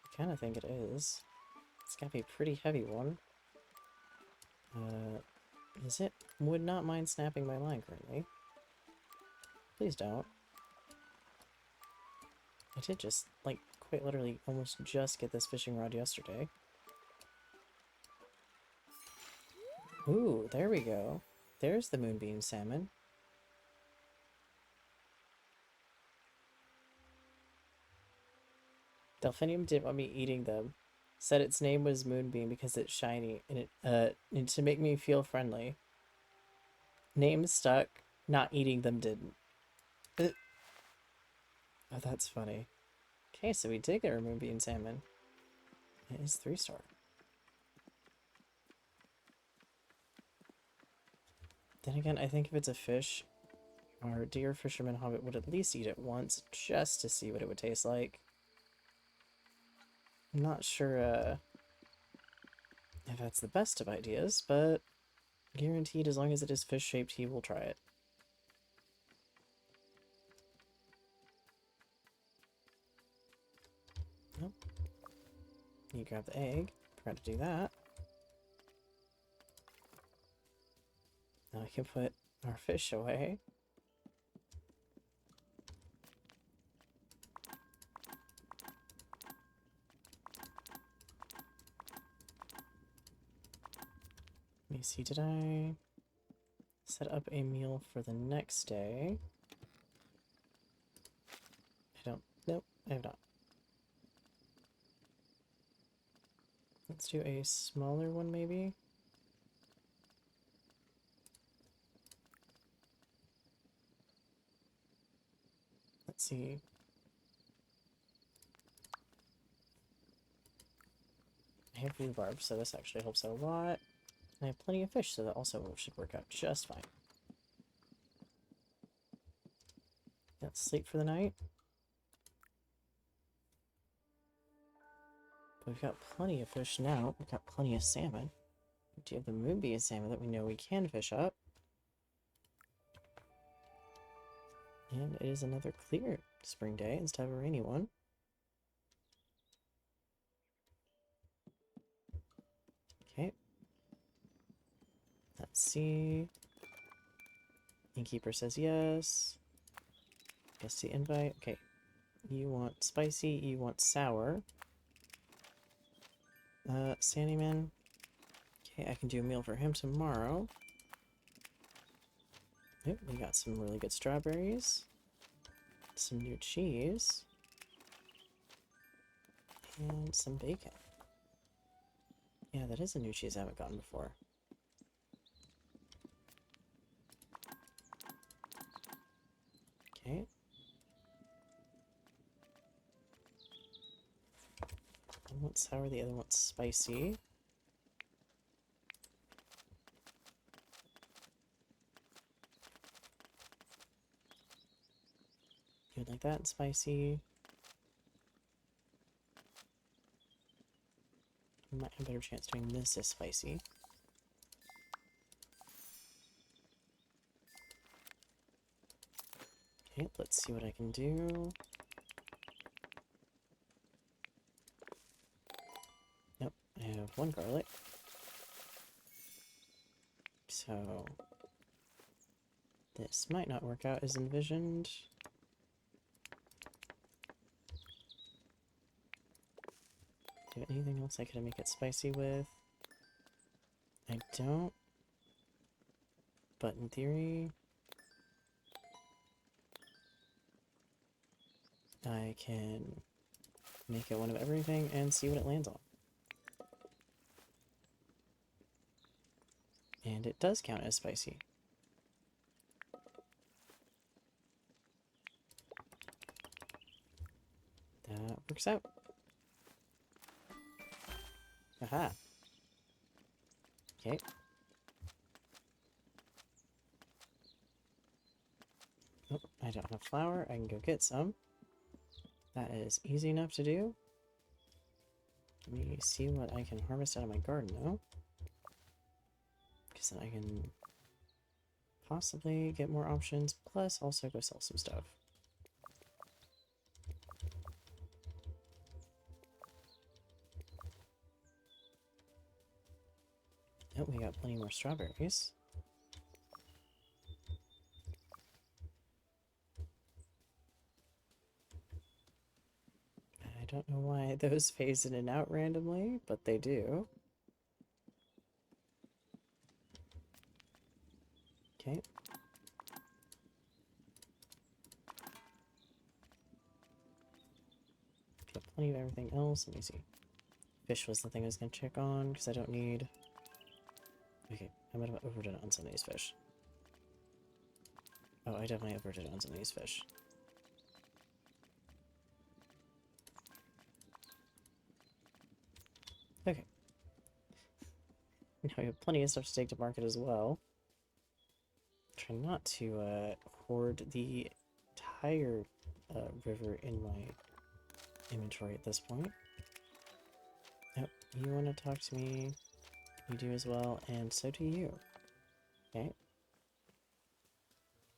[SPEAKER 1] I kinda think it is. It's gotta be a pretty heavy one. Is it? Would not mind snapping my line currently. Please don't. I did just, like, quite literally almost just get this fishing rod yesterday. Ooh, there we go. There's the moonbeam salmon. Delphinium didn't want me eating them. Said its name was Moonbeam because it's shiny and and to make me feel friendly. Name stuck, not eating them didn't. Oh, that's funny. Okay, so we did get our Moonbeam salmon. It is 3-star. Then again, I think if it's a fish, our dear fisherman hobbit would at least eat it once just to see what it would taste like. I'm not sure if that's the best of ideas, but guaranteed as long as it is fish shaped, he will try it. Oh. You grab the egg. Forgot to do that. Now I can put our fish away. Let me see, did I set up a meal for the next day? Nope, I have not. Let's do a smaller one, maybe. Let's see. I have rhubarb, so this actually helps out a lot. And I have plenty of fish, so that also should work out just fine. Let's sleep for the night. But we've got plenty of fish now. We've got plenty of salmon. We do have the moonbeam salmon that we know we can fish up. And it is another clear spring day instead of a rainy one. Okay. Let's see. Innkeeper says yes. Guess the invite. Okay. You want spicy, you want sour. Sandyman. Okay, I can do a meal for him tomorrow. Yep, we got some really good strawberries. Some new cheese. And some bacon. Yeah, that is a new cheese I haven't gotten before. Okay. One wants sour, the other wants spicy. Good like that, and spicy. Might have a better chance doing this as spicy. Okay, let's see what I can do. Nope, I have one garlic. So this might not work out as envisioned. Do you have anything else I could make it spicy with? I don't. But in theory, I can make it one of everything and see what it lands on. And it does count as spicy. That works out. Aha. Okay. Oh, I don't have flour. I can go get some. That is easy enough to do. Let me see what I can harvest out of my garden, though. Because then I can possibly get more options, plus also go sell some stuff. Oh, we got plenty more strawberries. I don't know why those phase in and out randomly, but they do. Okay. Got plenty of everything else. Let me see. Fish was the thing I was going to check on, because I don't need... Okay, I might have overdone it on some of these fish. Oh, I definitely overdid it on some of these fish. Okay. Now we have plenty of stuff to take to market as well. Try not to hoard the entire river in my inventory at this point. Oh, you want to talk to me? You do as well, and so do you. Okay.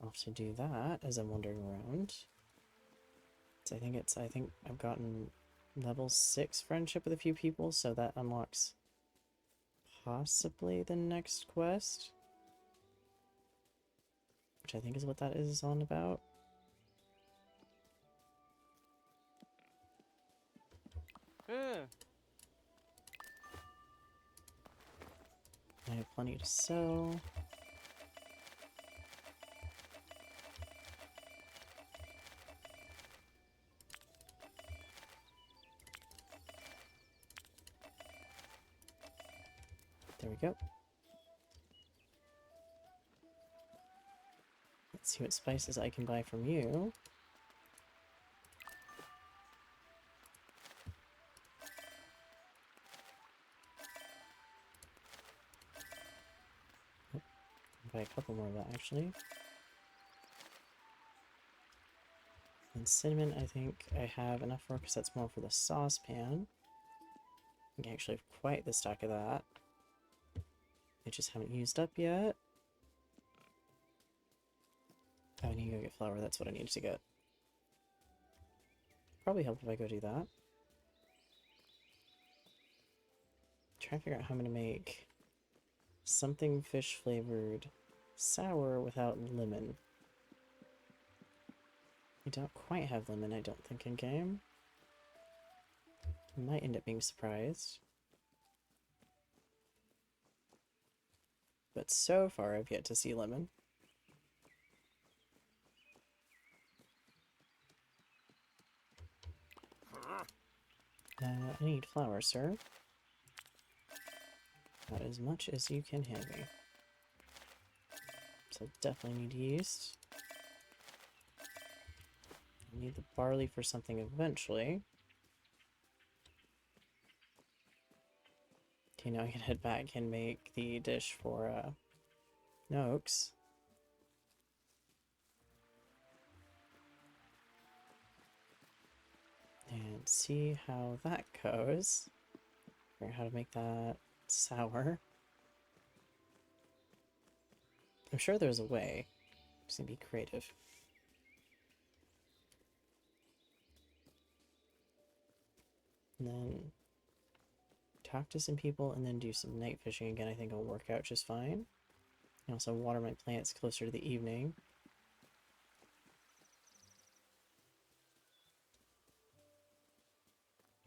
[SPEAKER 1] Off to do that as I'm wandering around. So I think I've gotten level 6 friendship with a few people, so that unlocks possibly the next quest. Which I think is what that is on about. I have plenty to sell. There we go. Let's see what spices I can buy from you. Oh, buy a couple more of that actually. And cinnamon, I think I have enough for because that's more for the saucepan. I actually have quite the stack of that. I just haven't used up yet. Oh, I need to go get flour. That's what I need to get. Probably help if I go do that. Try to figure out how I'm going to make something fish flavored sour without lemon. I don't quite have lemon, I don't think, in game. I might end up being surprised. But so far, I've yet to see lemon. I need flour, sir. Not as much as you can hand me. So definitely need yeast. I need the barley for something eventually. Okay, now I can head back and make the dish for Noakes. And see how that goes. Figure out how to make that sour. I'm sure there's a way. Just gonna be creative. And then talk to some people and then do some night fishing again. I think it'll work out just fine. And also water my plants closer to the evening.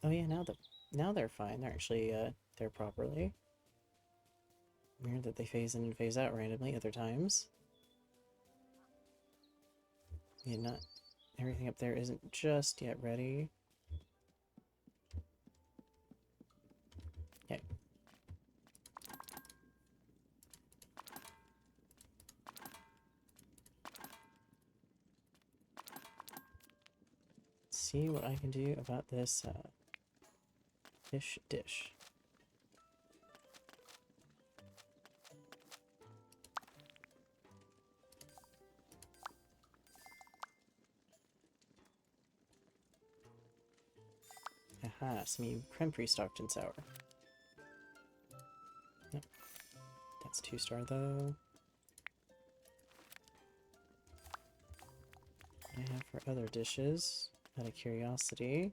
[SPEAKER 1] Oh yeah, now they're fine. They're actually there properly. Weird that they phase in and phase out randomly other times. Yeah, not everything up there isn't just yet ready. Okay. Let's see what I can do about this fish dish. Aha, some creme pre-stocked and sour. Yep. That's 2-star though. I have for other dishes, out of curiosity.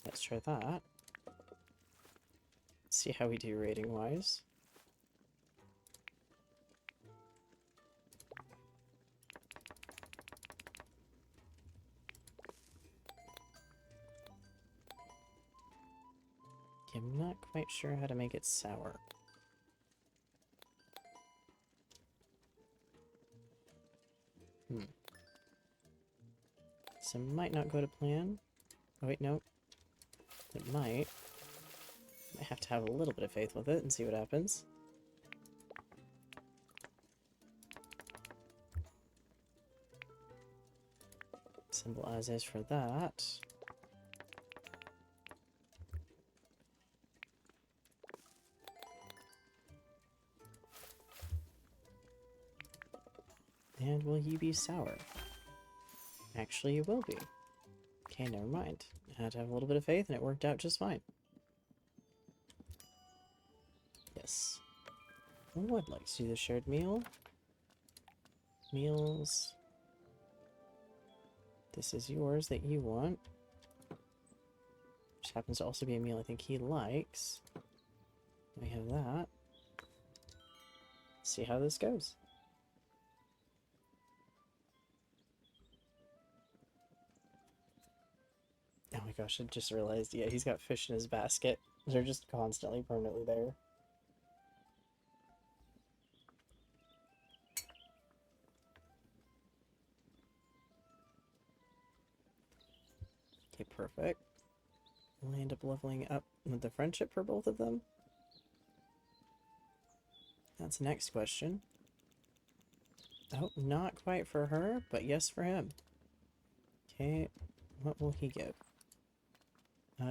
[SPEAKER 1] Let's try that. See how we do rating wise. I'm not quite sure how to make it sour. So it might not go to plan. Oh wait, no. It might. Might have to have a little bit of faith with it and see what happens. Symbol as is for that. And will you be sour? Actually, you will be. Okay, never mind. I had to have a little bit of faith, and it worked out just fine. Yes. I would like to do the shared meal. Meals. This is yours that you want. Which happens to also be a meal I think he likes. We have that. See how this goes. Oh my gosh, I just realized, yeah, he's got fish in his basket. They're just constantly, permanently there. Okay, perfect. We'll end up leveling up with the friendship for both of them. That's the next question. Oh, not quite for her, but yes for him. Okay, what will he give?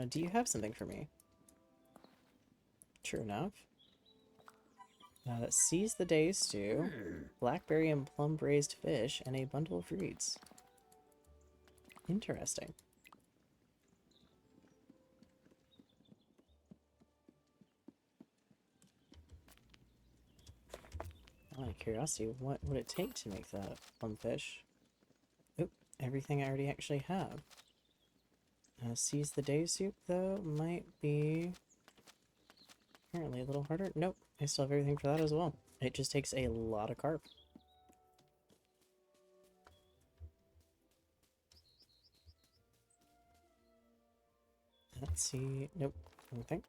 [SPEAKER 1] Do you have something for me? True enough. Seize the day stew, blackberry and plum braised fish, and a bundle of reeds. Interesting. Out of curiosity, what would it take to make that plum fish? Oop, everything I already actually have. Seize the day soup, though, might be apparently a little harder. Nope, I still have everything for that as well. It just takes a lot of carb. Let's see. Nope, nothing.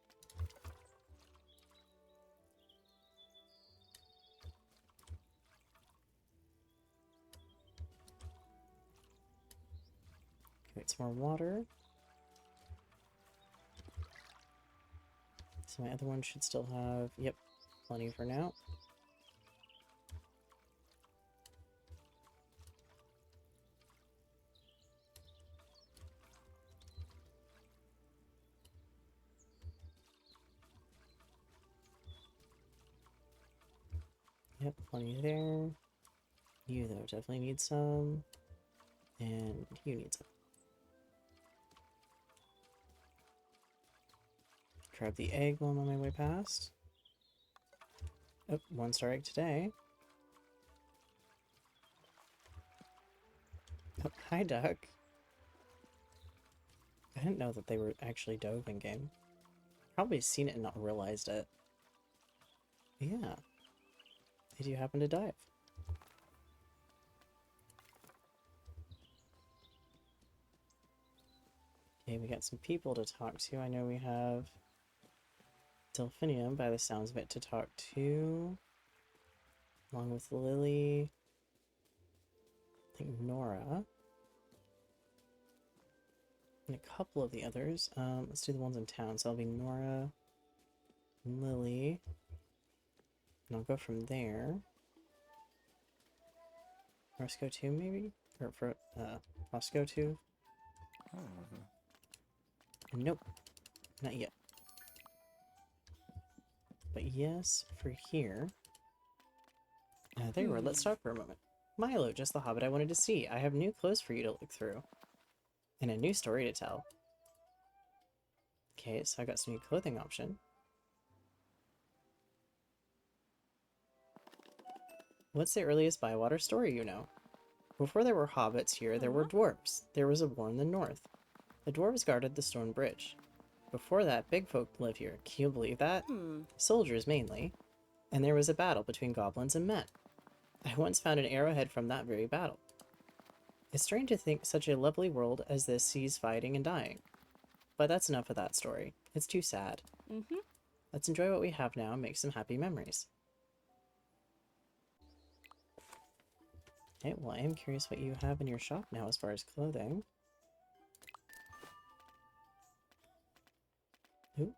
[SPEAKER 1] Get some more water. So my other one should still have, yep, plenty for now. Yep, plenty there. You, though, definitely need some. And you need some. Grab the egg while I'm on my way past. Oh, 1-star egg today. Oh, hi, duck. I didn't know that they were actually dove in game. Probably seen it and not realized it. Yeah. They do happen to dive. Okay, we got some people to talk to. I know we have Delphinium, by the sounds of it, to talk to. Along with Lily. I think Nora. And a couple of the others. Let's do the ones in town. So it'll be Nora, Lily. And I'll go from there. Roscoe 2, maybe? Or for, Roscoe 2? Nope. Not yet. But yes, for here. There you were. Let's talk for a moment. Milo, just the hobbit I wanted to see. I have new clothes for you to look through. And a new story to tell. Okay, so I got some new clothing option. What's the earliest Bywater story you know? Before there were hobbits here, there were dwarves. There was a war in the north. The dwarves guarded the stone bridge. Before that, big folk lived here. Can you believe that? Soldiers, mainly. And there was a battle between goblins and men. I once found an arrowhead from that very battle. It's strange to think such a lovely world as this sees fighting and dying. But that's enough of that story. It's too sad. Let's enjoy what we have now and make some happy memories. Okay, well, I am curious what you have in your shop now as far as clothing. Ooh.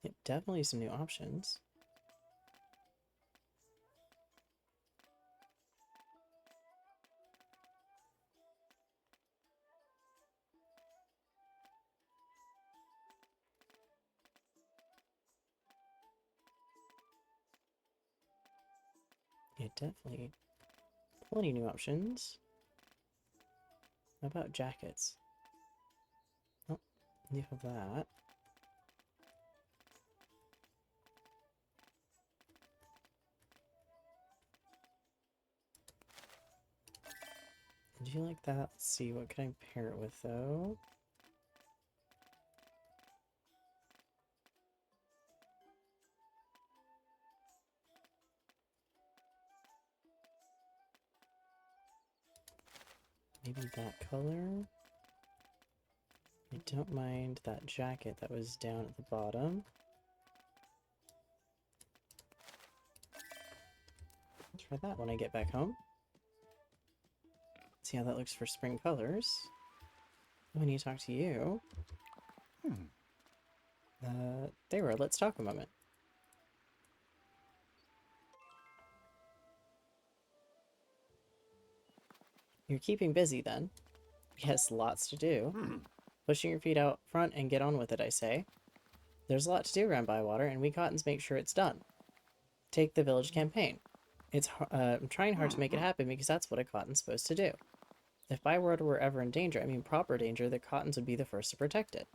[SPEAKER 1] Yep, definitely some new options. Yeah, definitely plenty new options. How about jackets? Oh, you have that. Do you like that? Let's see, what can I pair it with though? Maybe that color? I don't mind that jacket that was down at the bottom. I'll try that when I get back home. See how that looks for spring colors. When you talk to you. Dara, let's talk a moment. You're keeping busy then. Yes, lots to do. Pushing your feet out front and get on with it, I say. There's a lot to do around Bywater, and we Cottons make sure it's done. Take the village campaign. I'm trying hard to make it happen because that's what a Cotton's supposed to do. If Bywater were ever in danger, I mean proper danger, the Cottons would be the first to protect it.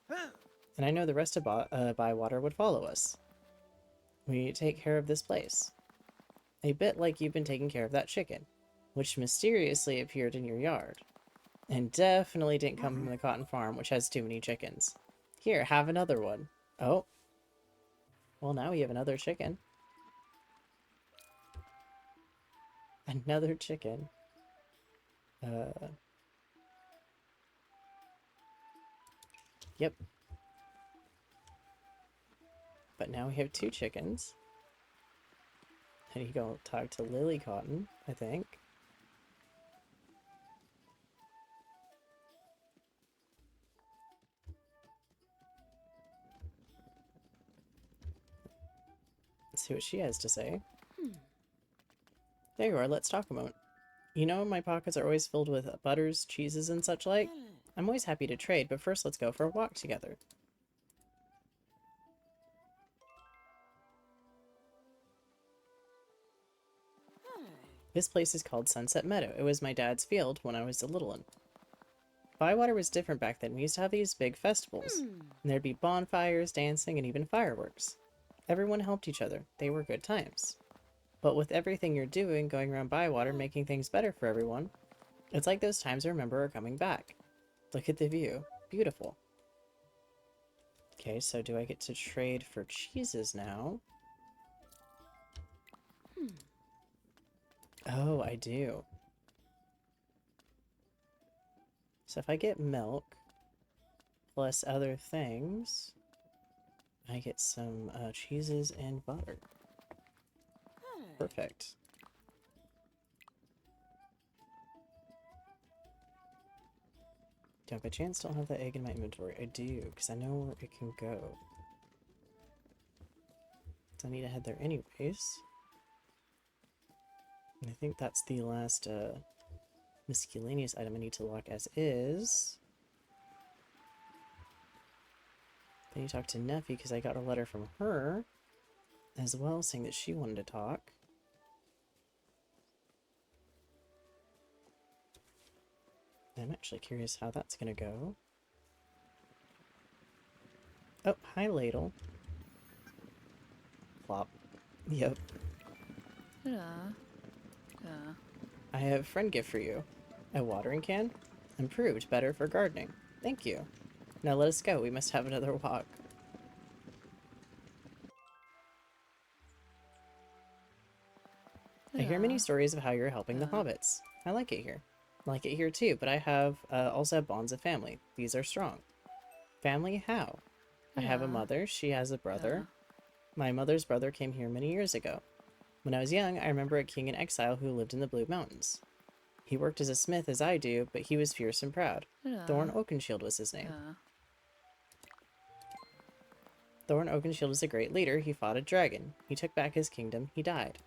[SPEAKER 1] And I know the rest of Bywater would follow us. We take care of this place. A bit like you've been taking care of that chicken, which mysteriously appeared in your yard. And definitely didn't come from the cotton farm, which has too many chickens. Here, have another one. Oh. Well, now we have another chicken. Another chicken. Yep. But now we have 2 chickens. I need to go talk to Lily Cotton, I think. Let's see what she has to say. There you are, let's talk a moment. You know, my pockets are always filled with butters, cheeses, and such like. I'm always happy to trade, but first let's go for a walk together. This place is called Sunset Meadow. It was my dad's field when I was a little one. Bywater was different back then. We used to have these big festivals. And there'd be bonfires, dancing, and even fireworks. Everyone helped each other. They were good times. But with everything you're doing, going around Bywater, making things better for everyone, it's like those times I remember are coming back. Look at the view. Beautiful. Okay, so do I get to trade for cheeses now? Oh, I do. So if I get milk plus other things, I get some cheeses and butter. Perfect. Do I by chance don't have that egg in my inventory? I do, because I know where it can go. So I need to head there anyways. And I think that's the last miscellaneous item I need to lock as is. Then you talk to Neffy because I got a letter from her as well saying that she wanted to talk. I'm actually curious how that's gonna go. Oh, hi Ladle. Plop. Yep. I have a friend gift for you. A watering can? Improved, better for gardening. Thank you. Now let us go, we must have another walk. I hear many stories of how you're helping the hobbits. I like it here. I like it here too, but I have also have bonds of family. These are strong. Family? How? I have a mother, she has a brother. My mother's brother came here many years ago. When I was young, I remember a king in exile who lived in the Blue Mountains. He worked as a smith as I do, but he was fierce and proud. Thorn Oakenshield was his name. Thorn Oakenshield was a great leader. He fought a dragon. He took back his kingdom. He died.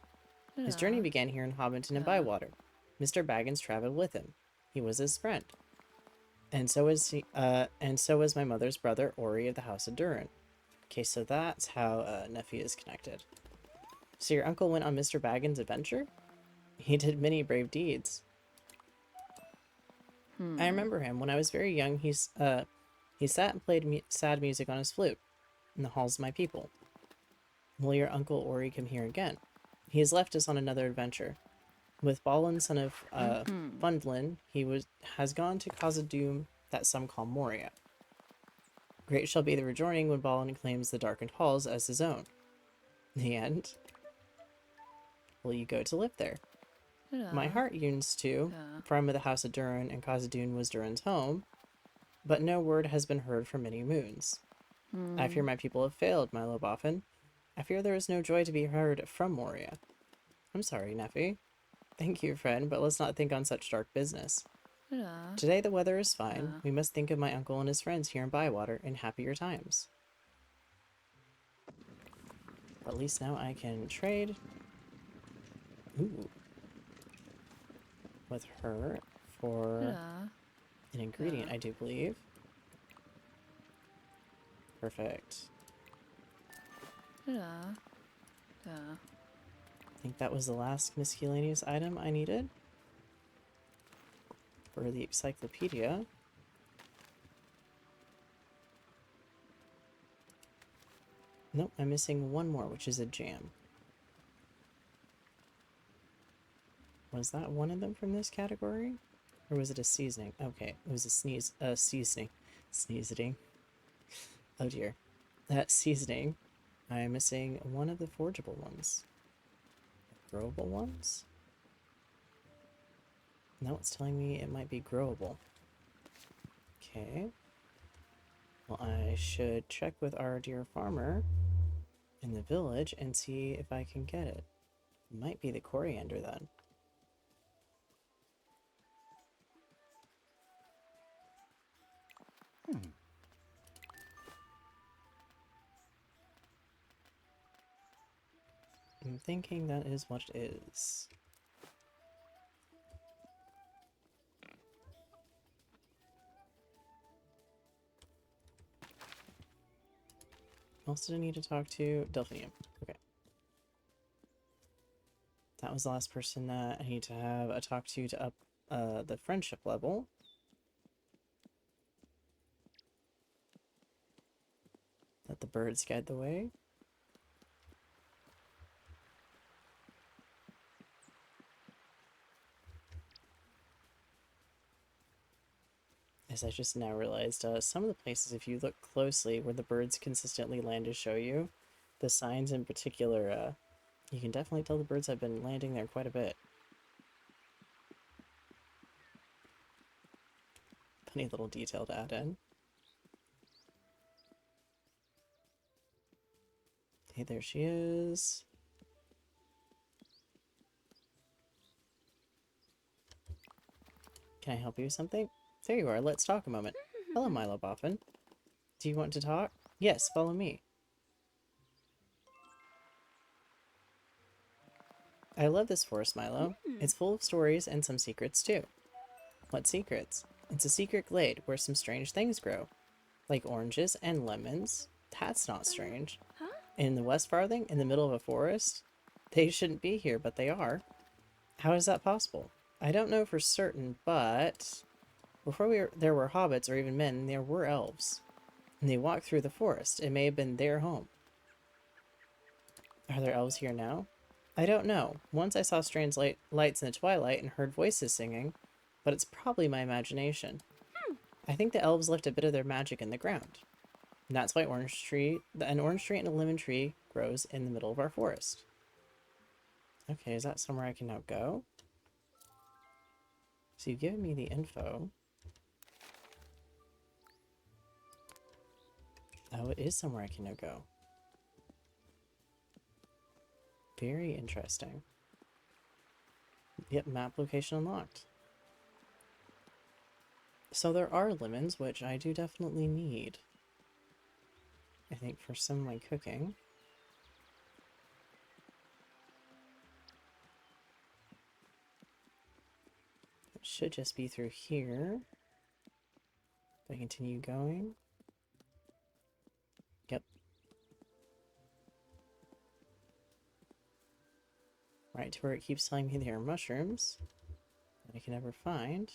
[SPEAKER 1] His journey began here in Hobbiton and Bywater. Mr. Baggins traveled with him. He was his friend. And so was my mother's brother, Ori of the House of Durin. Okay, so that's how Neffy is connected. So your uncle went on Mr. Baggins' adventure? He did many brave deeds. I remember him. When I was very young, he sat and played sad music on his flute in the halls of my people. Will your Uncle Ori come here again? He has left us on another adventure. With Balin, son of Fundlin, has gone to cause a doom that some call Moria. Great shall be the rejoining when Balin claims the darkened halls as his own. The end. Will you go to live there? My heart yearns to, for I'm of the house of Durin, and Khazad-dûm was Durin's home, but no word has been heard for many moons. I fear my people have failed, my Loboffin. I fear there is no joy to be heard from Moria. I'm sorry, Nephi. Thank you, friend, but let's not think on such dark business. Today the weather is fine. We must think of my uncle and his friends here in Bywater in happier times. At least now I can trade. Ooh. With her for an ingredient, I do believe. Perfect. I think that was the last miscellaneous item I needed for the encyclopedia. Nope, I'm missing one more, which is a jam. Was that one of them from this category? Or was it a seasoning? Okay, it was a seasoning. Sneezing. Oh dear. That seasoning. I am missing one of the forgeable ones. Growable ones? No, it's telling me it might be growable. Okay. Well, I should check with our dear farmer in the village and see if I can get it. It might be the coriander then. I'm thinking that is what it is. Who else did I need to talk to? Delphinium. Okay. That was the last person that I need to have a talk to up the friendship level. Let the birds guide the way. As I just now realized, some of the places, if you look closely where the birds consistently land to show you, the signs in particular, you can definitely tell the birds have been landing there quite a bit. Funny little detail to add in. Hey, there she is. Can I help you with something? There you are, let's talk a moment. Hello, Milo Boffin. Do you want to talk? Yes, follow me. I love this forest, Milo. It's full of stories and some secrets, too. What secrets? It's a secret glade where some strange things grow. Like oranges and lemons. That's not strange. In the West Farthing, in the middle of a forest? They shouldn't be here, but they are. How is that possible? I don't know for certain, but before there were hobbits or even men, there were elves. And they walked through the forest. It may have been their home. Are there elves here now? I don't know. Once I saw strange lights in the twilight and heard voices singing, but it's probably my imagination. I think the elves left a bit of their magic in the ground. And that's why an orange tree and a lemon tree grows in the middle of our forest. Okay, is that somewhere I can now go? So you've given me the info. Oh, it is somewhere I can now go. Very interesting. Yep, map location unlocked. So there are lemons, which I do definitely need. I think for some of my cooking. It should just be through here. If I continue going. Yep. Right to where it keeps telling me there are mushrooms that I can never find.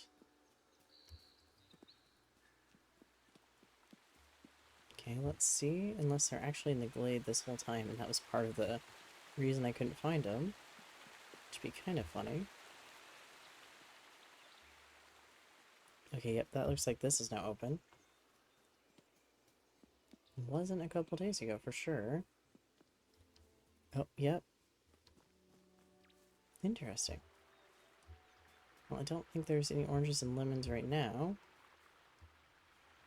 [SPEAKER 1] Okay, let's see. Unless they're actually in the glade this whole time, and that was part of the reason I couldn't find them. Which would be kind of funny. Okay, yep, that looks like this is now open. Wasn't a couple days ago, for sure. Oh, yep. Interesting. Well, I don't think there's any oranges and lemons right now.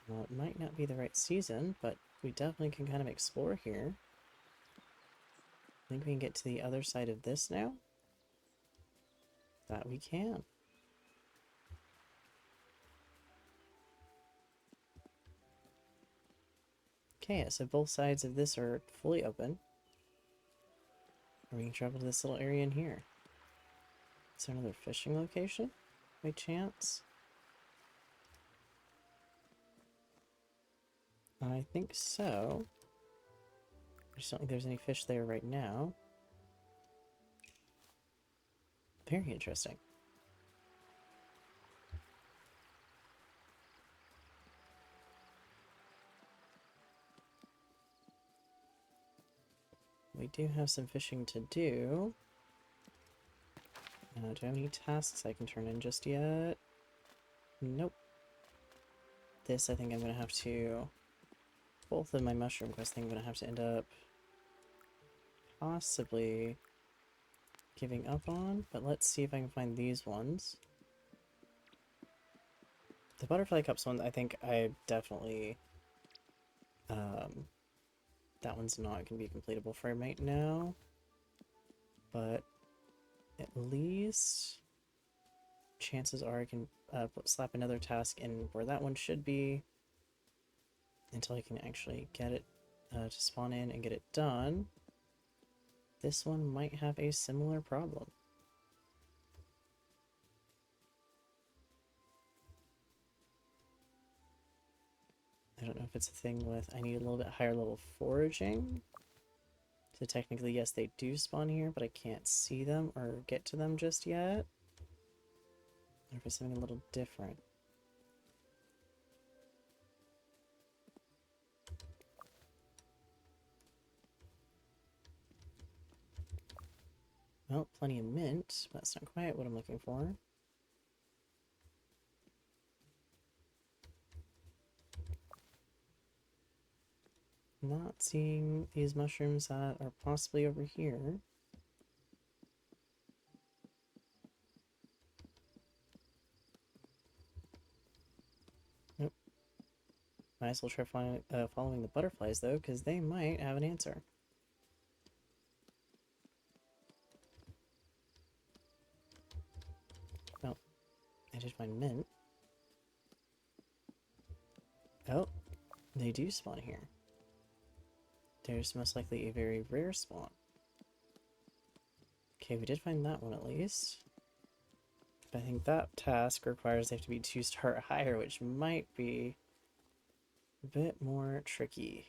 [SPEAKER 1] Well, it might not be the right season, but we definitely can kind of explore here. I think we can get to the other side of this now. That we can. Okay, so both sides of this are fully open. And we can travel to this little area in here. Is there another fishing location? By chance? I think so. I just don't think there's any fish there right now. Very interesting. We do have some fishing to do. Do I have any tasks I can turn in just yet? Nope. This I think I'm going to have to... Both of my mushroom quests I think I'm going to have to end up possibly giving up on, but let's see if I can find these ones. The butterfly cups one, I think I definitely... that one's not going to be completable for right now, but at least chances are I can slap another task in where that one should be until I can actually get it to spawn in and get it done. This one might have a similar problem. I don't know if it's a thing with I need a little bit higher level foraging. So technically, yes, they do spawn here, but I can't see them or get to them just yet. Or if it's something a little different. Well, plenty of mint, but that's not quite what I'm looking for. Not seeing these mushrooms that are possibly over here. Nope. Might as well try following the butterflies, though, because they might have an answer. Well, I did find mint. Oh, they do spawn here. There's most likely a very rare spawn. Okay, we did find that one at least. But I think that task requires they have to be 2-star or higher, which might be a bit more tricky.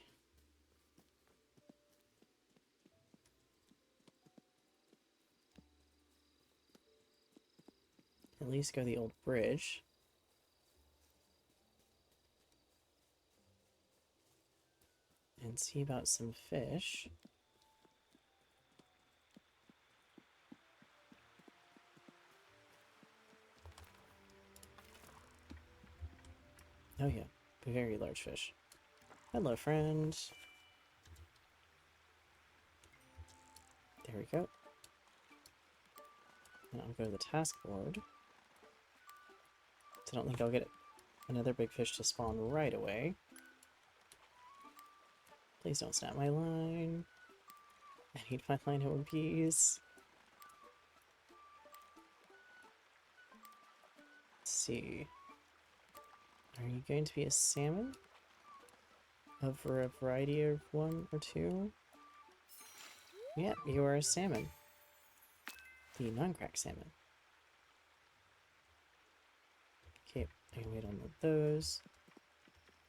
[SPEAKER 1] At least go the old bridge. And see about some fish. Oh yeah, a very large fish. Hello, friend. There we go. And I'll go to the task board. So I don't think I'll get another big fish to spawn right away. Please don't snap my line. I need my line in one piece. Let's see. Are you going to be a salmon? Of a variety of one or two? Yeah, you are a salmon. The non-cracked salmon. Okay, I can wait on those.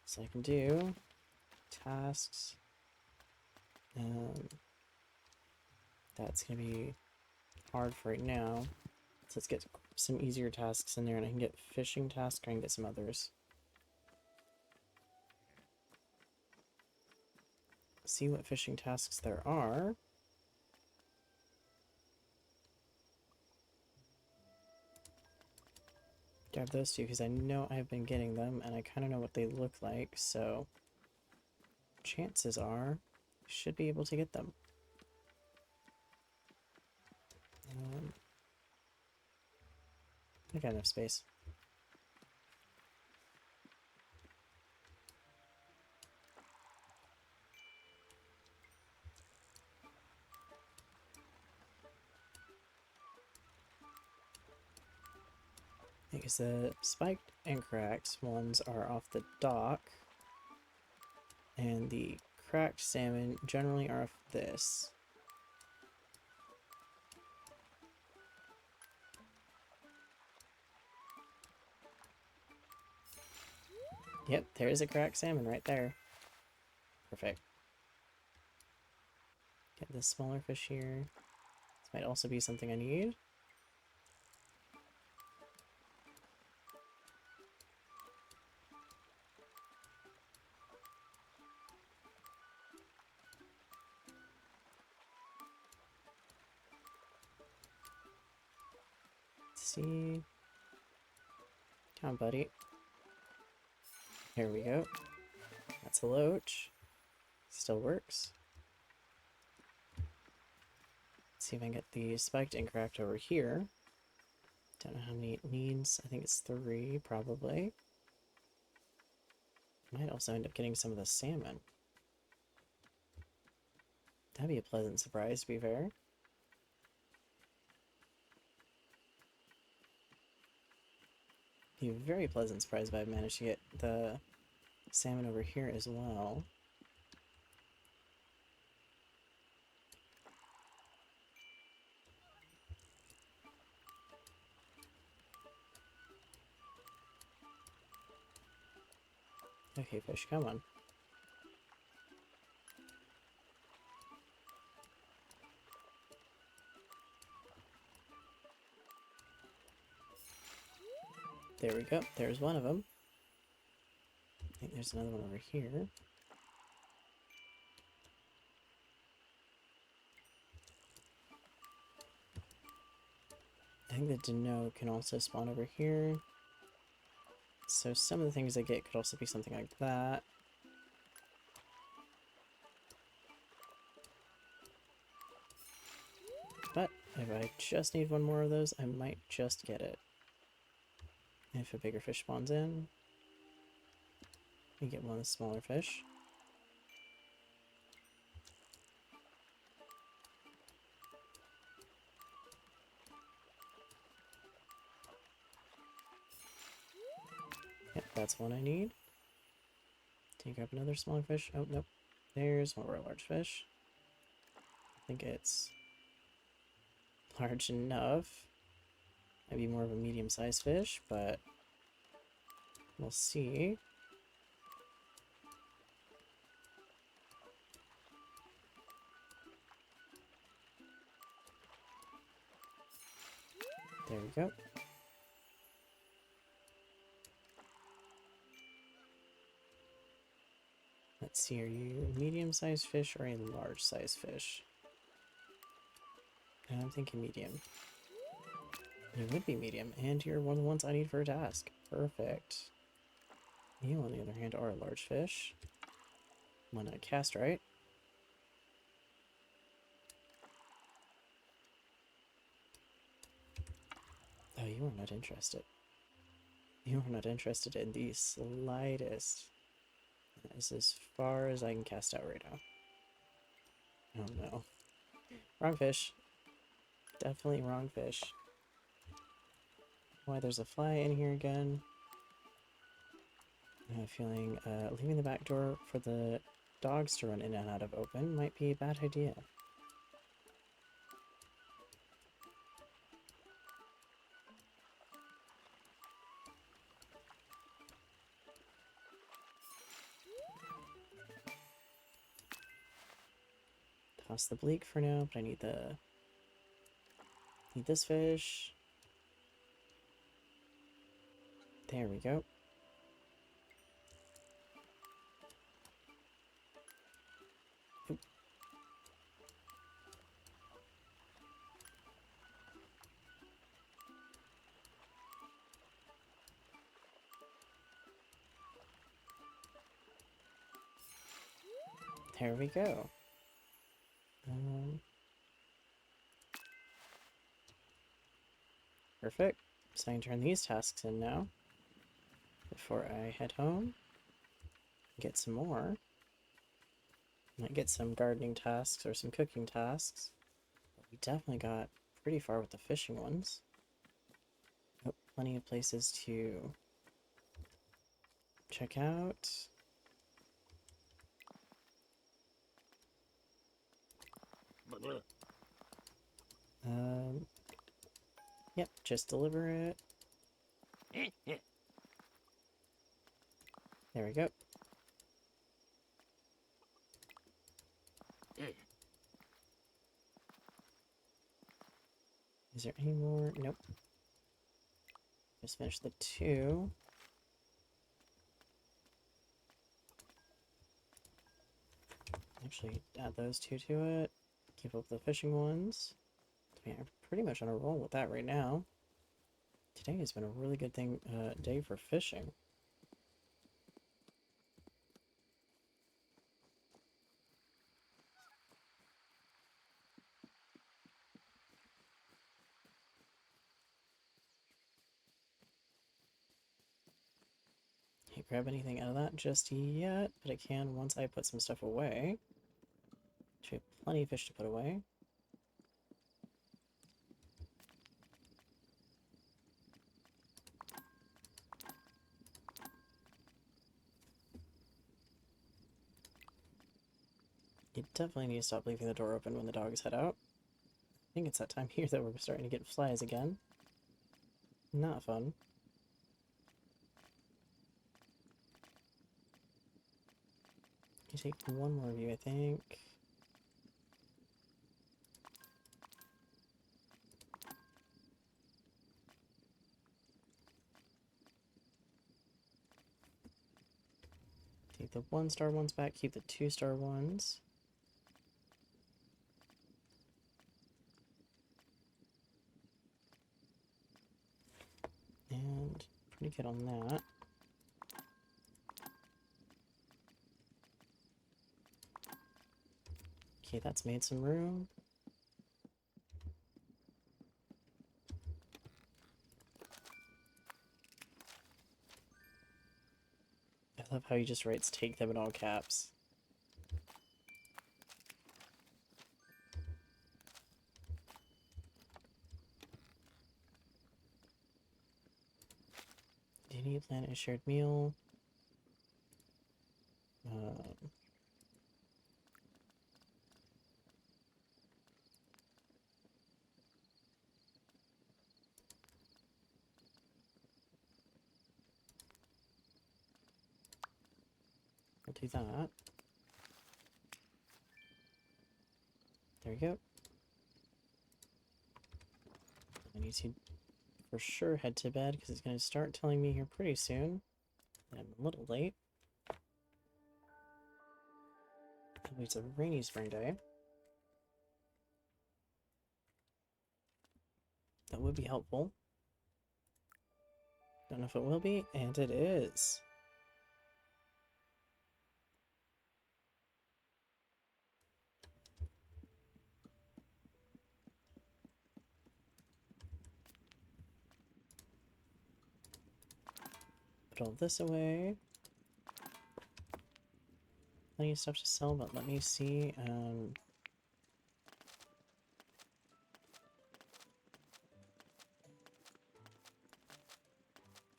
[SPEAKER 1] So I can do tasks. That's gonna be hard for right now. So let's get some easier tasks in there, and I can get fishing tasks, or I can get some others. see what fishing tasks there are. Grab those two because I know I've been getting them and I kind of know what they look like, so chances are I should be able to get them. I got enough space. Because the spiked and cracked ones are off the dock, and the cracked salmon generally are off this. Yep, there's a cracked salmon right there. Perfect. Get this smaller fish here. This might also be something I need. Let's see. Come on, buddy. Here we go. That's a loach. Still works. Let's see if I can get the spiked and cracked over here. Don't know how many it needs. I think it's 3, probably. Might also end up getting some of the salmon. That'd be a pleasant surprise, to be fair. Be a very pleasant surprise if I managed to get the salmon over here as well. Okay, fish, come on. There we go. There's one of them. I think there's another one over here. I think the Dino can also spawn over here. So some of the things I get could also be something like that. But if I just need one more of those, I might just get it. If a bigger fish spawns in, we get one of the smaller fish. Yep, that's one I need. Take up another smaller fish. Oh, nope. There's one more large fish. I think it's large enough. Might be more of a medium-sized fish, but we'll see. There we go. Let's see, are you a medium-sized fish or a large-sized fish? I'm thinking medium. You would be medium, and you're one of the ones I need for a task. Perfect. You, on the other hand, are a large fish. One I cast right. Oh, you are not interested. You are not interested in the slightest. That is as far as I can cast out right now. Oh no. Wrong fish. Definitely wrong fish. Why, there's a fly in here again. I have a feeling leaving the back door for the dogs to run in and out of open might be a bad idea. Toss the bleak for now, but I need this fish. There we go. There we go. Perfect. So I can turn these tasks in now before I head home. Get some more. Might get some gardening tasks or some cooking tasks. But we definitely got pretty far with the fishing ones. Oh, plenty of places to check out. Yep, just deliver it. There we go. Is there any more? Nope. Just finished the 2. Actually, add those 2 to it. Keep up the fishing ones. I mean, I'm pretty much on a roll with that right now. Today has been a really good day for fishing. Can't grab anything out of that just yet, but I can once I put some stuff away. We have plenty of fish to put away. You definitely need to stop leaving the door open when the dogs head out. I think it's that time here that we're starting to get flies again. Not fun. You take one more of you, I think. Take the 1-star ones back, keep the 2-star ones. And pretty good on that. Okay, that's made some room. I love how he just writes "take them" in all caps. Do you need to plan a shared meal? We'll do that. There we go. I need to for sure head to bed because it's going to start telling me here pretty soon. I'm a little late. It's a rainy spring day. That would be helpful. Don't know if it will be, and it is. Put all this away. Plenty of stuff to sell, but let me see.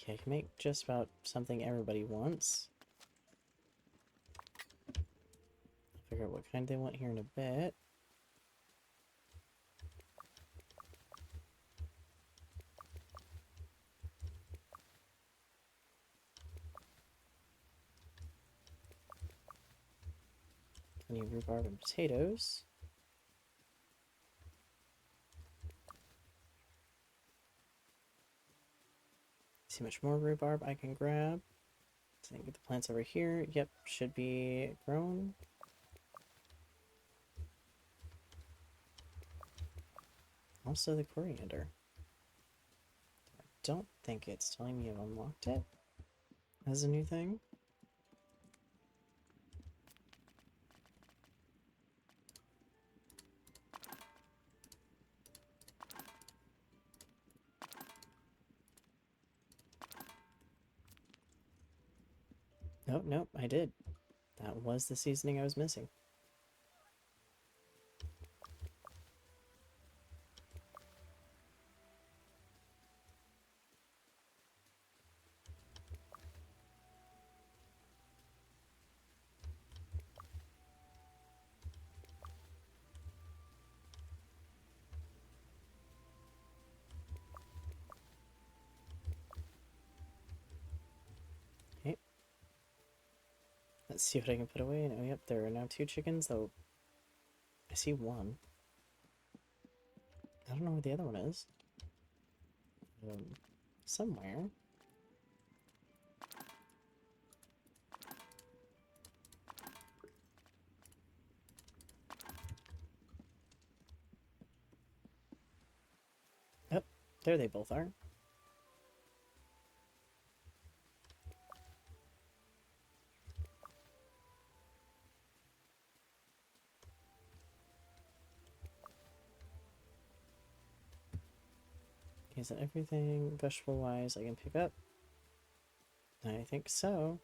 [SPEAKER 1] Okay, I can make just about something everybody wants. I'll figure out what kind they want here in a bit. Plenty of rhubarb and potatoes. See much more rhubarb I can grab. So I can get the plants over here. Yep, should be grown. Also the coriander. I don't think it's telling me I've unlocked it as a new thing. Oh, nope, I did. That was the seasoning I was missing. Okay. Let's see what I can put away. Oh, yep, there are now 2 chickens, though I see 1. I don't know where the other one is. Somewhere. Oh, there they both are. Is that everything vegetable-wise I can pick up? I think so.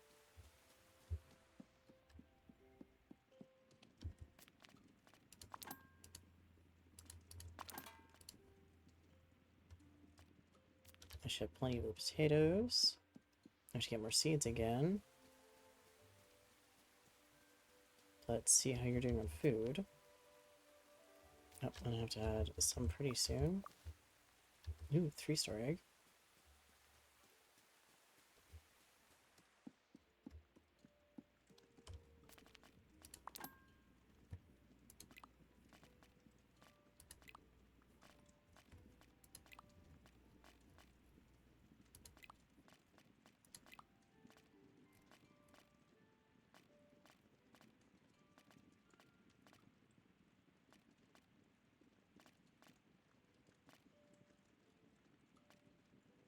[SPEAKER 1] I should have plenty of potatoes. I should get more seeds again. Let's see how you're doing on food. Oh, I'm gonna have to add some pretty soon. Ooh, 3-star egg.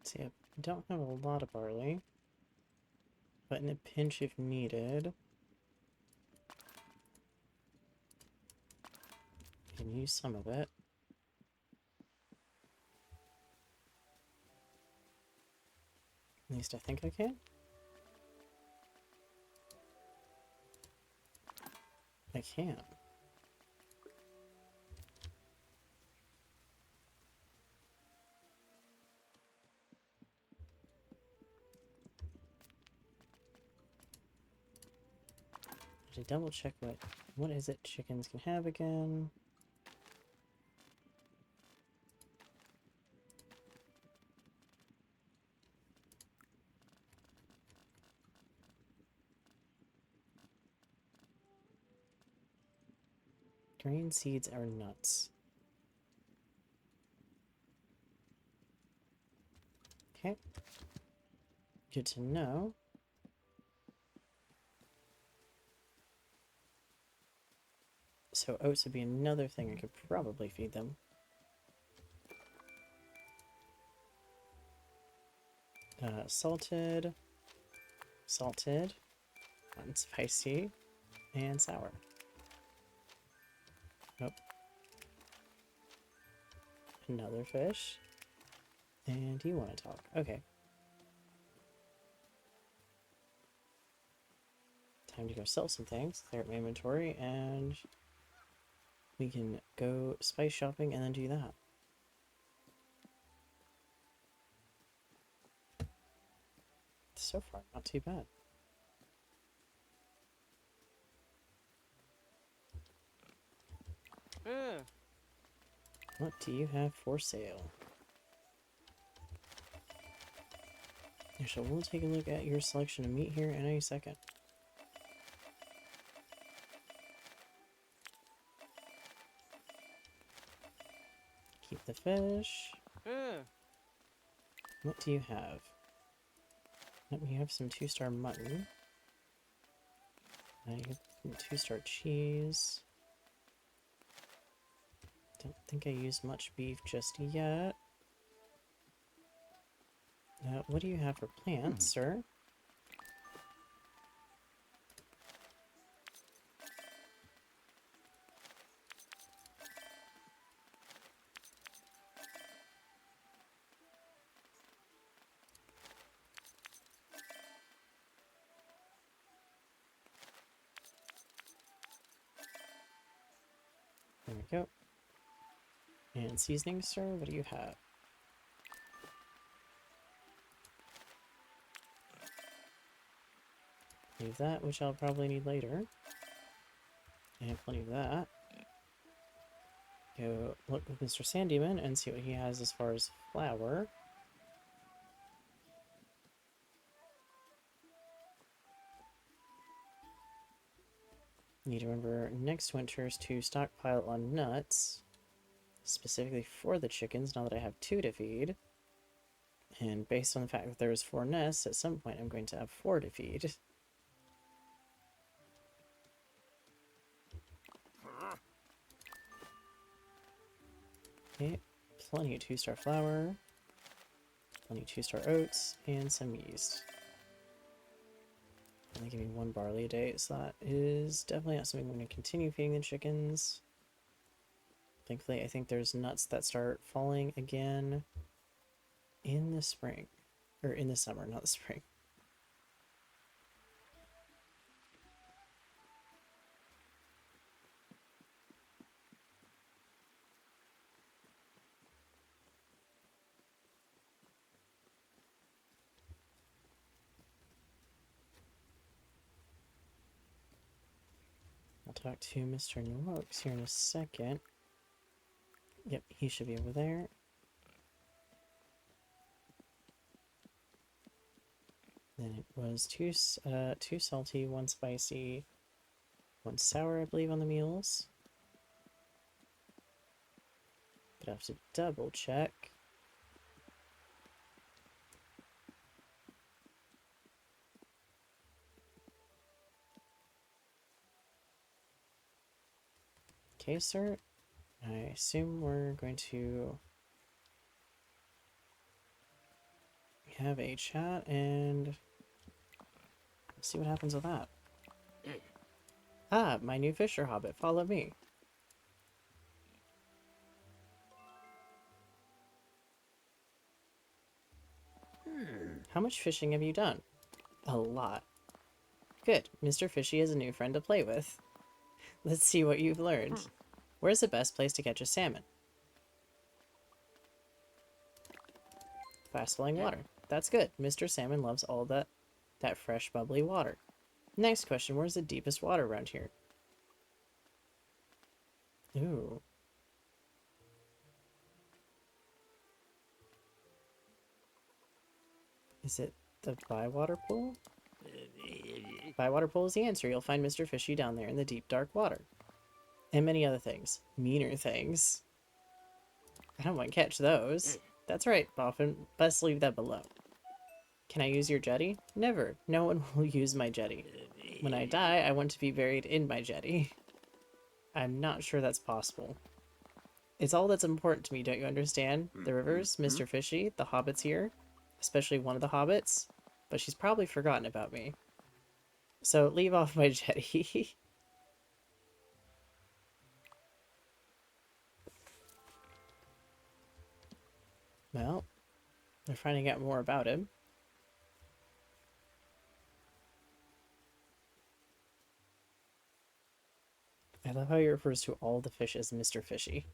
[SPEAKER 1] See, I don't have a lot of barley, but in a pinch if needed, I can use some of it. At least I think I can. I can. To double check what is it chickens can have again. Grain, seeds, or nuts. Okay. Good to know. So oats would be another thing I could probably feed them. Salted, spicy, and sour. Nope. Another fish. And you want to talk. Okay. Time to go sell some things. Clear up my inventory, and we can go spice shopping and then do that. So far, not too bad. What do you have for sale? So we'll take a look at your selection of meat here in a second. Keep the fish. What do you have? Let me have some 2-star mutton. I have some 2-star cheese. Don't think I used much beef just yet. What do you have for plants, sir? There we go. And seasoning, sir, what do you have? Leave that, which I'll probably need later. And plenty of that. Go look with Mr. Sandymon and see what he has as far as flour. Need to remember next winter's to stockpile on nuts, specifically for the chickens, now that I have 2 to feed. And based on the fact that there's 4 nests, at some point I'm going to have 4 to feed. Okay, plenty of 2-star flour, plenty of 2-star oats, and some yeast. Only giving 1 barley a day, so that is definitely not something I'm going to continue feeding the chickens. Thankfully, I think there's nuts that start falling again in the spring. Or in the summer, not the spring. I'll talk to Mr. Nooks here in a second. Yep, he should be over there. Then it was two salty, 1 spicy, 1 sour, I believe, on the meals. But I have to double check. Okay, sir. I assume we're going to have a chat and see what happens with that. Ah, my new fisher hobbit. Follow me. How much fishing have you done? A lot. Good. Mr. Fishy is a new friend to play with. Let's see what you've learned. Where's the best place to catch a salmon? Fast flowing water. That's good. Mr. Salmon loves all that fresh, bubbly water. Next question, where's the deepest water around here? Ooh. Is it the Bywater Pool? Bywater Pool is the answer. You'll find Mr. Fishy down there in the deep, dark water. And many other things. Meaner things. I don't want to catch those. That's right, Boffin. Best leave that below. Can I use your jetty? Never. No one will use my jetty. When I die, I want to be buried in my jetty. I'm not sure that's possible. It's all that's important to me, don't you understand? The rivers, Mr. Fishy, the hobbits here, especially one of the hobbits, but she's probably forgotten about me. So leave off my jetty. Well, they're finding out more about him. I love how he refers to all the fish as Mr. Fishy.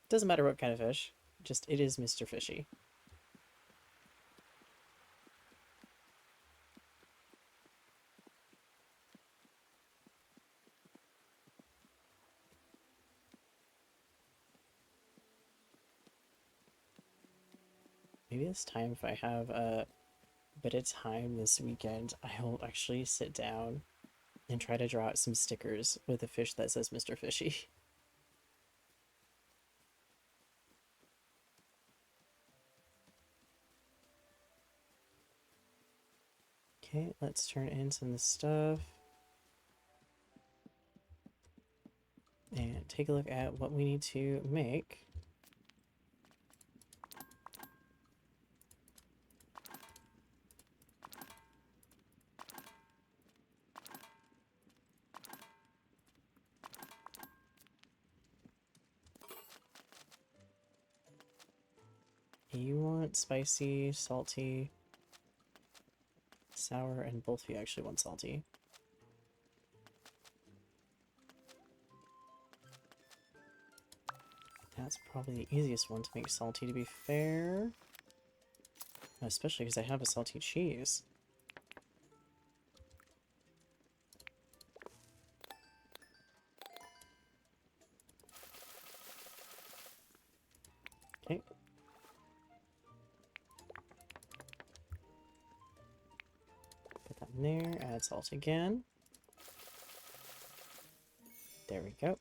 [SPEAKER 1] Doesn't matter what kind of fish, just it is Mr. Fishy. Maybe this time, if I have a bit of time this weekend, I'll actually sit down and try to draw out some stickers with a fish that says Mr. Fishy. Okay, let's turn in some of the stuff. And take a look at what we need to make. You want spicy, salty, sour, and both of you actually want salty. That's probably the easiest one to make salty, to be fair. Especially because I have a salty cheese. Okay. Put that in there, add salt again. There we go.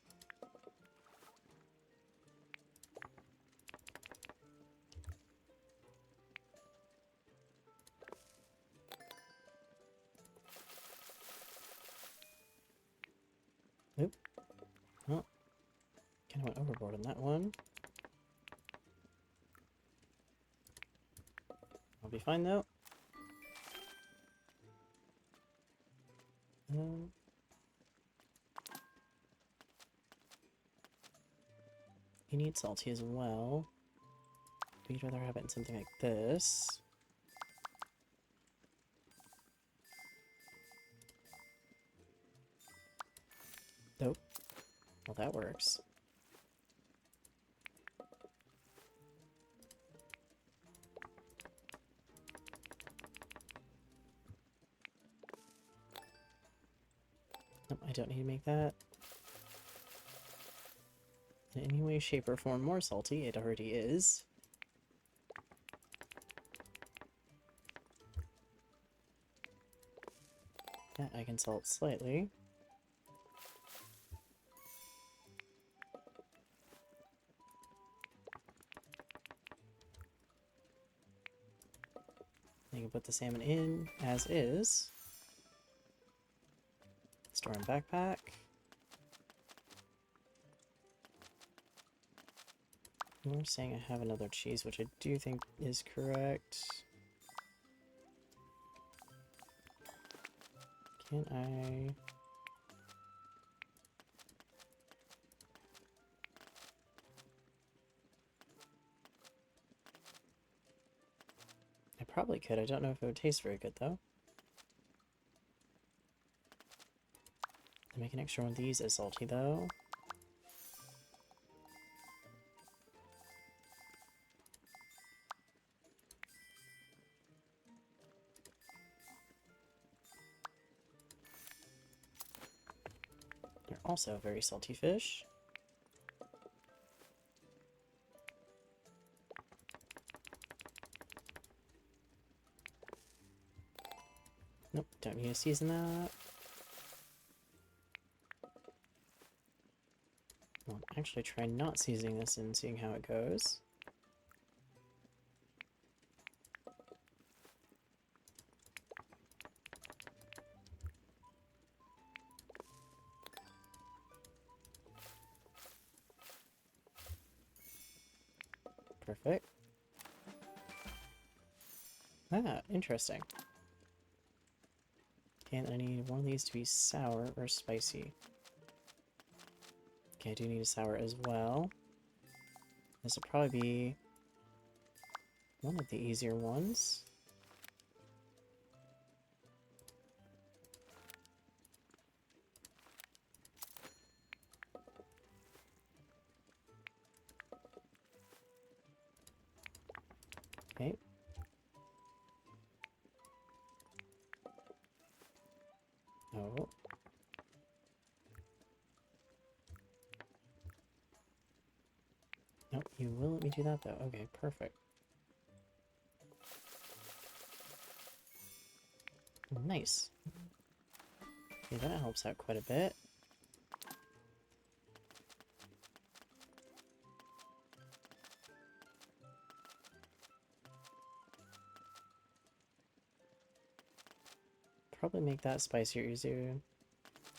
[SPEAKER 1] Oop. Oh. Kind of went overboard on that one. I'll be fine though. You need salty as well. But you'd rather have it in something like this. Nope. Well, that works. Nope, I don't need to make that in any way, shape, or form more salty. It already is. That I can salt slightly. You can put the salmon in as is. Store in backpack. You're saying I have another cheese, which I do think is correct. Can I... I probably could. I don't know if it would taste very good, though. I'll make an extra one of these as salty, though. They're also a very salty fish. Nope, don't need to season that. I'll actually try not seasoning this and seeing how it goes. Perfect. Ah, interesting. Okay, and I need one of these to be sour or spicy. Okay, I do need a sour as well. This will probably be one of the easier ones. Okay. Oh. Nope, you will let me do that though. Okay, perfect. Nice. Okay, that helps out quite a bit. Probably make that spicier easier.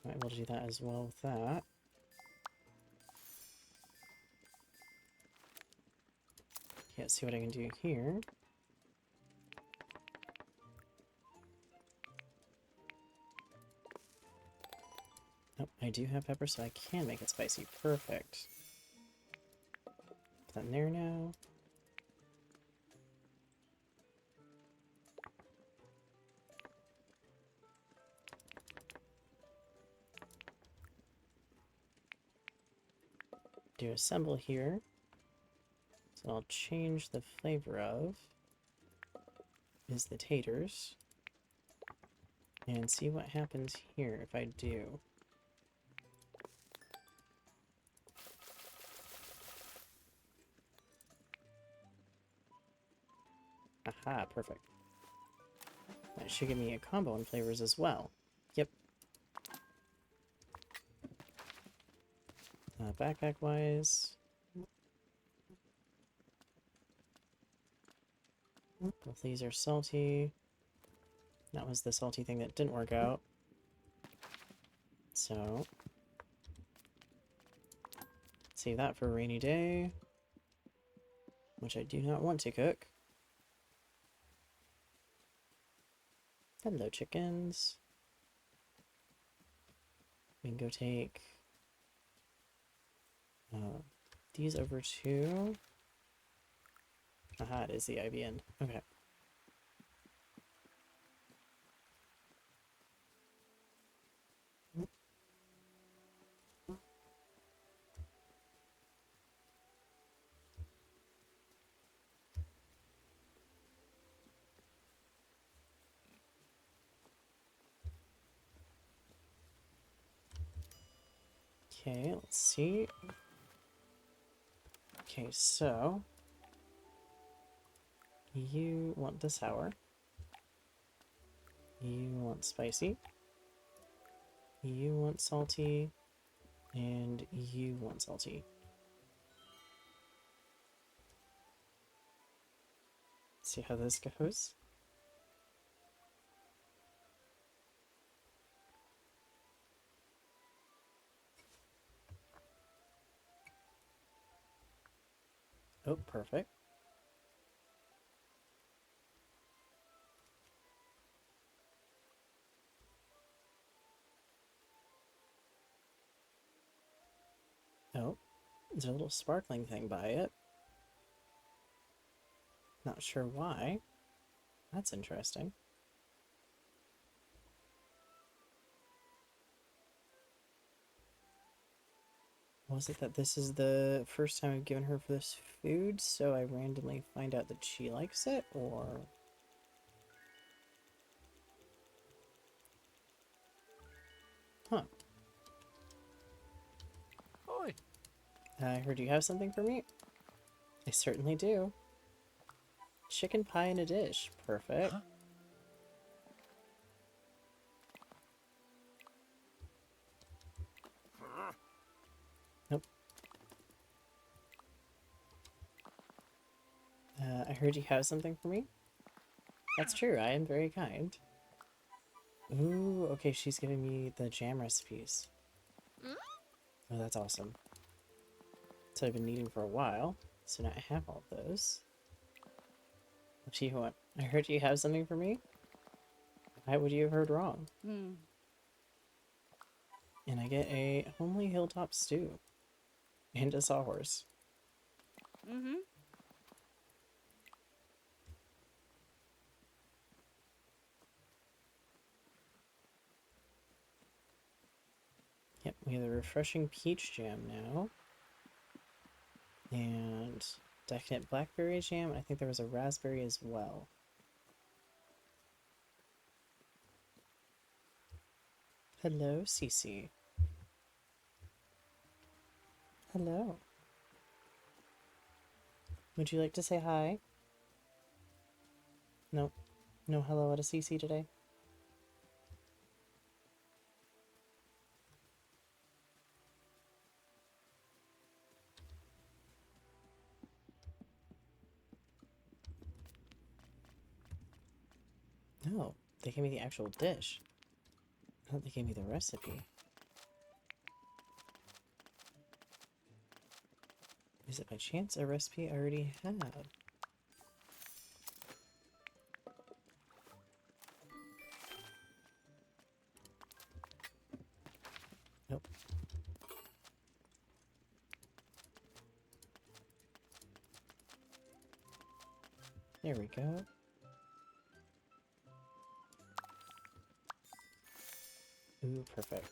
[SPEAKER 1] Might be able to do that as well with that. Okay, let's see what I can do here. Nope, I do have pepper, so I can make it spicy. Perfect. Put that in there now. Do assemble here. So I'll change the flavor of is the taters and see what happens here if I do. Aha, perfect. That should give me a combo in flavors as well. Yep. Backpack-wise... both these are salty. That was the salty thing that didn't work out. So... save that for a rainy day. Which I do not want to cook. Hello, chickens. We can go take these over to... aha, it is the IBN. Okay. Okay, let's see. Okay, so... you want the sour. You want spicy. You want salty. And you want salty. See how this goes? Oh, perfect. Oh, there's a little sparkling thing by it. Not sure why. That's interesting. Was it that this is the first time I've given her for this food, so I randomly find out that she likes it, or... huh.
[SPEAKER 2] Oi.
[SPEAKER 1] I heard you have something for me? I certainly do. Chicken pie in a dish. Perfect.
[SPEAKER 2] Huh?
[SPEAKER 1] Nope. I heard you have something for me? That's true, I am very kind. Ooh, okay, she's giving me the jam recipes. Oh, that's awesome. So I've been needing for a while, so now I have all of those. What do you want? I heard you have something for me? Why would you have heard wrong? And I get a homely hilltop stew. And a sawhorse. Yep, we have the refreshing peach jam now. And decadent blackberry jam. I think there was a raspberry as well. Hello, Cece. Hello. Would you like to say hi? Nope. No hello at a Cece today? No, they gave me the actual dish. I thought they gave me the recipe. Is it by chance a recipe I already have? Nope. There we go. Ooh, perfect.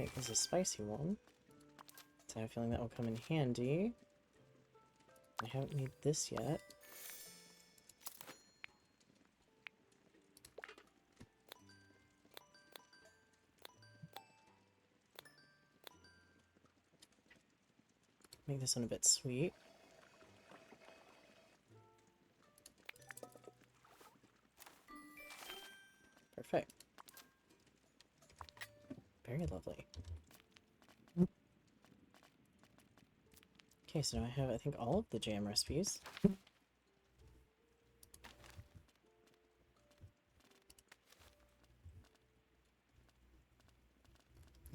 [SPEAKER 1] make this a spicy one. So I have a feeling that will come in handy. I haven't made this yet. Make this one a bit sweet. Perfect. Very lovely. Okay, so now I have, I think, all of the jam recipes.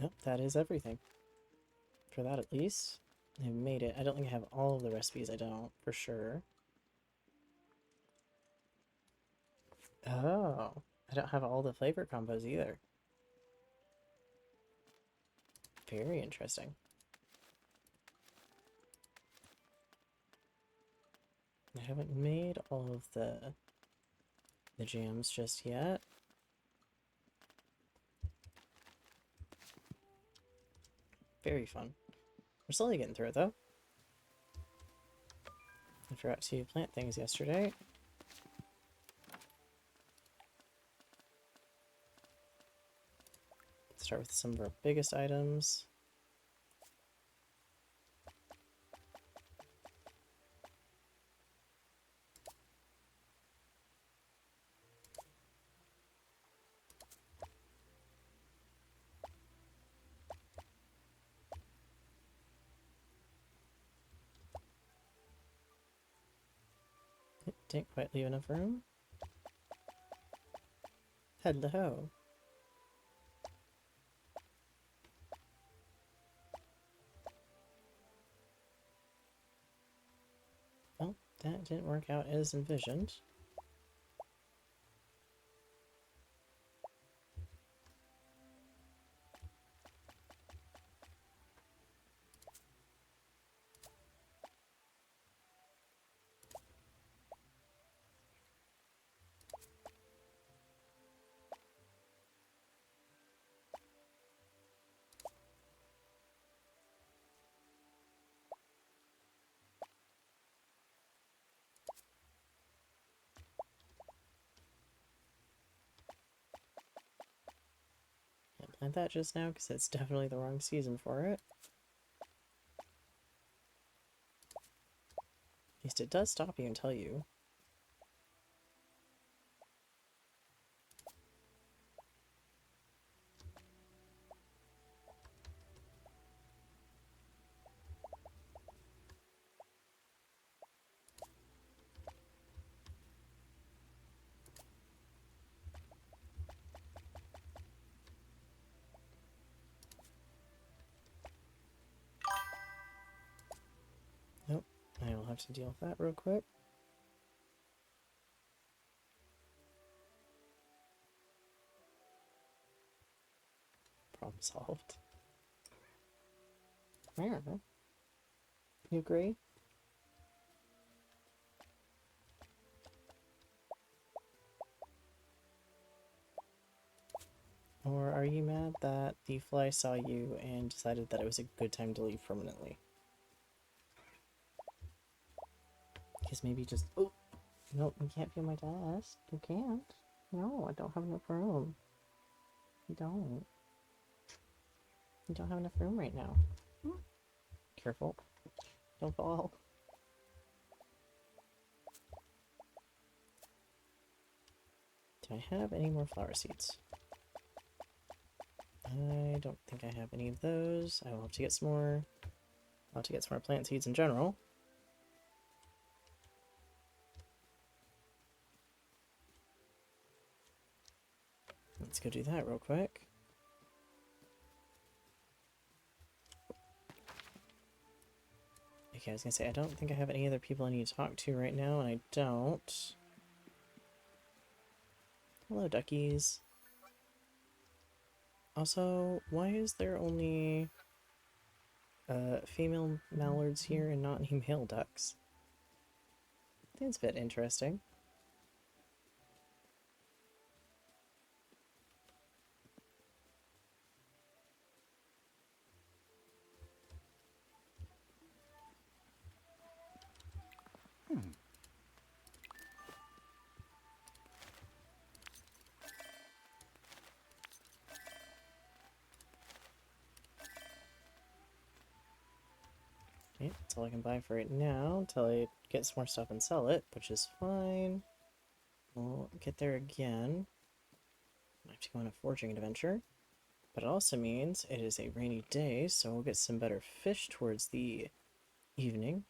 [SPEAKER 1] Nope, that is everything. For that, at least. I made it. I don't think I have all of the recipes. I don't, for sure. Oh, I don't have all the flavor combos either. Very interesting. I haven't made all of the jams just yet. Very fun. We're slowly getting through it, though. I forgot to plant things yesterday. Let's start with some of our biggest items. Didn't quite leave enough room. Hello. Well, that didn't work out as envisioned. Can't plant that just now because it's definitely the wrong season for it. At least it does stop you and tell you. Nope, I will have to deal with that real quick. Problem solved. Where? You agree? Or are you mad that the fly saw you and decided that it was a good time to leave permanently? Because maybe just... Oh! Nope, you can't be on my desk. You can't. No, I don't have enough room. You don't. You don't have enough room right now. Careful. Don't fall. Do I have any more flower seeds? I don't think I have any of those. I will have to get some more. I'll have to get some more plant seeds in general. Let's go do that real quick. Okay, I was gonna say, I don't think I have any other people I need to talk to right now, and I don't. Hello, duckies. Also, why is there only female mallards here and not any male ducks? I think it's a bit interesting. Okay, that's all I can buy for right now until I get some more stuff and sell it, which is fine. We'll get there again. I have to go on a foraging adventure. But it also means it is a rainy day, so we'll get some better fish towards the evening.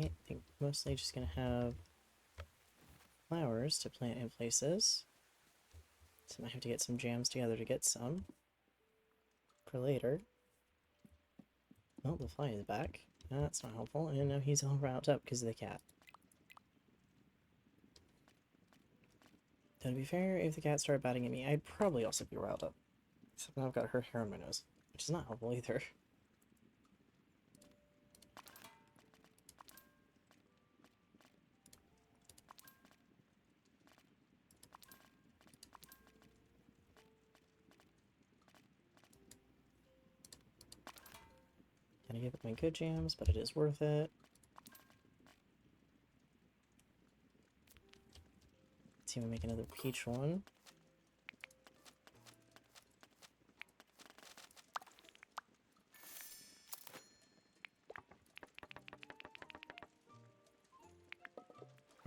[SPEAKER 1] I think mostly just gonna have flowers to plant in places. So I might have to get some jams together to get some for later. Oh, the fly is back. That's not helpful. And now he's all riled up because of the cat. To be fair, if the cat started batting at me, I'd probably also be riled up. Except now I've got her hair on my nose, which is not helpful either. Gotta give it my good jams, but it is worth it. Let's see if we make another peach one.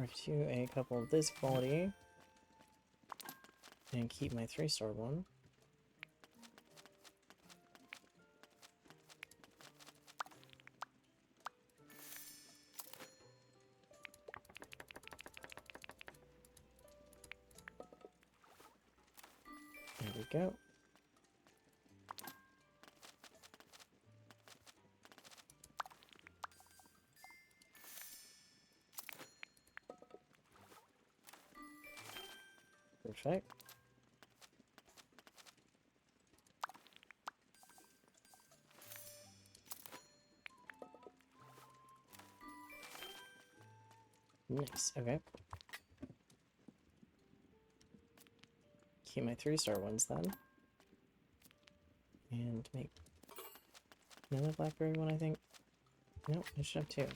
[SPEAKER 1] Or do a couple of this quality. And keep my 3-star one. There we go. Perfect. Nice, okay. Keep my 3-star ones then. And make another blackberry one, I think. Nope, I should have 2.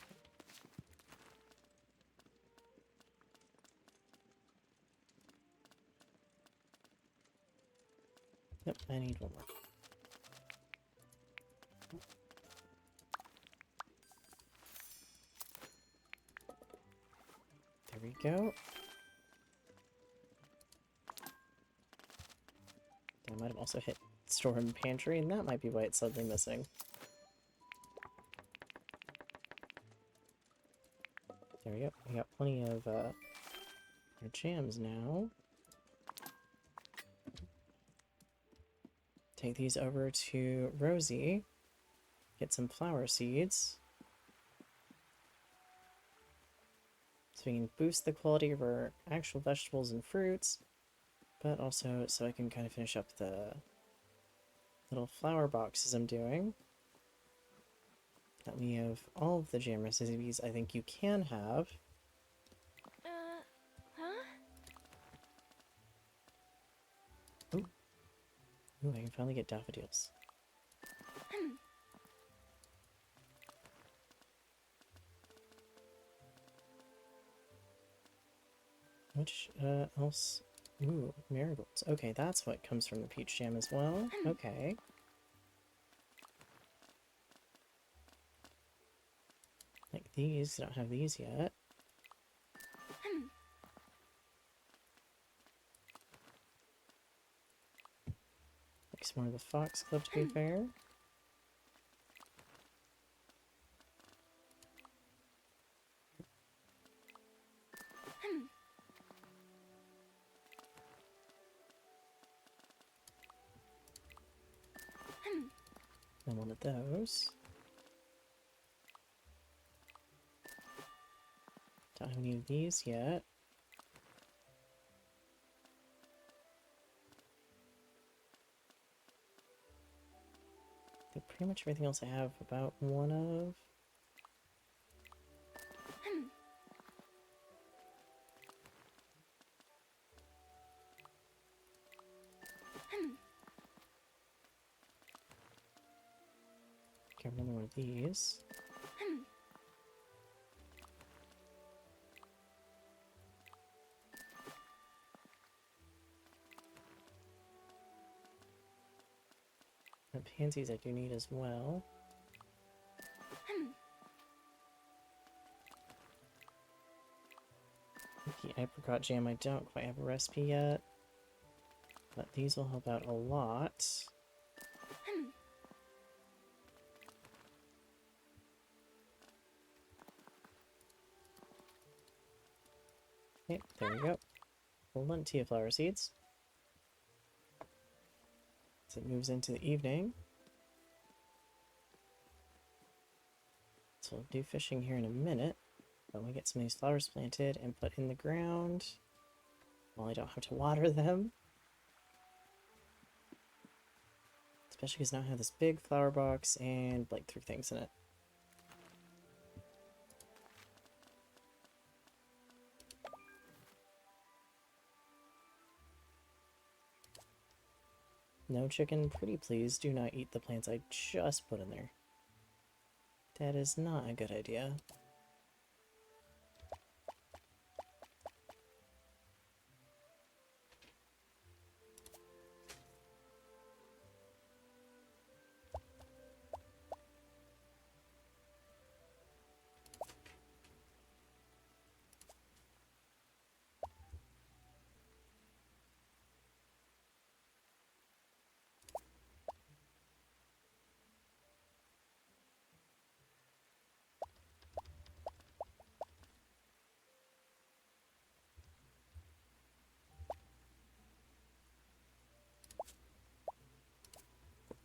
[SPEAKER 1] Yep, I need 1 more. There we go. I might have also hit store and pantry, and that might be why it's suddenly missing. There we go. We got plenty of our jams now. Take these over to Rosie. Get some flower seeds. So we can boost the quality of our actual vegetables and fruits, but also so I can kind of finish up the little flower boxes I'm doing. That we have all of the jam recipes I think you can have. Ooh. Ooh, I can finally get daffodils. Which else? Ooh, marigolds. Okay, that's what comes from the peach jam as well. Okay. Like these, don't have these yet. Like some more of the foxglove to be fair. And 1 of those. Don't have any of these yet. I think pretty much everything else I have about one of. Get another one of these. The pansies I do need as well. The apricot jam I don't quite have a recipe yet, but these will help out a lot. Okay, there we go. Lentia flower seeds. As it moves into the evening. So we'll do fishing here in a minute. But we get some of these flowers planted and put in the ground. While I don't have to water them. Especially because now I have this big flower box and like 3 things in it. No chicken, pretty please do not eat the plants I just put in there. That is not a good idea.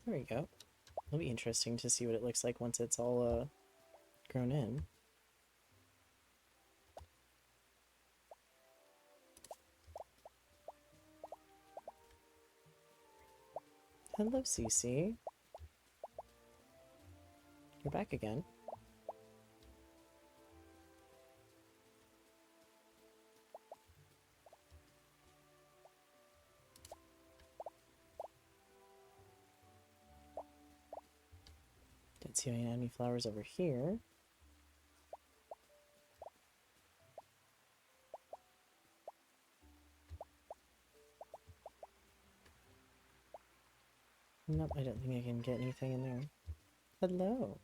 [SPEAKER 1] There we go. It'll be interesting to see what it looks like once it's all grown in. Hello, Cece. You're back again. Didn't see any flowers over here. Nope, I don't think I can get anything in there. Hello.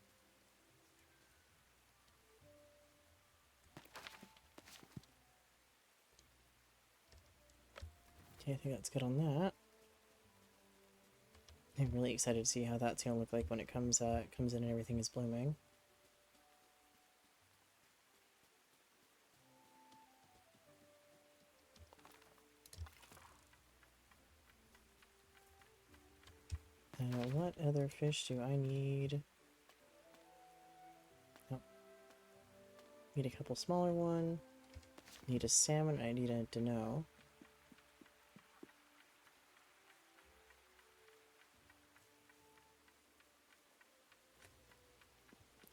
[SPEAKER 1] Okay, I think that's good on that. I'm really excited to see how that's gonna look like when it comes in and everything is blooming. What other fish do I need? Oh. Need a couple smaller one. Need a salmon. I need a Dano.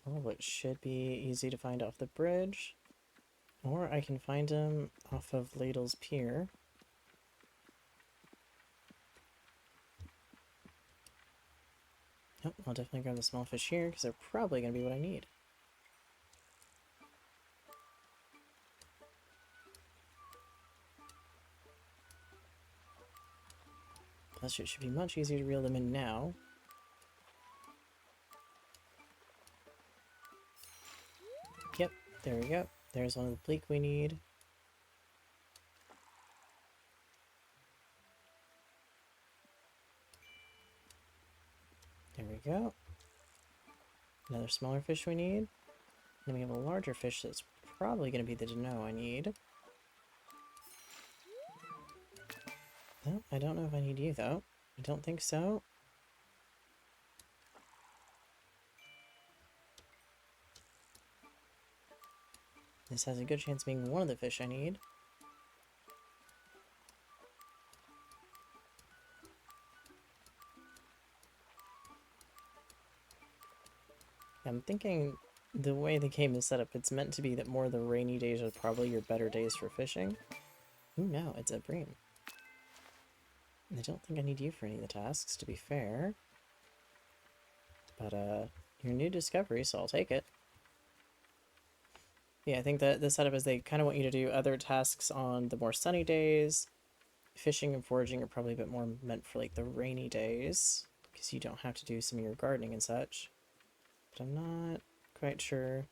[SPEAKER 1] Oh, what should be easy to find off the bridge. Or I can find them off of Ladle's Pier. Oh, I'll definitely grab the small fish here, because they're probably going to be what I need. Plus, it should be much easier to reel them in now. Yep, there we go. There's one of the bleak we need. There we go. Another smaller fish we need. Then we have a larger fish that's probably going to be the Dano I need. No, I don't know if I need you, though. I don't think so. This has a good chance of being one of the fish I need. I'm thinking the way the game is set up, it's meant to be that more of the rainy days are probably your better days for fishing. Ooh, no, it's a bream. I don't think I need you for any of the tasks, to be fair. But, you're a new discovery, so I'll take it. Yeah, I think that the setup is they kind of want you to do other tasks on the more sunny days. Fishing and foraging are probably a bit more meant for, like, the rainy days, because you don't have to do some of your gardening and such. But I'm not quite sure.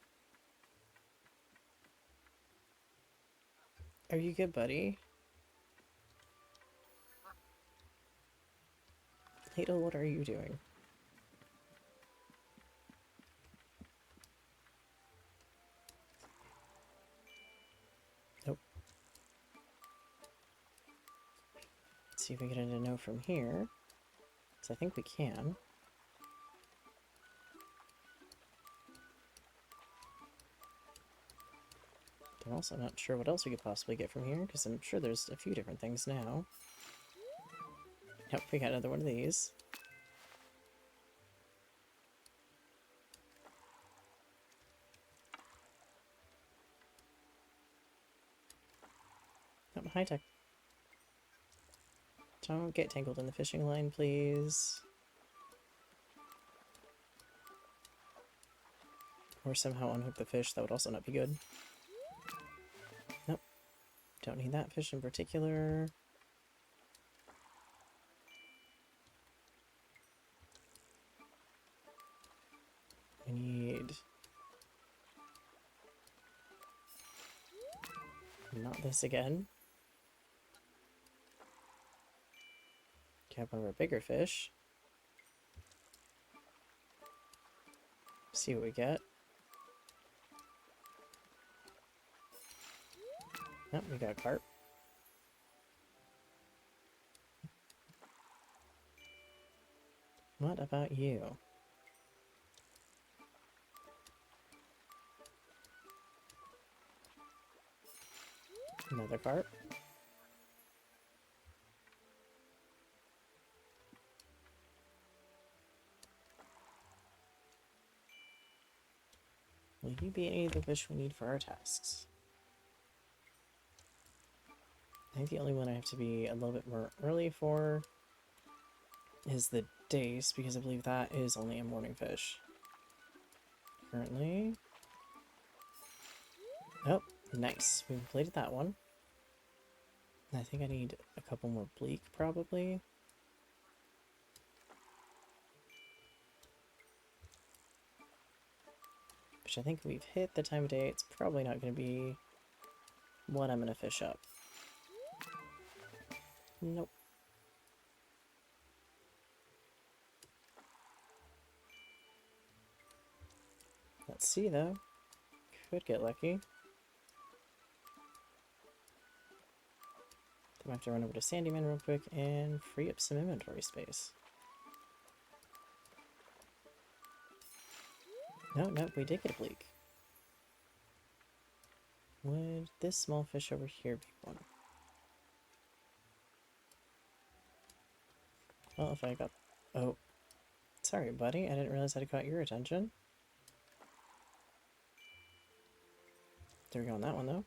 [SPEAKER 1] Are you good, buddy? Ladle, what are you doing? Nope. Let's see if we get a no from here. Because I think we can. I'm also not sure what else we could possibly get from here, because I'm sure there's a few different things now. Yep, we got another one of these. Oh, high tech. Don't get tangled in the fishing line, please. Or somehow unhook the fish, that would also not be good. Nope. Don't need that fish in particular. We need... not this again. Grab one of our bigger fish. See what we get. Nope, we got a carp. What about you? Another carp. Will you be any of the fish we need for our tasks? I think the only one I have to be a little bit more early for is the dace, because I believe that is only a morning fish. Currently. Oh, nice. We completed that one. I think I need a couple more bleak, probably. Which I think we've hit the time of day. It's probably not going to be what I'm going to fish up. Nope. Let's see, though. Could get lucky. I'm going to have to run over to Sandyman real quick and free up some inventory space. No, we did get a bleak. Would this small fish over here be one? Well, if I got... Oh. Sorry, buddy. I didn't realize I had caught your attention. There we go on that one, though.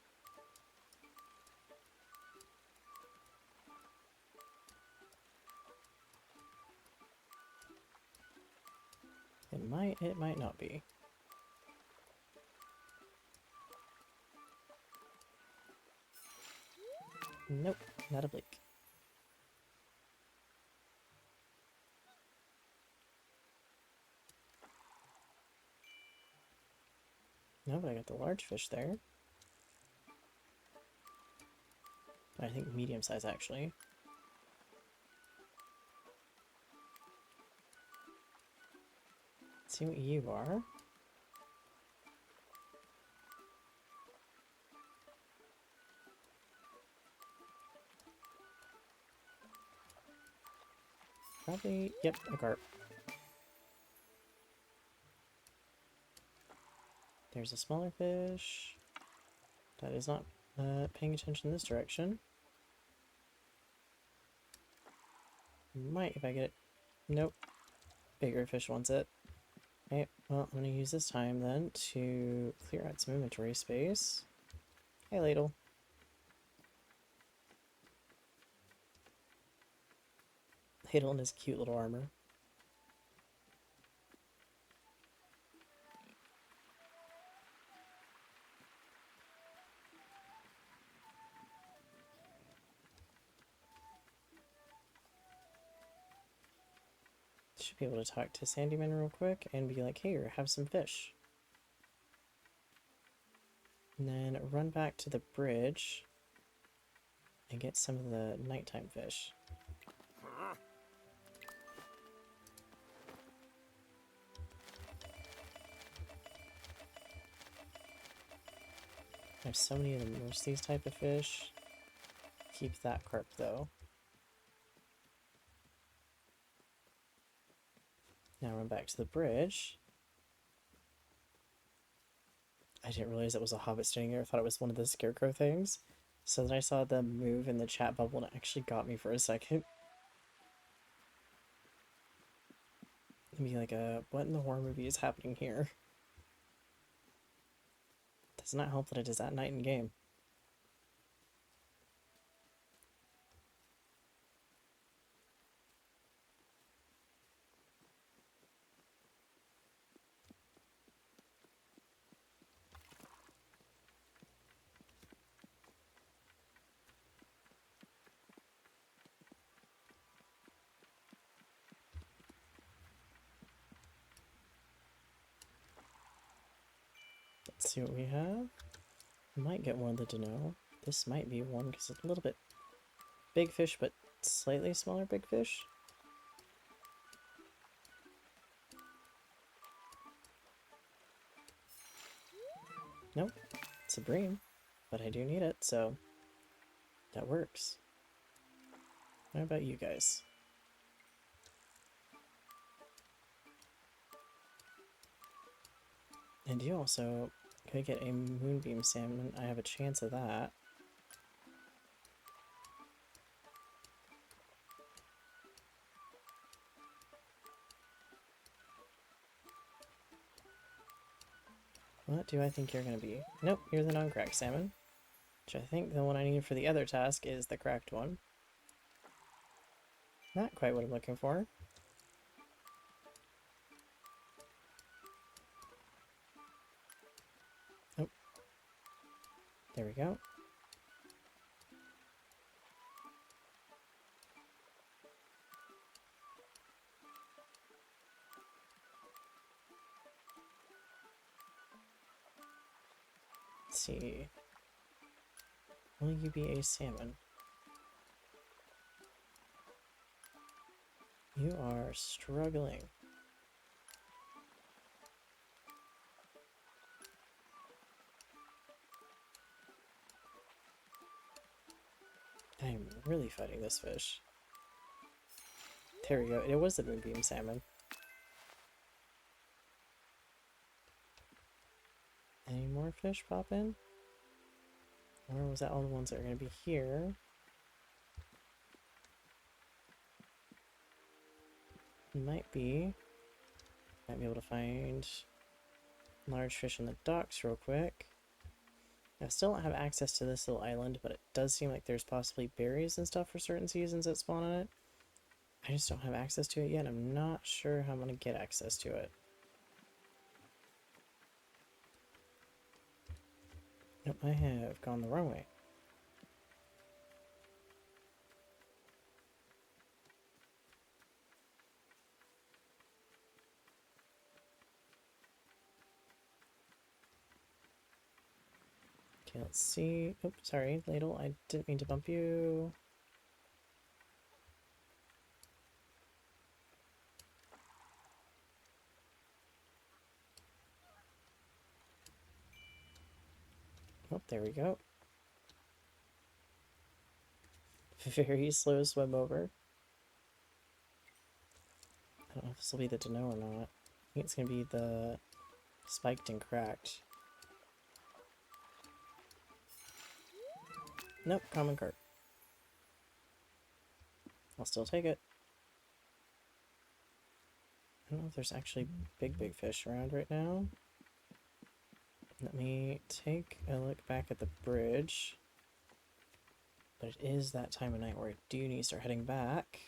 [SPEAKER 1] It might not be. Nope, not a bleak. No, but I got the large fish there. I think medium size, actually. Let's see what you are. Probably, yep, a carp. There's a smaller fish. That is not paying attention this direction. Might if I get it. Nope. Bigger fish wants it. Okay, well, I'm going to use this time then to clear out some inventory space. Hey, ladle. Ladle in his cute little armor. Should be able to talk to Sandyman real quick and be like, hey, have some fish. And then run back to the bridge and get some of the nighttime fish. There's so many of them. Most of these type of fish. Keep that carp though. Now run back to the bridge. I didn't realize it was a hobbit standing there. I thought it was one of the scarecrow things. So then I saw them move in the chat bubble and it actually got me for a second. I'd be like, what in the horror movie is happening here? Does not help that it is at night in game. Let's see what we have. Might get one of the Dano. This might be one because it's a little bit big fish, but slightly smaller big fish. Nope, it's a bream, but I do need it, so that works. How about you guys? And you also could get a moonbeam salmon. I have a chance of that. What do I think you're going to be? Nope, you're the non-cracked salmon. Which I think the one I need for the other task is the cracked one. Not quite what I'm looking for. Oh. There we go. Let's see. Will you be a salmon? You are struggling. I'm really fighting this fish. There we go. It was the moonbeam salmon. Any more fish pop in? Or was that all the ones that are going to be here? Might be. Might be able to find large fish on the docks real quick. I still don't have access to this little island, but it does seem like there's possibly berries and stuff for certain seasons that spawn on it. I just don't have access to it yet. I'm not sure how I'm going to get access to it. Nope, I have gone the wrong way. Okay, let's see. Oops, sorry, ladle. I didn't mean to bump you. Oh, there we go. Very slow swim over. I don't know if this will be the Dano or not. I think it's going to be the spiked and cracked. Nope, common carp. I'll still take it. I don't know if there's actually big fish around right now. Let me take a look back at the bridge. But it is that time of night where I do need to start heading back.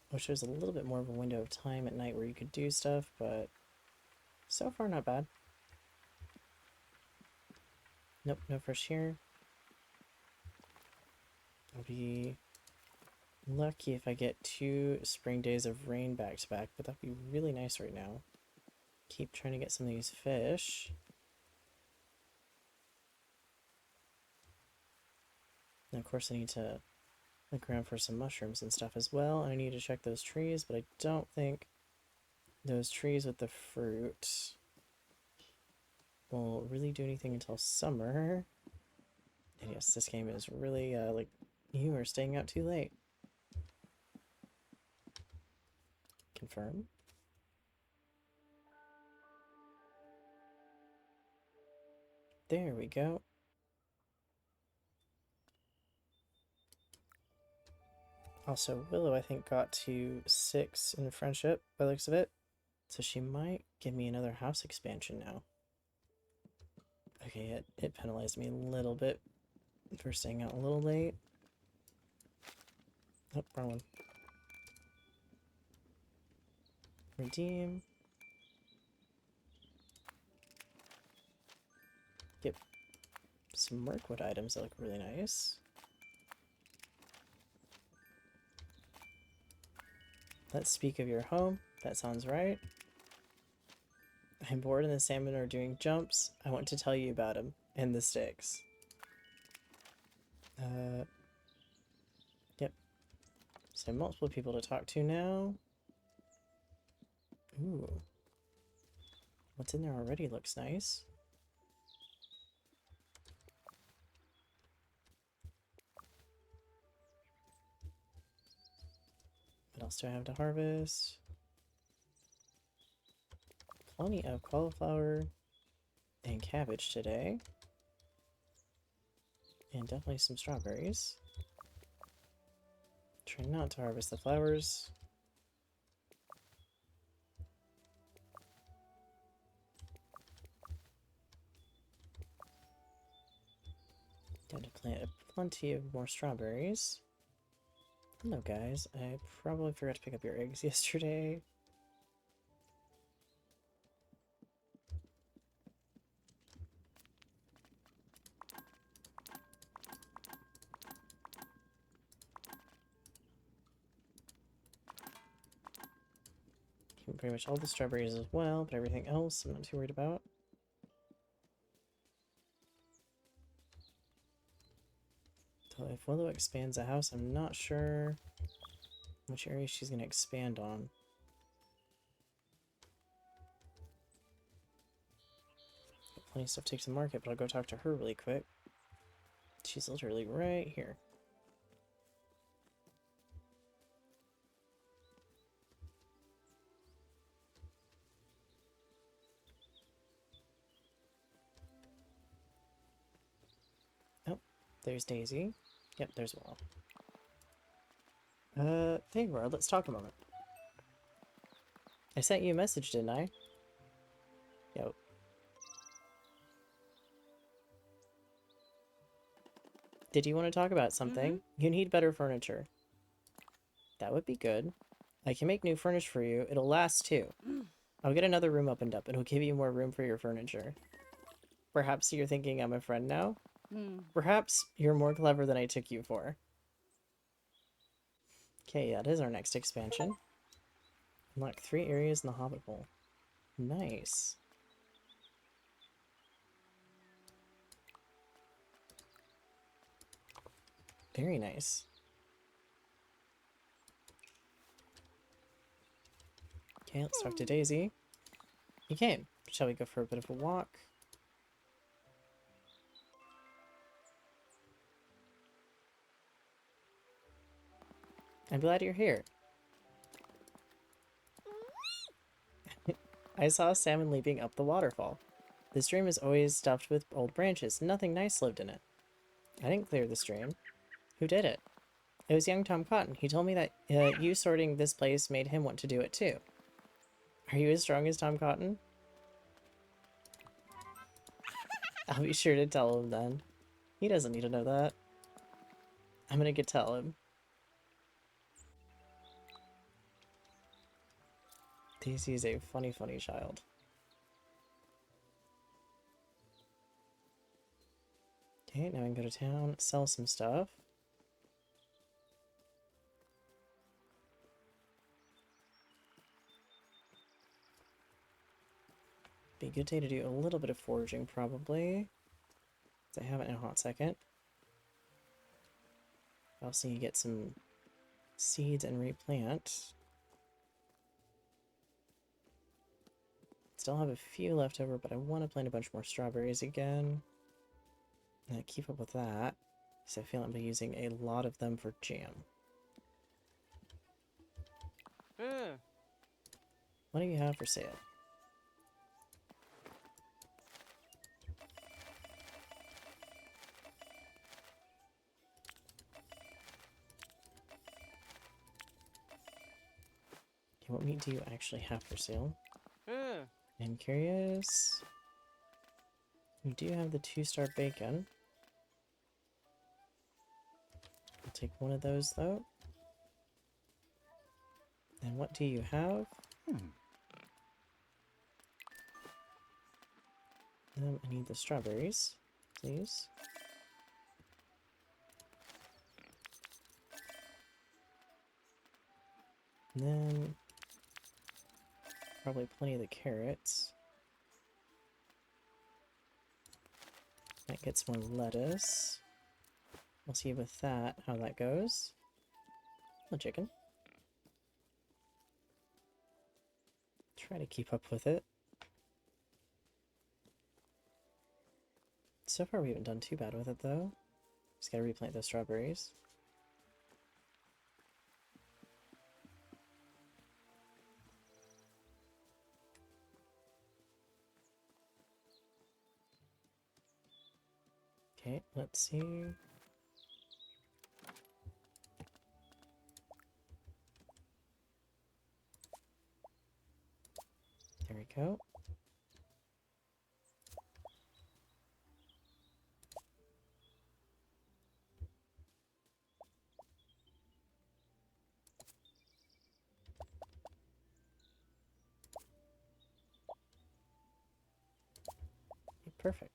[SPEAKER 1] Wish there was a little bit more of a window of time at night where you could do stuff, but so far not bad. Nope, no fish here. I'll be lucky if I get 2 spring days of rain back to back, but that'd be really nice right now. Keep trying to get some of these fish. And of course I need to look around for some mushrooms and stuff as well, and I need to check those trees, but I don't think those trees with the fruit will really do anything until summer. And yes, this game is really, like, you are staying out too late. Confirm. There we go. Also, Willow, I think, got to 6 in friendship, by the looks of it. So she might give me another house expansion now. Okay, it penalized me a little bit for staying out a little late. Oh, wrong one. Redeem. Get some Mirkwood items that look really nice. Let's speak of your home. That sounds right. I'm bored and the salmon are doing jumps. I want to tell you about them and the sticks. Yep. So multiple people to talk to now. Ooh. What's in there already looks nice. What else do I have to harvest? Plenty of cauliflower and cabbage today. And definitely some strawberries. Try not to harvest the flowers. Got to plant plenty of more strawberries. Hello guys, I probably forgot to pick up your eggs yesterday. Pretty much all the strawberries as well, but everything else I'm not too worried about. So if Willow expands a house, I'm not sure which area she's going to expand on. Got plenty of stuff to take to the market, but I'll go talk to her really quick. She's literally right here. Oh, there's Daisy. Yep, there's Willow. Hey, Rod, let's talk a moment. I sent you a message, didn't I? Yo. Did you want to talk about something? You need better furniture. That would be good. I can make new furniture for you. It'll last too. I'll get another room opened up. It'll give you more room for your furniture. Perhaps you're thinking I'm a friend now? Perhaps you're more clever than I took you for. Okay, that is our next expansion. Unlock 3 areas in the Hobbit Hole. Nice. Very nice. Okay, let's talk to Daisy. You came. Shall we go for a bit of a walk? I'm glad you're here. I saw a salmon leaping up the waterfall. The stream is always stuffed with old branches. Nothing nice lived in it. I didn't clear the stream. Who did it? It was young Tom Cotton. He told me that you sorting this place made him want to do it too. Are you as strong as Tom Cotton? I'll be sure to tell him then. He doesn't need to know that. I'm gonna tell him. Daisy is a funny, funny child. Okay, now I can go to town, sell some stuff. Be a good day to do a little bit of foraging, probably. I haven't in a hot second. Also, you get some seeds and replant. Still have a few left over, but I want to plant a bunch more strawberries again. And keep up with that, because I feel I'll be using a lot of them for jam. What do you have for sale? Okay, what meat do you actually have for sale? I'm curious. You do have the 2-star bacon. I'll take one of those, though. And what do you have? I need the strawberries, please. And then probably plenty of the carrots. Might get some more lettuce. We'll see with that how that goes. The chicken. Try to keep up with it. So far we haven't done too bad with it though. Just gotta replant those strawberries. Okay, let's see. There we go. Okay, perfect.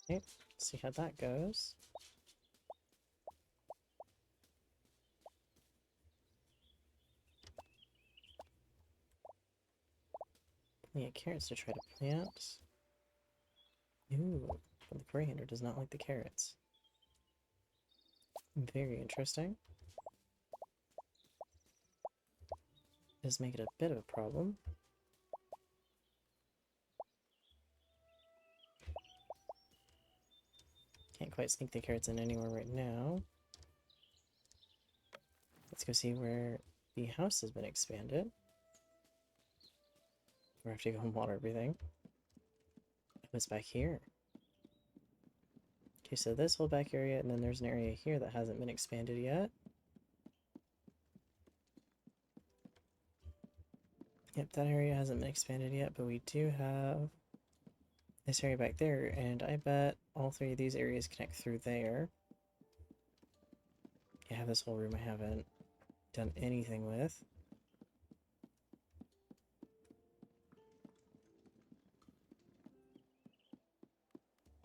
[SPEAKER 1] Okay, see how that goes. Yeah, carrots to try to plant. Ooh, but the coriander does not like the carrots. Very interesting. Does make it a bit of a problem. Can't quite sneak the carrots in anywhere right now. Let's go see where the house has been expanded. We have to go and water everything. It was back here. Okay, so this whole back area, and then there's an area here that hasn't been expanded yet. Yep, that area hasn't been expanded yet, but we do have this area back there, and I bet all three of these areas connect through there. I have this whole room I haven't done anything with.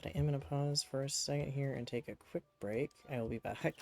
[SPEAKER 1] But I am going to pause for a second here and take a quick break. I will be back.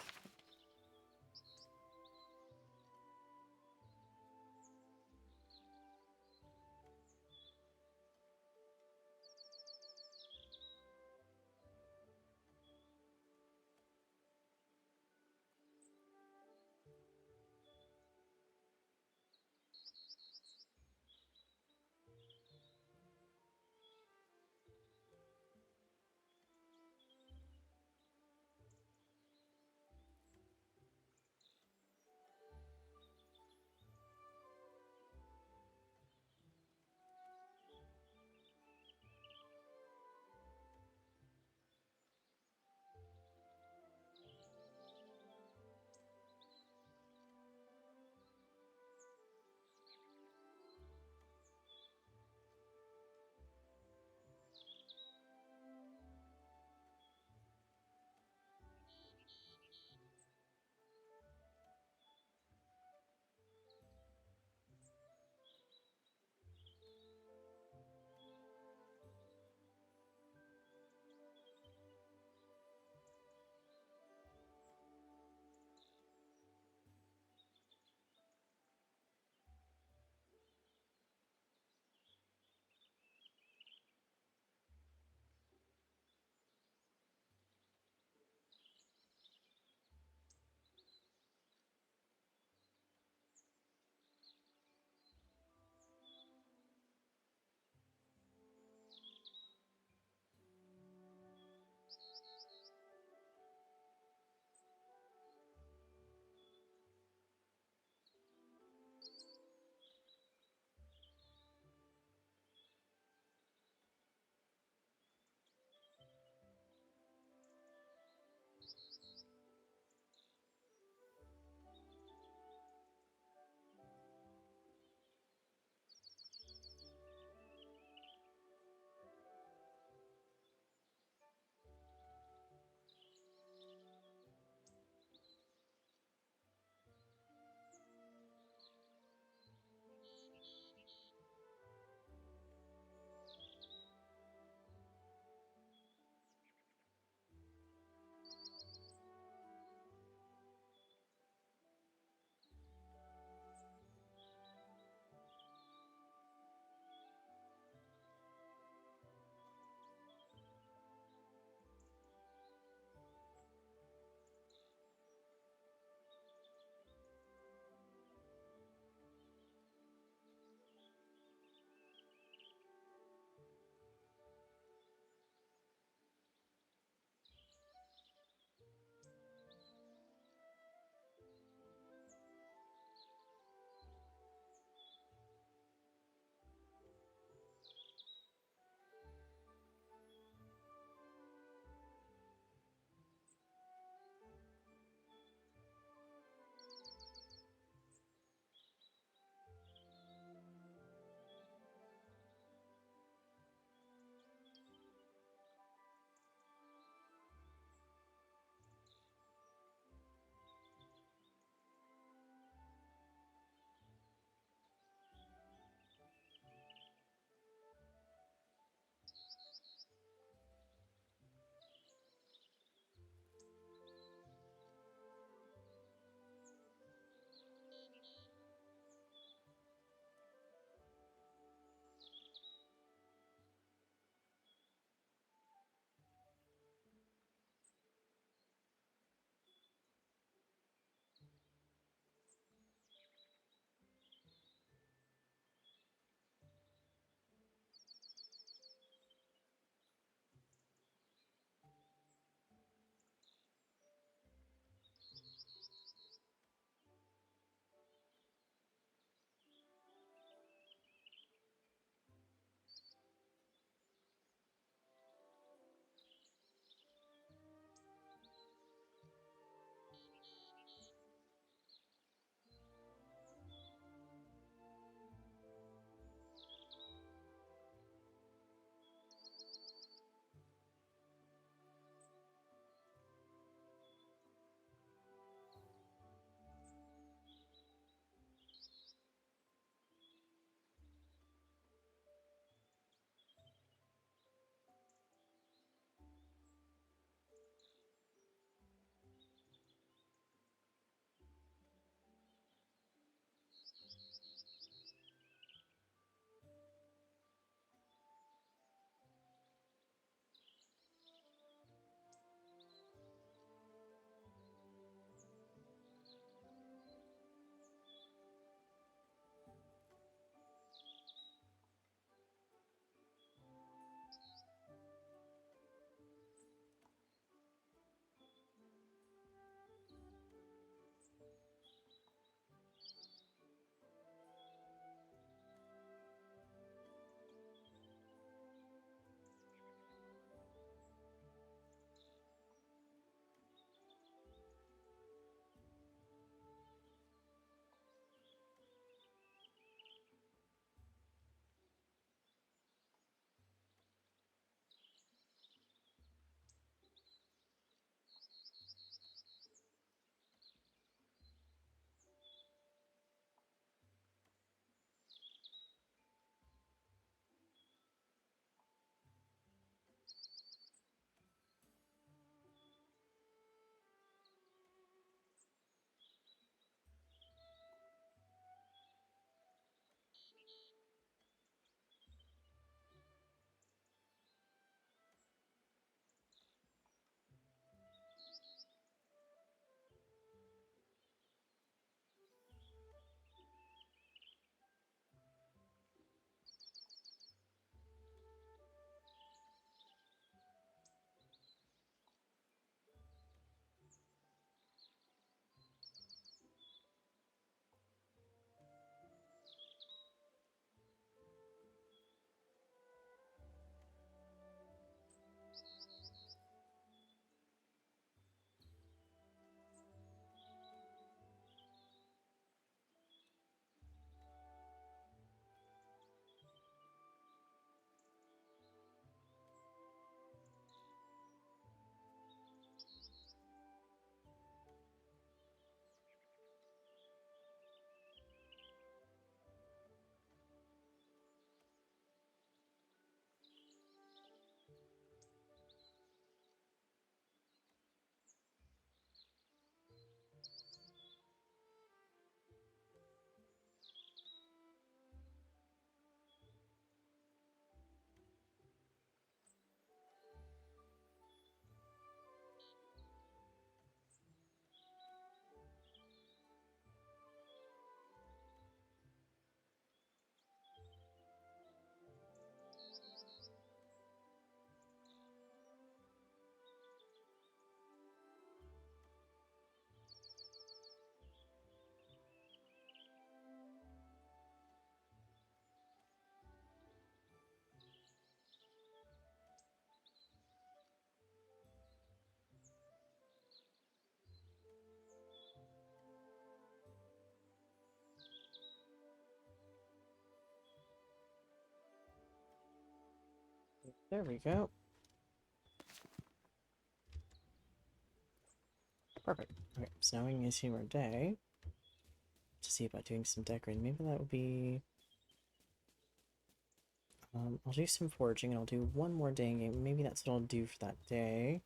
[SPEAKER 1] There we go. Perfect. Okay, so now we can continue our day to see about doing some decorating. Maybe that would be... I'll do some foraging and I'll do one more day game. Maybe that's what I'll do for that day.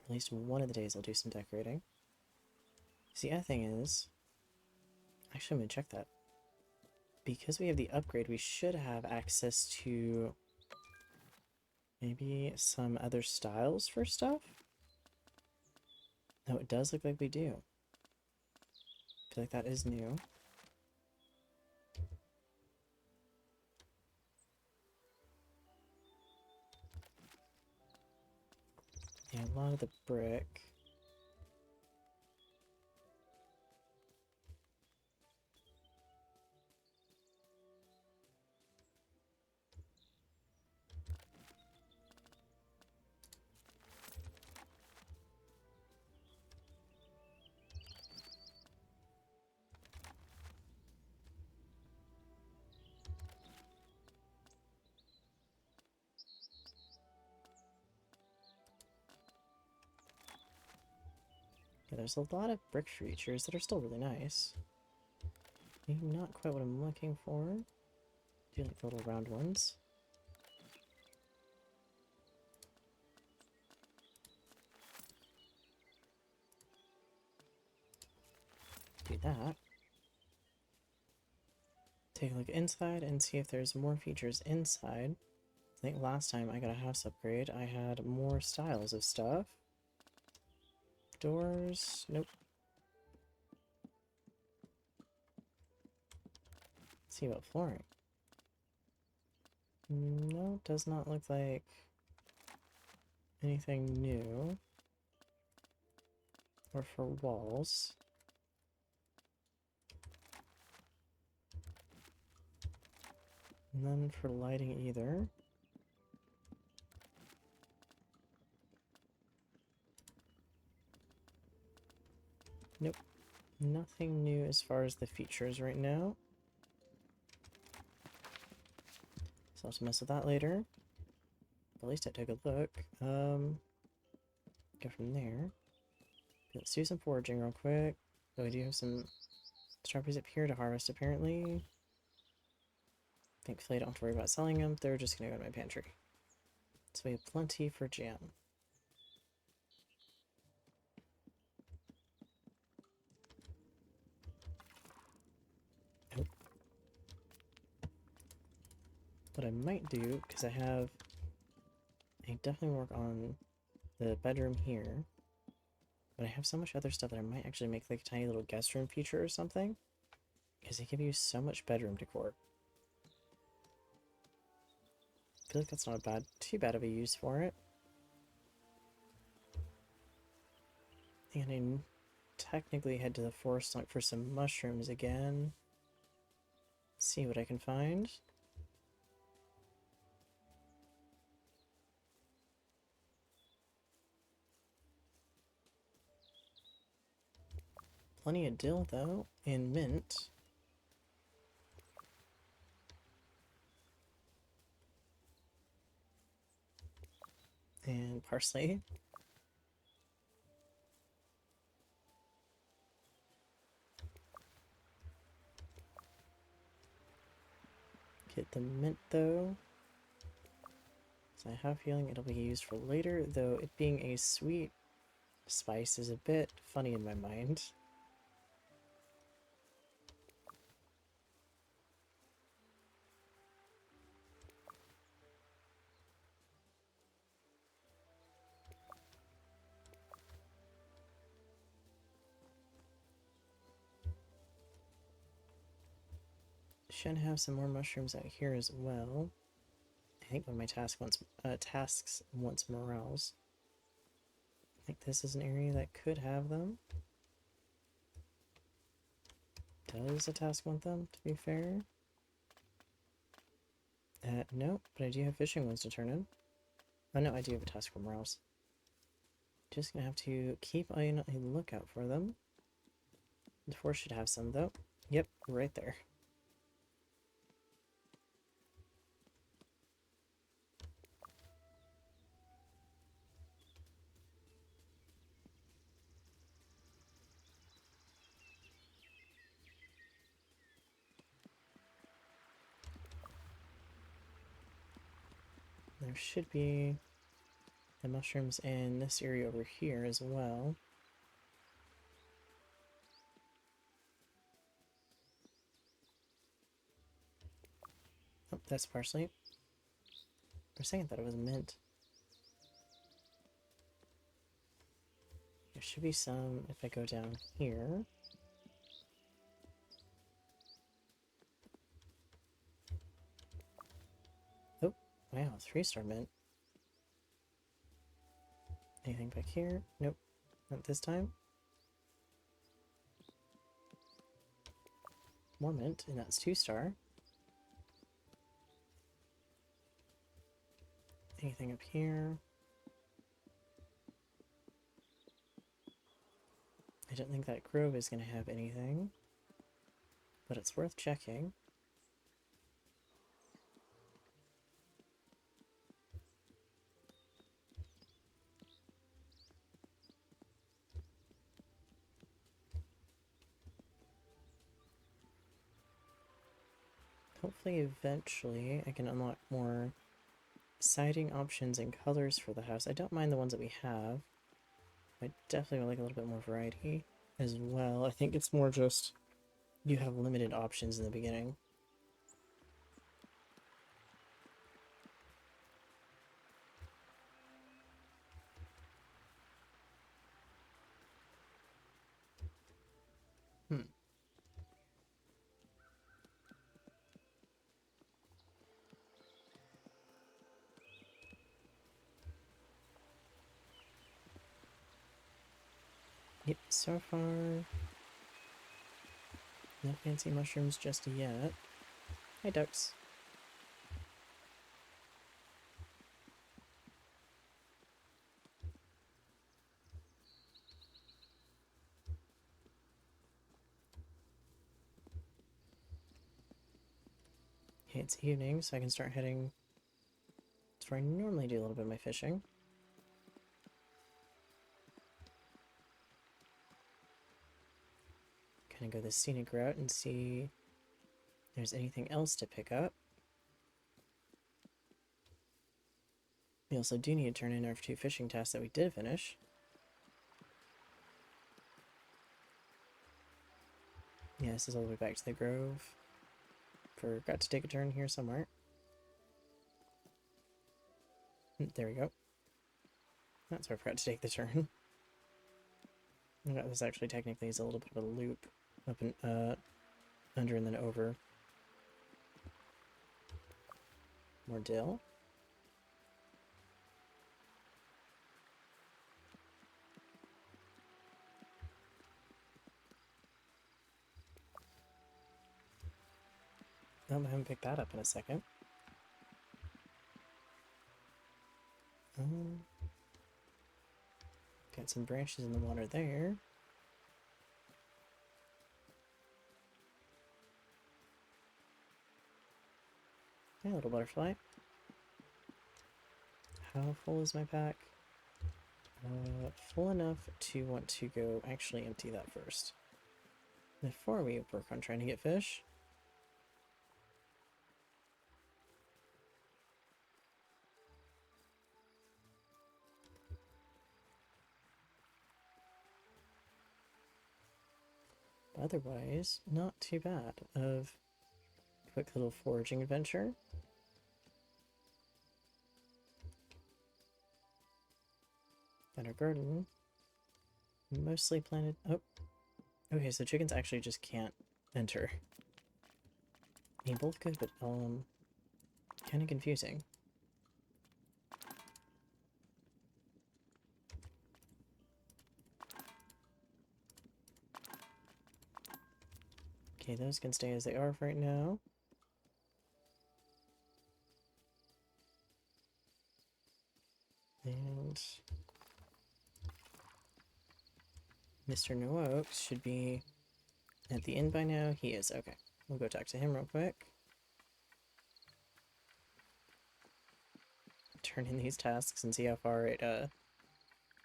[SPEAKER 1] At least one of the days I'll do some decorating. See, the other thing is... Actually, I'm going to check that. Because we have the upgrade, we should have access to... maybe some other styles for stuff? No, it does look like we do. I feel like that is new. Yeah, a lot of the brick. Yeah, there's a lot of brick features that are still really nice. Maybe not quite what I'm looking for. Do like the little round ones. Do that. Take a look inside and see if there's more features inside. I think last time I got a house upgrade, I had more styles of stuff. Doors, nope. Let's see about flooring. No, does not look like anything new. Or for walls. None for lighting either. Nope. Nothing new as far as the features right now. So I'll have to mess with that later. At least I took a look. Go from there. Let's do some foraging real quick. So we do have some strawberries up here to harvest apparently. Thankfully I don't have to worry about selling them. They're just gonna go to my pantry. So we have plenty for jam. What I might do, because I definitely work on the bedroom here, but I have so much other stuff that I might actually make like a tiny little guest room feature or something, because they give you so much bedroom decor. I feel like that's not too bad of a use for it. And I technically head to the forest to look for some mushrooms again. See what I can find. Plenty of dill, though, and mint. And parsley. Get the mint, though. So I have a feeling it'll be used for later, though it being a sweet spice is a bit funny in my mind. Should have some more mushrooms out here as well. I think one of my tasks wants morels. I think this is an area that could have them. Does a task want them, to be fair? No, but I do have fishing ones to turn in. Oh no, I do have a task for morels. Just gonna have to keep on a lookout for them. The forest should have some, though. Yep, right there. There should be the mushrooms in this area over here as well. Oh, that's parsley. For a second, I thought it was mint. There should be some if I go down here. Oh, wow, 3-star mint. Anything back here? Nope, not this time. More mint, and that's 2-star. Anything up here? I don't think that grove is going to have anything, but it's worth checking. Hopefully, eventually, I can unlock more siding options and colors for the house. I don't mind the ones that we have. I definitely would like a little bit more variety as well. I think it's more just you have limited options in the beginning. Yep, so far, no fancy mushrooms just yet. Hi, ducks. Okay, it's evening, so I can start heading to where I normally do a little bit of my fishing. Kind of go the scenic route and see if there's anything else to pick up. We also do need to turn in our 2 fishing tasks that we did finish. Yeah, this is all the way back to the grove. Forgot to take a turn here somewhere. There we go. That's where I forgot to take the turn. This actually technically is a little bit of a loop. Up and under and then over. More dill. I haven't picked that up in a second. Got some branches in the water there. Hey, little butterfly. How full is my pack? Full enough to want to go actually empty that first. Before we work on trying to get fish. Otherwise, not too bad of quick little foraging adventure. Got our garden mostly planted. Oh, okay, so chickens actually just can't enter. I mean, both good, but kind of confusing. Okay, those can stay as they are for right now. And Mr. No Oaks should be at the inn by now. He is. Okay, we'll go talk to him real quick. Turn in these tasks and see how far it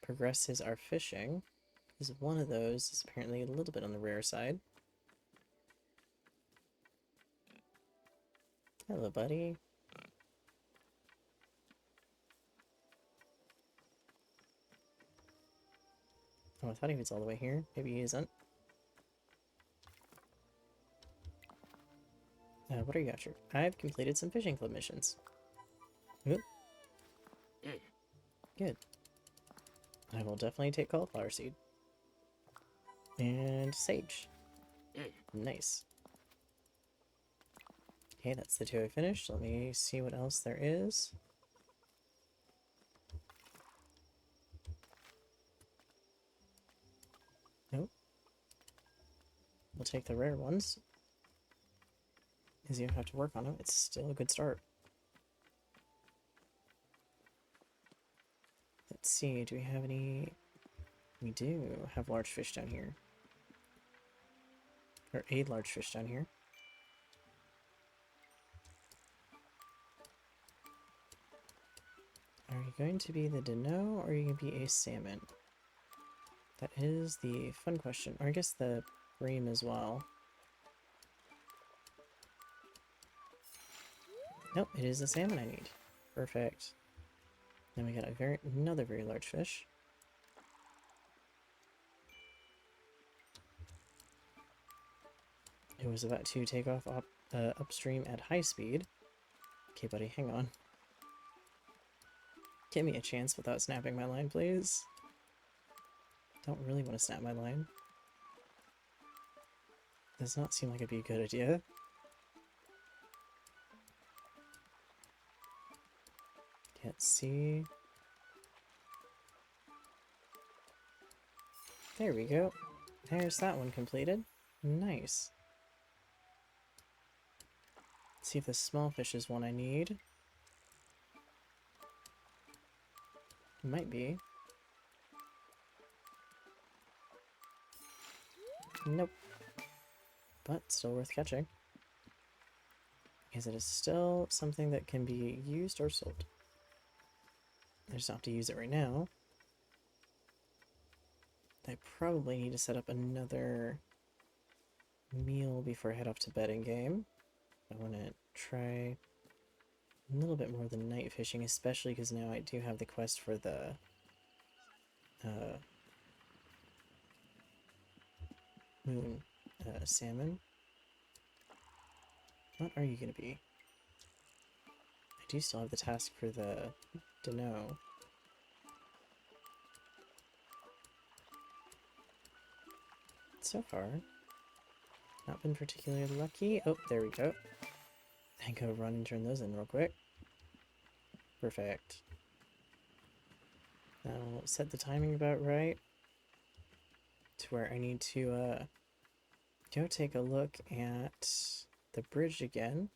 [SPEAKER 1] progresses our fishing. Because one of those is apparently a little bit on the rare side. Hello, buddy. Oh, I thought he was all the way here. Maybe he isn't. What are you after? I've completed some fishing club missions. Oop. Good. I will definitely take cauliflower seed. And sage. Nice. Okay, that's the two I finished. Let me see what else there is. Nope. We'll take the rare ones. Because you have to work on them. It's still a good start. Let's see, do we have any... We do have large fish down here. Or a large fish down here. Are you going to be the Dino, or are you going to be a salmon? That is the fun question. Or I guess the bream as well. Nope, it is the salmon I need. Perfect. Then we got another very large fish. It was about to take off upstream at high speed. Okay, buddy, hang on. Give me a chance without snapping my line, please. Don't really want to snap my line. Does not seem like it'd be a good idea. Let's see. There we go. There's that one completed. Nice. Let's see if the small fish is one I need. Might be. Nope. But still worth catching. Because it is still something that can be used or sold. I just don't have to use it right now. I probably need to set up another meal before I head off to bed in game. I want to try a little bit more than night fishing, especially because now I do have the quest for the moon salmon. What are you going to be? I do still have the task for the Dino. So far, not been particularly lucky. Oh, there we go. I go run and turn those in real quick. Perfect. Now set the timing about right to where I need to go take a look at the bridge again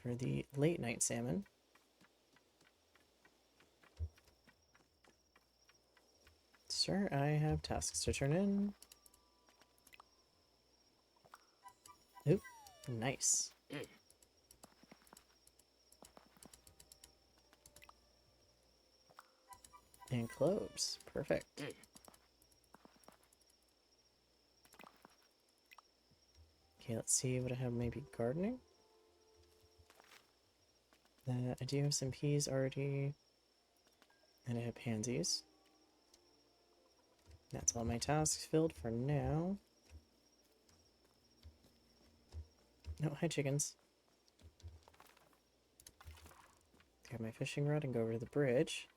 [SPEAKER 1] for the late night salmon. Sir, I have tasks to turn in. Oop, nice. And cloves, perfect. Okay, let's see what I have, maybe gardening? I do have some peas already, and I have pansies. That's all my tasks filled for now. No, hi chickens. Grab my fishing rod and go over to the bridge.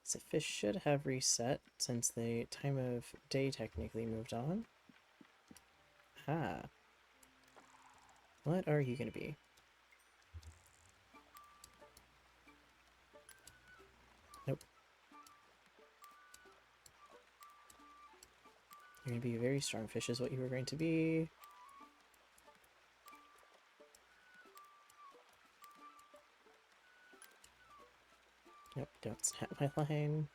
[SPEAKER 1] So fish should have reset since the time of day technically moved on. Ah. What are you gonna be? Nope. You're gonna be a very strong fish is what you were going to be. Nope, don't snap my line.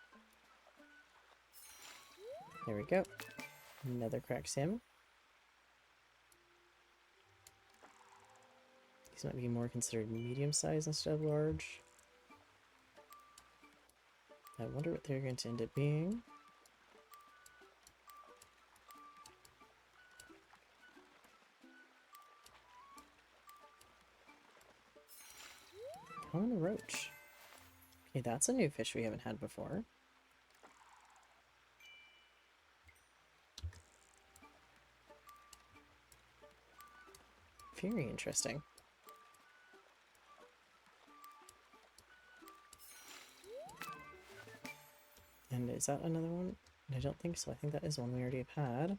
[SPEAKER 1] There we go. Another cracked salmon. These might be more considered medium size instead of large. I wonder what they're going to end up being. Common roach. Okay, that's a new fish we haven't had before. Very interesting. And is that another one? I don't think so. I think that is one we already have had.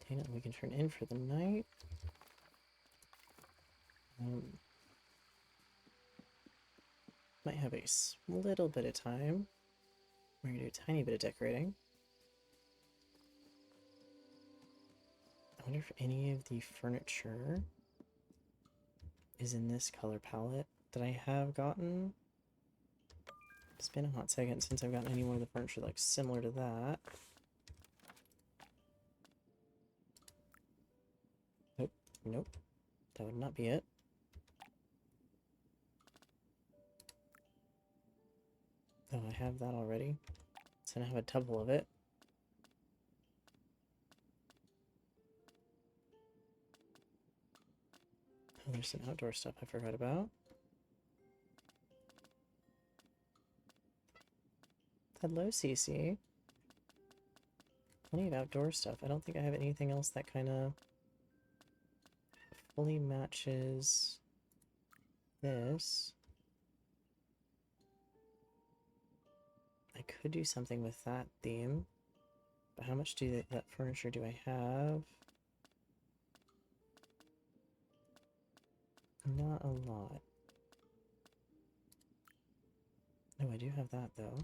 [SPEAKER 1] Okay, we can turn in for the night. Might have a little bit of time. We're gonna do a tiny bit of decorating. I wonder if any of the furniture is in this color palette that I have gotten. It's been a hot second since I've gotten any more of the furniture like similar to that. Nope, nope. That would not be it. Oh, I have that already. So I have a double of it. Oh, there's some outdoor stuff I forgot about. Hello, CC. Plenty of outdoor stuff. I don't think I have anything else that kind of fully matches this. I could do something with that theme, but how much that furniture do I have? Not a lot. Oh, I do have that though.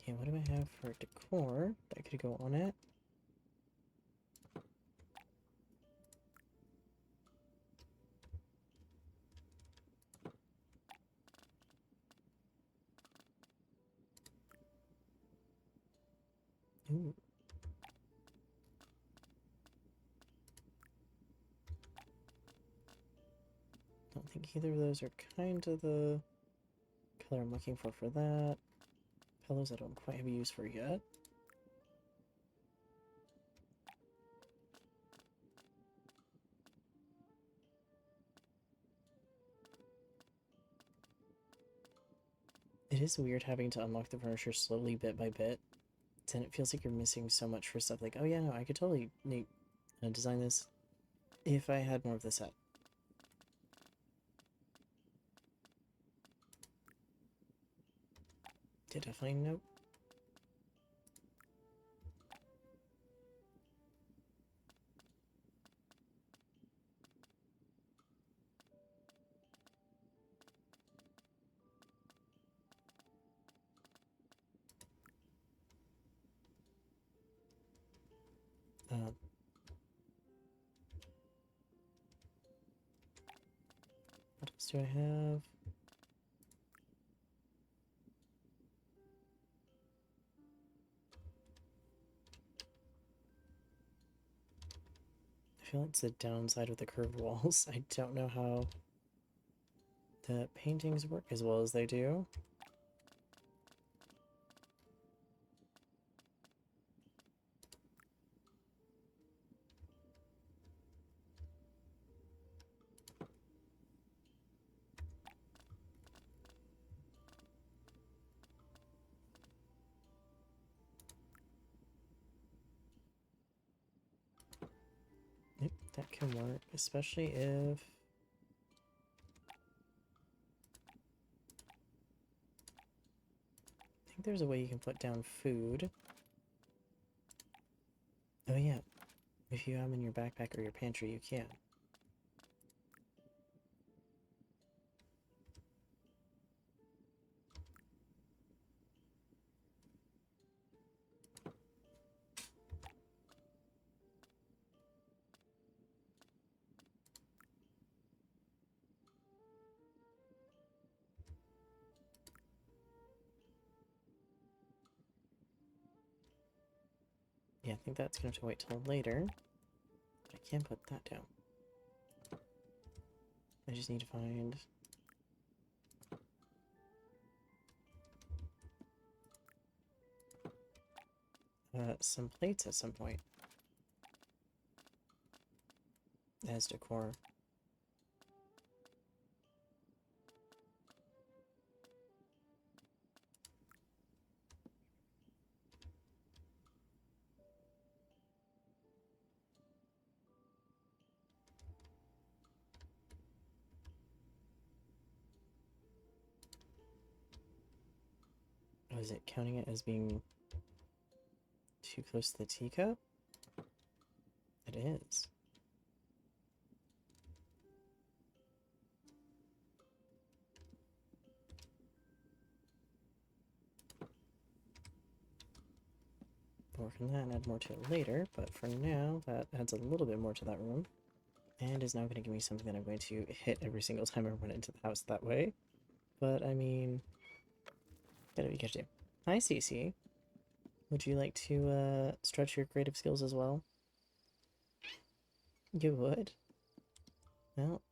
[SPEAKER 1] Okay, what do I have for decor that could go on it? Ooh. Don't think either of those are kind of the color I'm looking for that. Pillows I don't quite have a use for yet. It is weird having to unlock the furniture slowly bit by bit. Then it feels like you're missing so much for stuff like, oh yeah, no, I could totally design this if I had more of the set. Yeah, definitely nope. What else do I have? I feel like it's the downside of the curved walls. I don't know how the paintings work as well as they do. Yep, that can work, especially if... I think there's a way you can put down food. Oh yeah, if you have them in your backpack or your pantry, you can. Yeah, I think that's going to have to wait till later. But I can put that down. I just need to find... some plates at some point as decor. Oh, is it counting it as being too close to the teacup? It is. Work on that and add more to it later, but for now, that adds a little bit more to that room. And is now going to give me something that I'm going to hit every single time I run into the house that way. But, I mean, gotta be careful. Hi, Cece. Would you like to stretch your creative skills as well? You would? Well,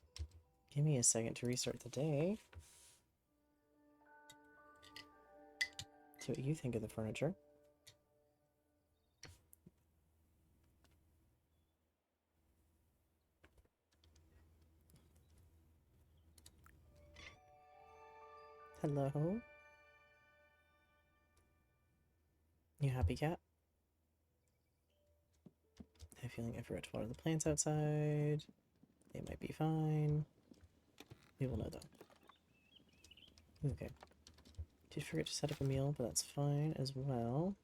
[SPEAKER 1] give me a second to restart the day. See what you think of the furniture. Hello? You happy, cat? I have a feeling I forgot to water the plants outside. They might be fine. We will know, though. Okay. Did forget to set up a meal, but that's fine as well.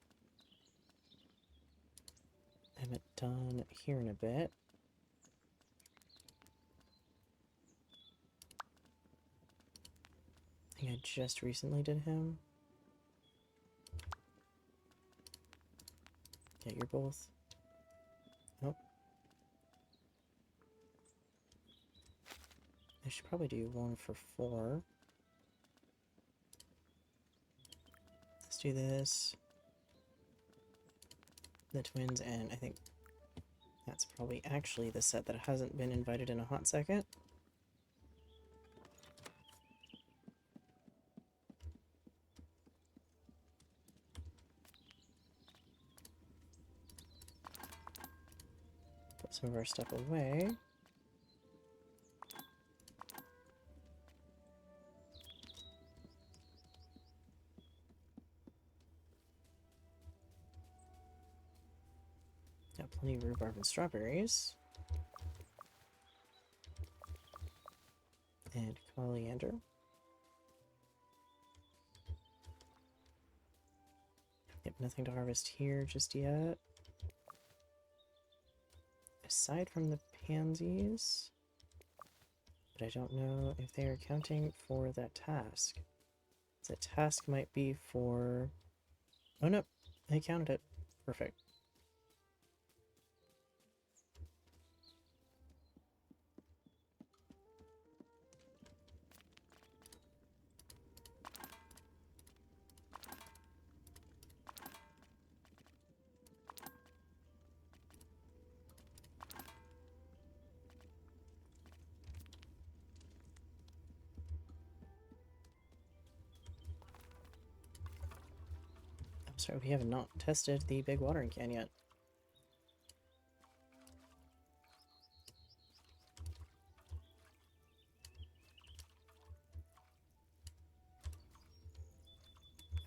[SPEAKER 1] I haven't done here in a bit. I think I just recently did him. Yeah, you're both. Nope. I should probably do one for 4. Let's do this. The twins, and I think that's probably actually the set that hasn't been invited in a hot second. Put some of our stuff away. Got plenty of rhubarb and strawberries. And coriander. Yep, nothing to harvest here just yet. Aside from the pansies. But I don't know if they are counting for that task. The task might be for... Oh no, they counted it. Perfect. I'm sorry, we have not tested the big watering can yet.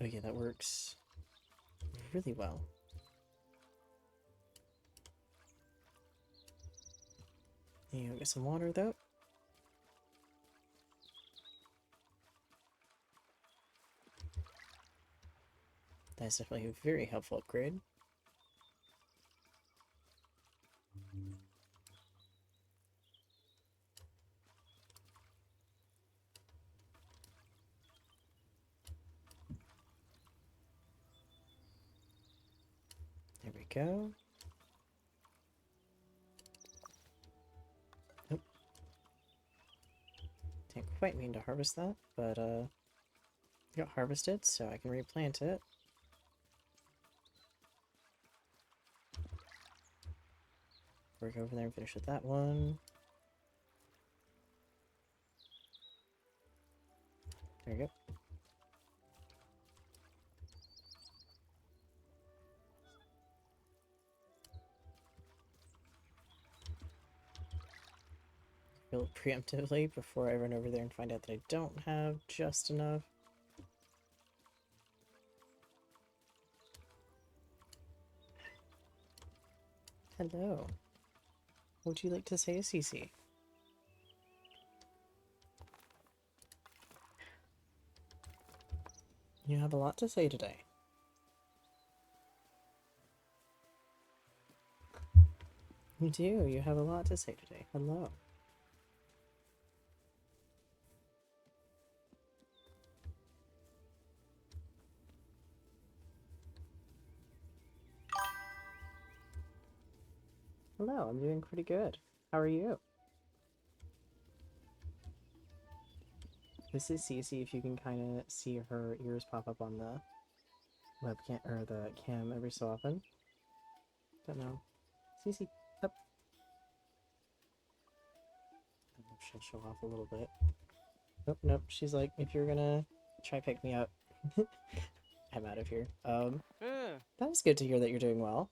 [SPEAKER 1] Okay, that works really well. You get some water though. That's definitely a very helpful upgrade. There we go. Nope. Didn't quite mean to harvest that, but it got harvested, so I can replant it. Work over there and finish with that one. There we go. preemptively before I run over there and find out that I don't have just enough. Hello. What would you like to say, Cece? You have a lot to say today. You do. You have a lot to say today. Hello. Hello, I'm doing pretty good. How are you? This is Cece, if you can kind of see her ears pop up on the webcam, or the cam every so often. Don't know. Cece, up. I don't know if she'll show off a little bit. Nope, nope. She's like, if you're gonna try pick me up, I'm out of here. That was good to hear that you're doing well.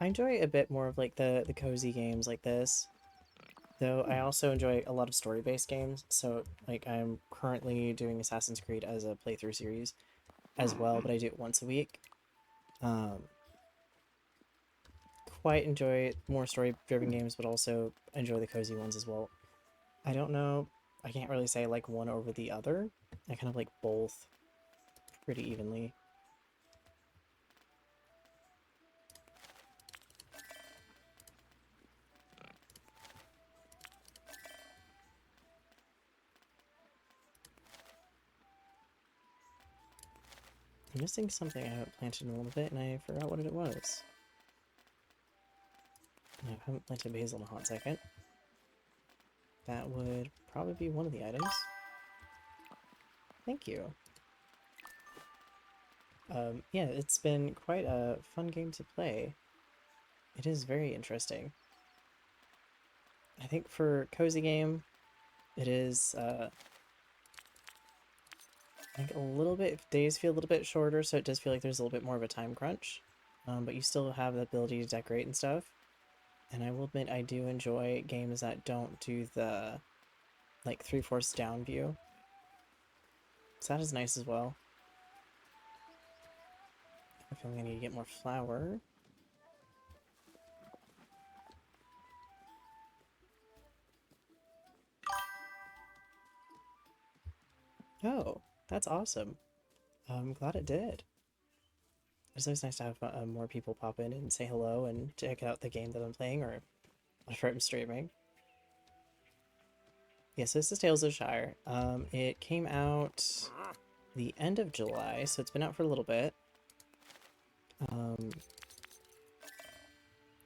[SPEAKER 1] I enjoy a bit more of like the cozy games like this. Though I also enjoy a lot of story-based games, so like I'm currently doing Assassin's Creed as a playthrough series as well, but I do it once a week. Quite enjoy more story-driven games, but also enjoy the cozy ones as well. I don't know, I can't really say like one over the other. I kind of like both pretty evenly. I'm missing something I haven't planted in a little bit, and I forgot what it was. I haven't planted basil in a hot second. That would probably be one of the items. Thank you. Yeah, it's been quite a fun game to play. It is very interesting. I think for cozy game, it is, I think a little bit, days feel a little bit shorter, so it does feel like there's a little bit more of a time crunch. But you still have the ability to decorate and stuff. And I will admit, I do enjoy games that don't do the, like, 3/4 down view. So that is nice as well. I feel like I need to get more flour. Oh, that's awesome. I'm glad it did. It's always nice to have more people pop in and say hello and check out the game that I'm playing or whatever I'm streaming. Yeah, so this is Tales of Shire. It came out the end of July, so it's been out for a little bit.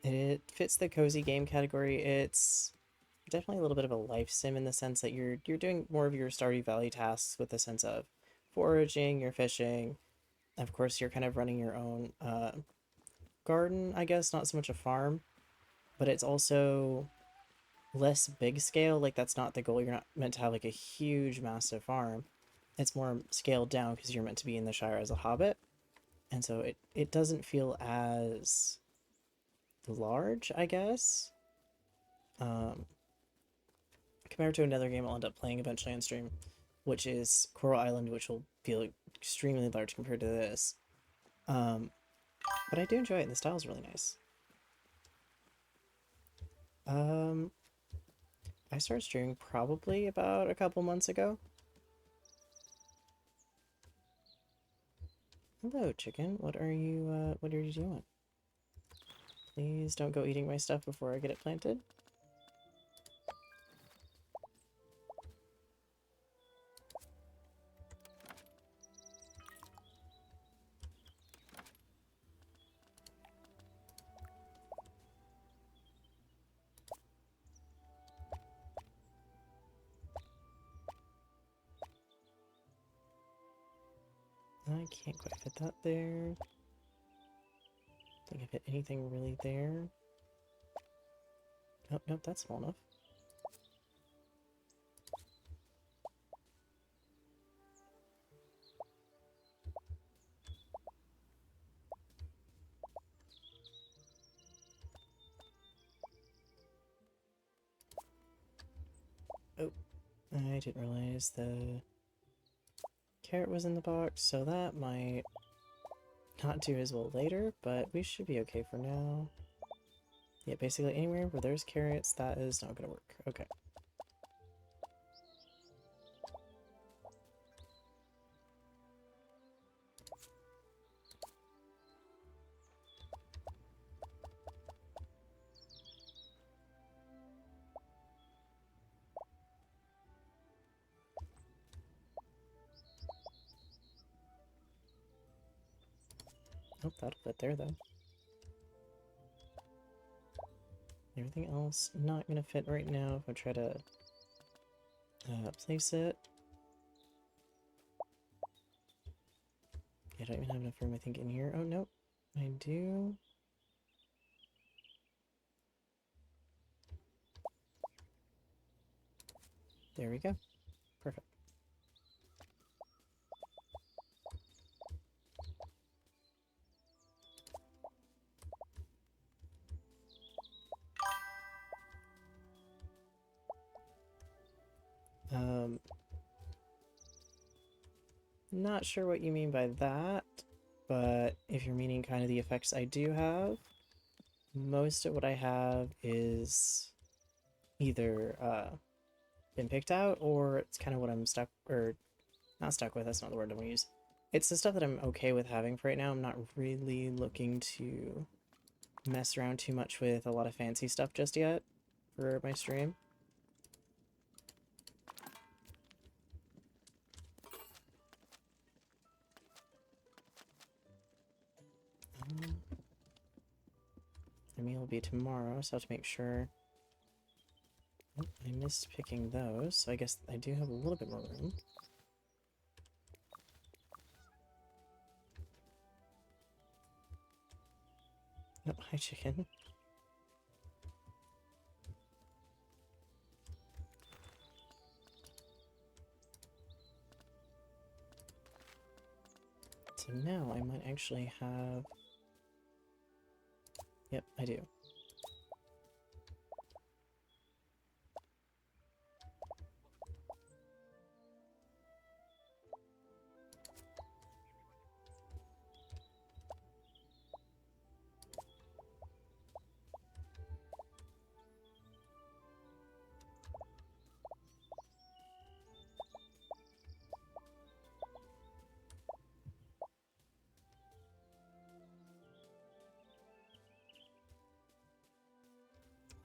[SPEAKER 1] It fits the cozy game category. It's definitely a little bit of a life sim in the sense that you're doing more of your Stardew Valley tasks with the sense of foraging, you're fishing. Of course, you're kind of running your own garden, I guess, not so much a farm, but it's also less big scale. Like, that's not the goal. You're not meant to have like a huge, massive farm. It's more scaled down because you're meant to be in the Shire as a hobbit. And so it doesn't feel as large, I guess. Compared to another game I'll end up playing eventually on stream, which is Coral Island, which will feel extremely large compared to this. But I do enjoy it, and the style is really nice. I started streaming probably about a couple months ago. Hello, chicken. What are you doing? Please don't go eating my stuff before I get it planted. I can't quite fit that there. Think I've hit anything really there. Oh, nope, that's small enough. Oh, I didn't realize the carrot was in the box, so that might not do as well later, but we should be okay for now. Yeah, basically anywhere where there's carrots, that is not gonna work. Okay. Oh, that'll fit there though. Everything else not gonna fit right now if I try to place it. Yeah, I don't even have enough room, I think, in here. Oh, nope. I do. There we go. Perfect. Not sure what you mean by that, but if you're meaning kind of the effects I do have, most of what I have is either been picked out, or it's kind of what I'm stuck, or not stuck with, that's not the word I want to use. It's the stuff that I'm okay with having for right now. I'm not really looking to mess around too much with a lot of fancy stuff just yet for my stream. The meal will be tomorrow, so I have to make sure. Oh, I missed picking those, so I guess I do have a little bit more room. Oh, hi chicken. So now I might actually have... Yep, I do.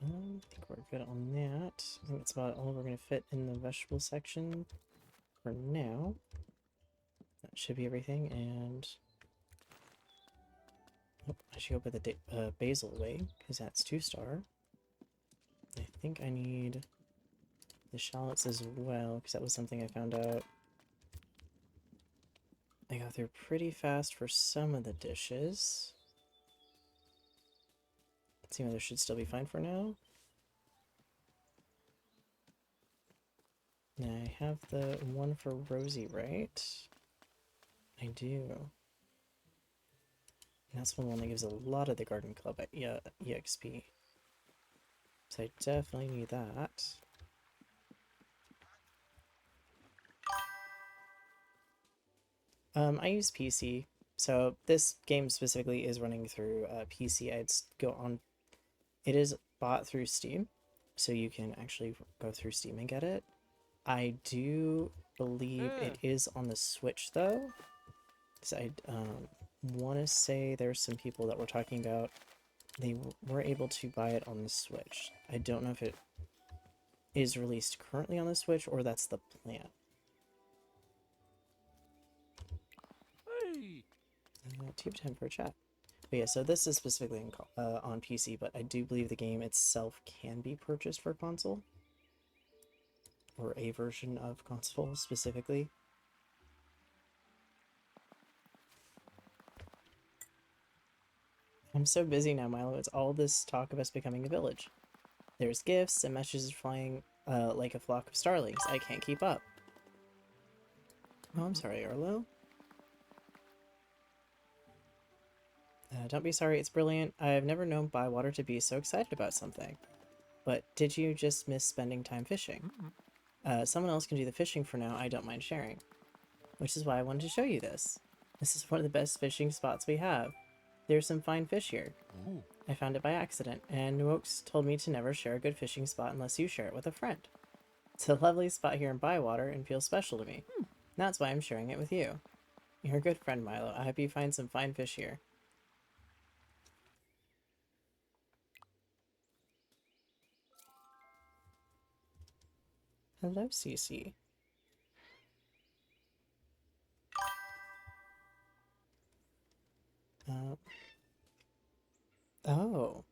[SPEAKER 1] I think we're good on that. I think that's about all we're going to fit in the vegetable section for now. That should be everything, and... Oh, I should go by the basil way, because that's 2-star. I think I need the shallots as well, because that was something I found out. I got through pretty fast for some of the dishes. Let's see, this should still be fine for now. Now I have the one for Rosie, right? I do. And that's one that gives a lot of the Garden Club EXP. So I definitely need that. I use PC. So this game specifically is running through PC. I'd go on... It is bought through Steam, so you can actually go through Steam and get it. I do believe it is on the Switch, though. Because I want to say there's some people that were talking about they were able to buy it on the Switch. I don't know if it is released currently on the Switch or that's the plan.
[SPEAKER 2] Hey.
[SPEAKER 1] Do you have time for a chat? But yeah, so this is specifically on PC, but I do believe the game itself can be purchased for console. Or a version of console, specifically. I'm so busy now, Milo. It's all this talk of us becoming a village. There's gifts and messages flying like a flock of starlings. I can't keep up. Oh, I'm sorry, Arlo. Don't be sorry, it's brilliant. I've never known Bywater to be so excited about something. But did you just miss spending time fishing? Someone else can do the fishing for now, I don't mind sharing. Which is why I wanted to show you this. This is one of the best fishing spots we have. There's some fine fish here.
[SPEAKER 2] Ooh.
[SPEAKER 1] I found it by accident, and Nuox told me to never share a good fishing spot unless you share it with a friend. It's a lovely spot here in Bywater and feels special to me. That's why I'm sharing it with you. You're a good friend, Milo. I hope you find some fine fish here. Hello, Cece. Oh,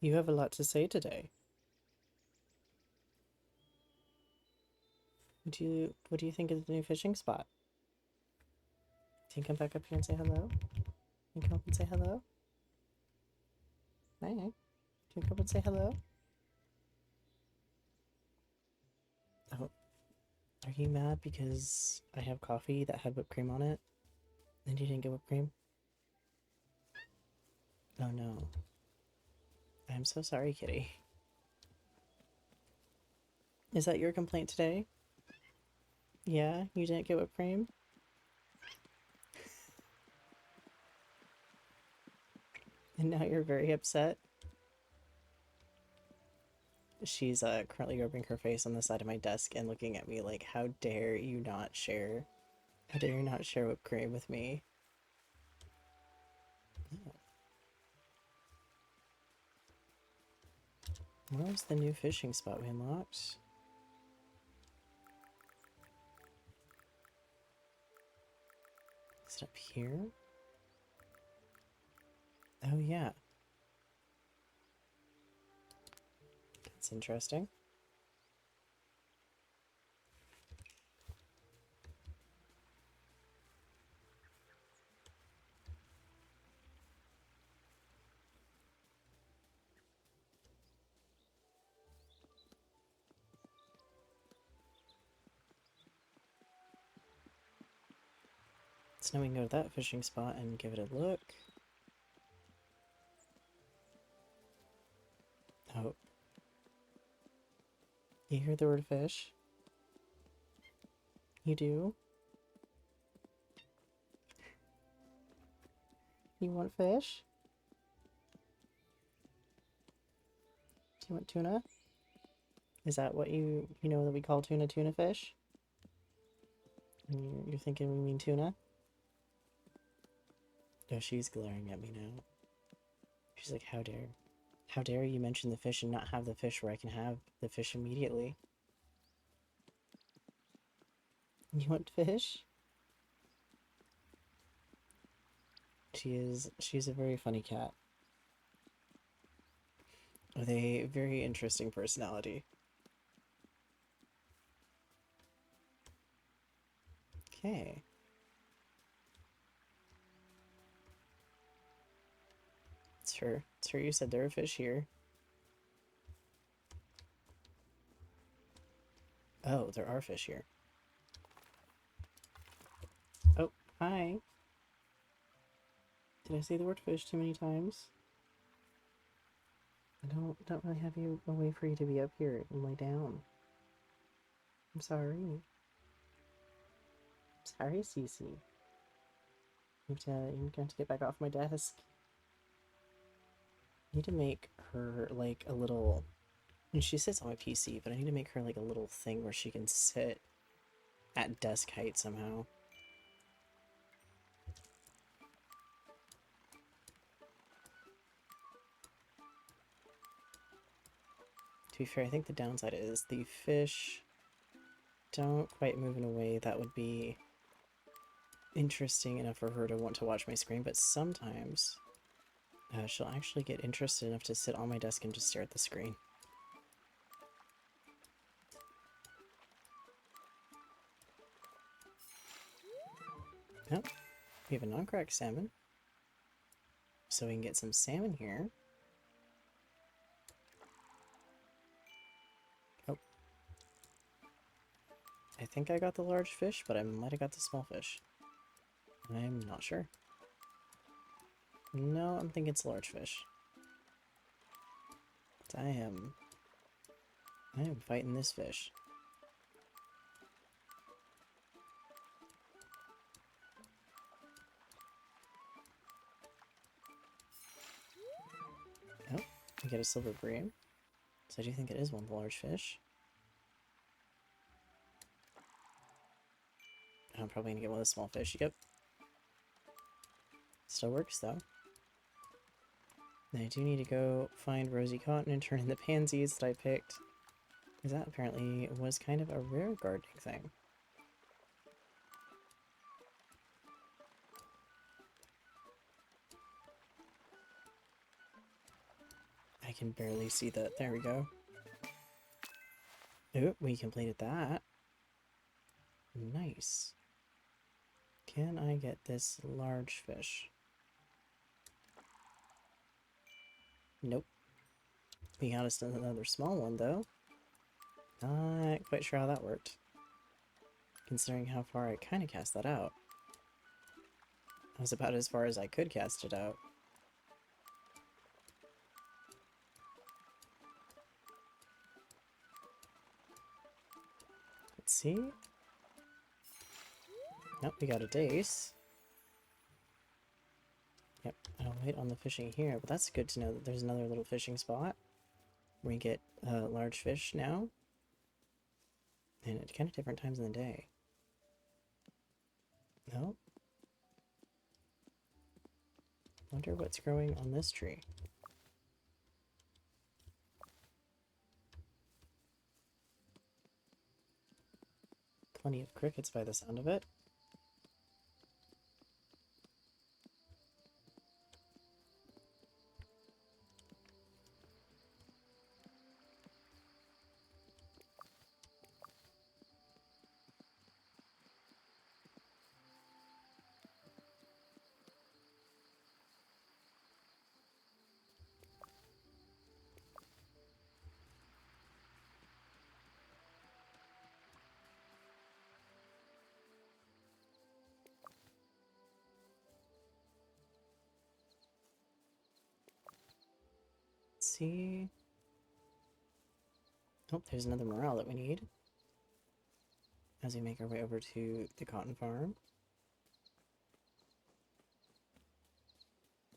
[SPEAKER 1] you have a lot to say today. What do you think of the new fishing spot? Can you come back up here and say hello? Can you come up and say hello? Hey, can you come up and say hello? Oh, are you mad because I have coffee that had whipped cream on it? And you didn't get whipped cream? Oh no. I'm so sorry, kitty. Is that your complaint today? Yeah, you didn't get whipped cream? And now you're very upset? She's currently rubbing her face on the side of my desk and looking at me like, how dare you not share? How dare you not share whipped cream with me? Oh. Where was the new fishing spot we unlocked? Is it up here? Oh yeah. That's interesting. So now we can go to that fishing spot and give it a look. Oh. You hear the word fish? You do? You want fish? Do you want tuna? Is that what you know that we call tuna fish? And you're thinking we mean tuna? Oh, she's glaring at me now. She's like, how dare? How dare you mention the fish and not have the fish where I can have the fish immediately? You want fish? She's a very funny cat. With a very interesting personality. Okay. It's her. It's her. You said there are fish here. Oh, there are fish here. Oh, hi. Did I say the word fish too many times? I don't really have a way for you to be up here and lay down. I'm sorry. I'm sorry, Cece. You're going to get back off my desk. I need to make her like a little. And she sits on my PC, but I need to make her like a little thing where she can sit at desk height somehow. To be fair, I think the downside is the fish don't quite move in a way that would be interesting enough for her to want to watch my screen, but sometimes she'll actually get interested enough to sit on my desk and just stare at the screen. Oh, we have a non-cracked salmon. so we can get some salmon here. Oh. I think I got the large fish, but I might have got the small fish. I'm not sure. No, I'm thinking it's large fish. I am fighting this fish. Oh, we get a silver bream. So I do think it is one of the large fish. I'm probably gonna get one of the small fish. Yep. Still works though. And I do need to go find Rosy Cotton and turn in the pansies that I picked. Because that apparently was kind of a rare gardening thing. I can barely see that. There we go. Ooh, we completed that. Nice. Can I get this large fish? Nope. We got us another small one, though. Not quite sure how that worked. Considering how far I kind of cast that out. That was about as far as I could cast it out. Let's see. Nope, we got a dace. Yep, I'll wait on the fishing here, but that's good to know that there's another little fishing spot where you get large fish now. And at kind of different times in the day. Nope. Wonder what's growing on this tree. Plenty of crickets by the sound of it. See? Oh, there's another morale that we need. As we make our way over to the cotton farm.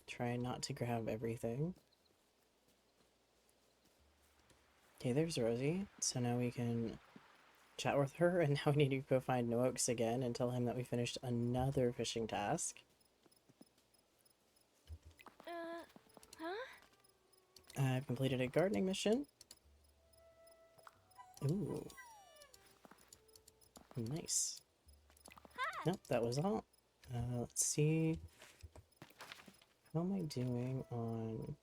[SPEAKER 1] Try not to grab everything. Okay, there's Rosie. So now we can chat with her, and now we need to go find Nooks again and tell him that we finished another fishing task. I've completed a gardening mission. Ooh. Nice. Nope, that was all. Let's see. How am I doing on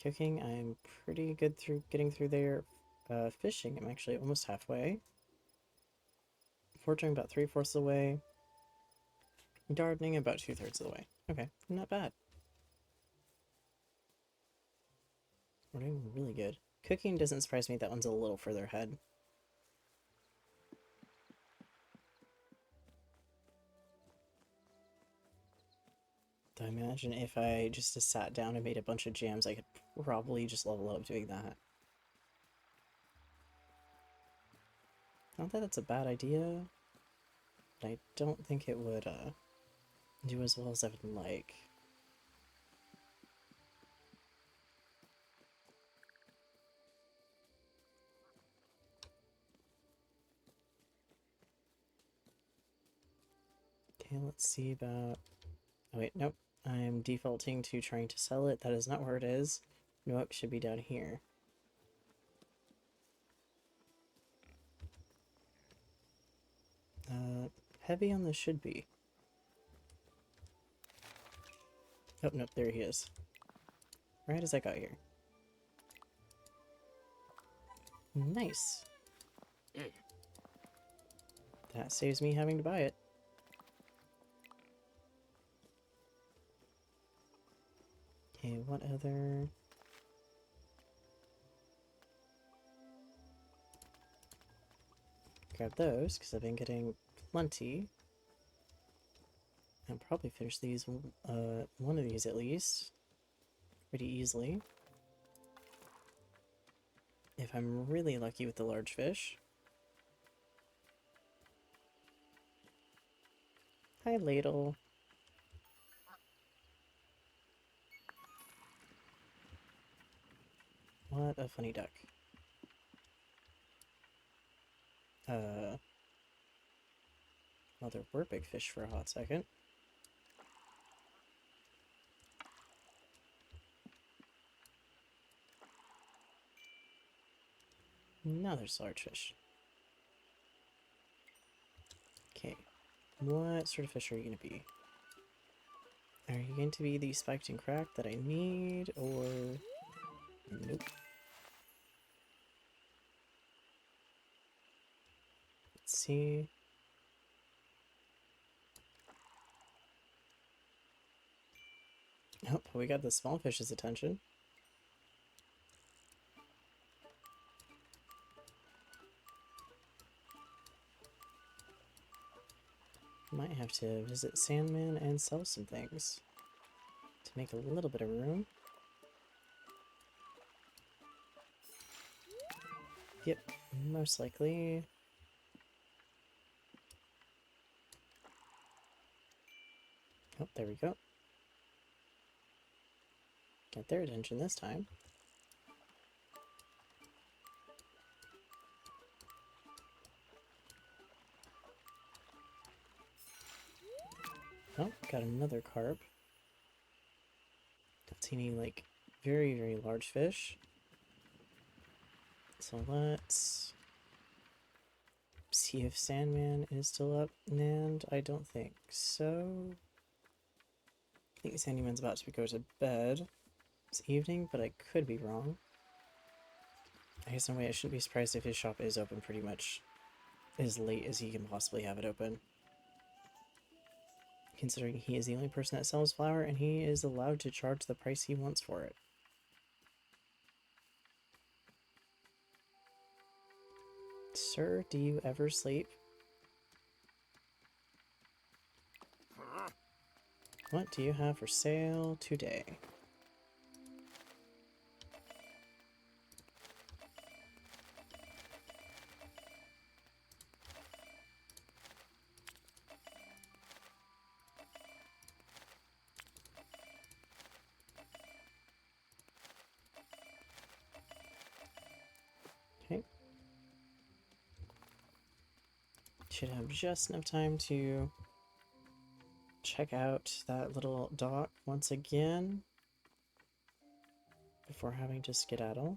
[SPEAKER 1] cooking? I'm pretty good through getting through there. Fishing, I'm actually almost halfway. Foraging about 3/4 of the way. Gardening about 2/3 of the way. Okay, not bad. We're doing really good. Cooking doesn't surprise me, that one's a little further ahead. I imagine if I just sat down and made a bunch of jams, I could probably just level up doing that. Not that that's a bad idea, but I don't think it would do as well as I would like. Okay, let's see about... Oh wait, nope. I'm defaulting to trying to sell it. That is not where it is. Nook should be down here. Heavy on the should be. Oh, nope, there he is. Right as I got here. Nice. That saves me having to buy it. Okay, what other... Grab those, because I've been getting plenty. I'll probably finish these, one of these at least, pretty easily. If I'm really lucky with the large fish. Hi, ladle. What a funny duck. Well, there were big fish for a hot second. Now there's large fish. Okay, what sort of fish are you going to be? Are you going to be the spiked and cracked that I need, or... Nope. Let's see. Nope, we got the small fish's attention. Might have to visit Sandman and sell some things to make a little bit of room. Yep, most likely. Oh, there we go. Get their attention this time. Oh, got another carp. Don't see any, like, very, very large fish. So let's see if Sandman is still up, and I don't think so. I think Sandman's about to go to bed this evening, but I could be wrong. I guess in a way I shouldn't be surprised if his shop is open pretty much as late as he can possibly have it open. Considering he is the only person that sells flour and he is allowed to charge the price he wants for it. Sir, do you ever sleep? What do you have for sale today? Okay. Should have just enough time to check out that little dock once again before having to skedaddle.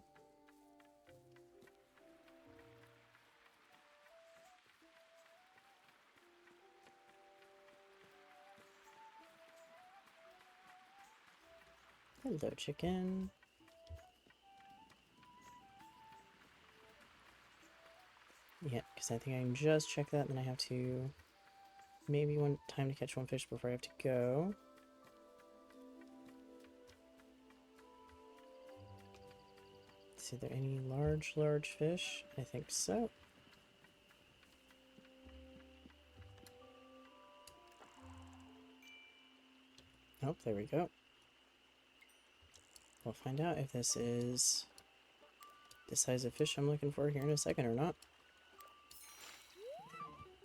[SPEAKER 1] Hello, chicken. Yeah, because I think I can just check that, and then I have to maybe one time to catch one fish before I have to go. Is there any large fish? I think so. Oh, there we go. We'll find out if this is the size of fish I'm looking for here in a second or not.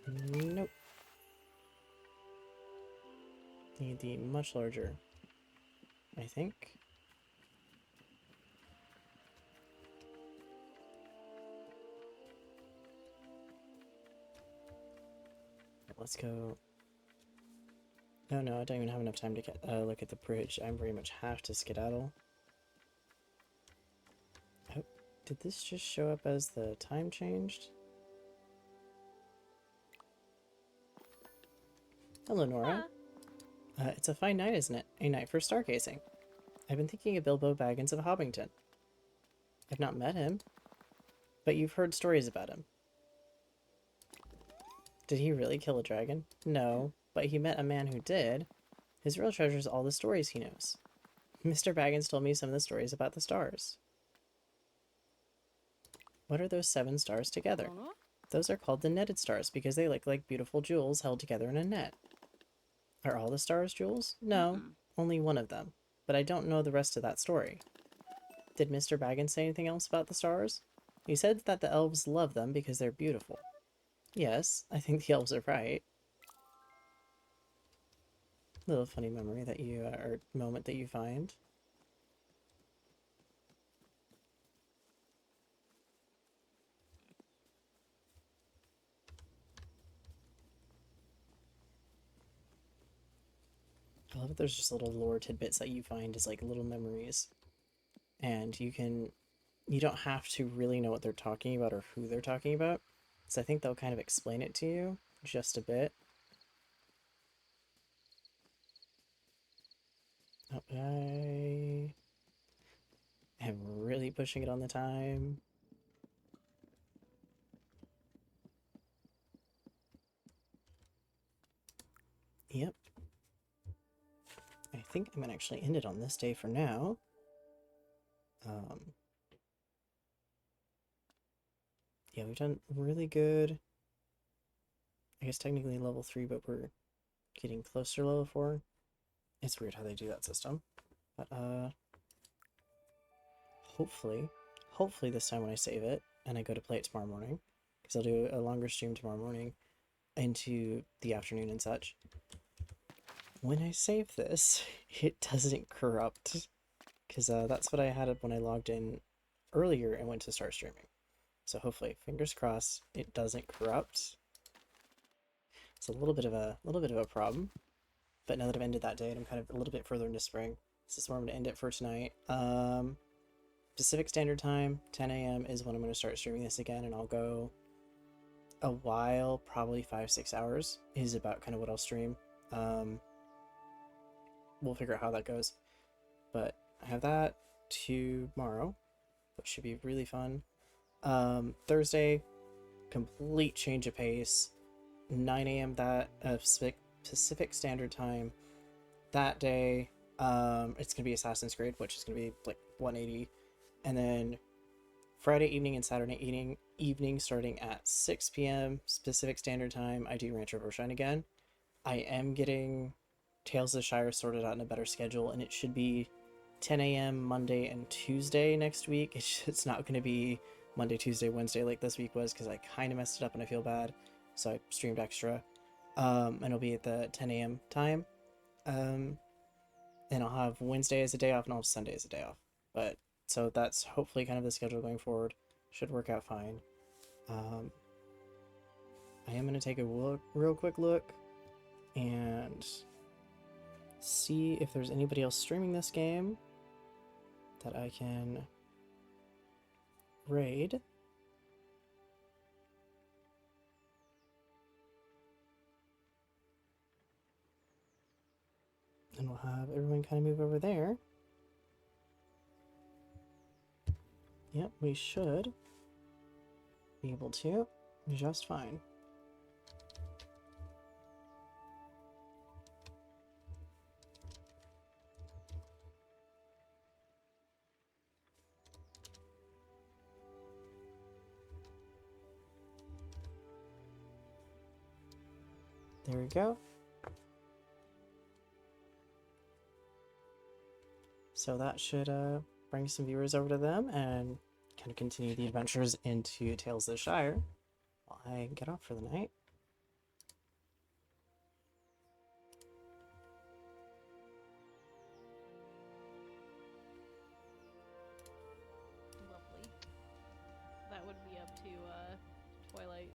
[SPEAKER 1] Nope. Need the much larger, I think. Let's go. No, I don't even have enough time to get look at the bridge. I very much have to skedaddle. Oh, did this just show up as the time changed? Hello, Nora. It's a fine night, isn't it? A night for stargazing. I've been thinking of Bilbo Baggins of Hobbington. I've not met him, but you've heard stories about him. Did he really kill a dragon? No, but he met a man who did. His real treasure is all the stories he knows. Mr. Baggins told me some of the stories about the stars. What are those 7 stars together? Those are called the netted stars because they look like beautiful jewels held together in a net. Are all the stars jewels? No, only one of them. But I don't know the rest of that story. Did Mr. Baggins say anything else about the stars? He said that the elves love them because they're beautiful. Yes, I think the elves are right. Little funny memory that you, or moment that you find. I love that there's just little lore tidbits that you find as like little memories. And you don't have to really know what they're talking about or who they're talking about. So I think they'll kind of explain it to you just a bit. Oh, I am really pushing it on the time. Yep. I think I'm gonna actually end it on this day for now. Yeah, we've done really good. I guess technically level 3, but we're getting closer to level 4. It's weird how they do that system. But, hopefully this time when I save it and I go to play it tomorrow morning, because I'll do a longer stream tomorrow morning into the afternoon and such. When I save this, it doesn't corrupt, because that's what I had when I logged in earlier and went to start streaming. So hopefully, fingers crossed, it doesn't corrupt. It's a little bit of a problem, but now that I've ended that day and I'm kind of a little bit further into spring, this is where I'm going to end it for tonight. Pacific Standard Time, 10 a.m. is when I'm going to start streaming this again, and I'll go a while, probably 5-6 hours is about kind of what I'll stream. We'll figure out how that goes, but I have that tomorrow, which should be really fun. Thursday, complete change of pace, 9 a.m. that Pacific Standard Time that day. It's gonna be Assassin's Creed, which is gonna be like 180, and then Friday evening and Saturday evening starting at 6 p.m. Pacific Standard Time, I do Rancho Roshan again. I am getting Tales of the Shire sorted out in a better schedule, and it should be 10 a.m. Monday and Tuesday next week. It's not going to be Monday, Tuesday, Wednesday like this week was, because I kind of messed it up and I feel bad, so I streamed extra. And it'll be at the 10 a.m. time. And I'll have Wednesday as a day off, and I'll have Sunday as a day off. But so that's hopefully kind of the schedule going forward. Should work out fine. I am going to take a real quick look and see if there's anybody else streaming this game that I can raid. And we'll have everyone kind of move over there. Yep, we should be able to just fine. There we go. So that should bring some viewers over to them and kind of continue the adventures into Tales of the Shire while I get off for the night.
[SPEAKER 2] Lovely. That would be up to Twilight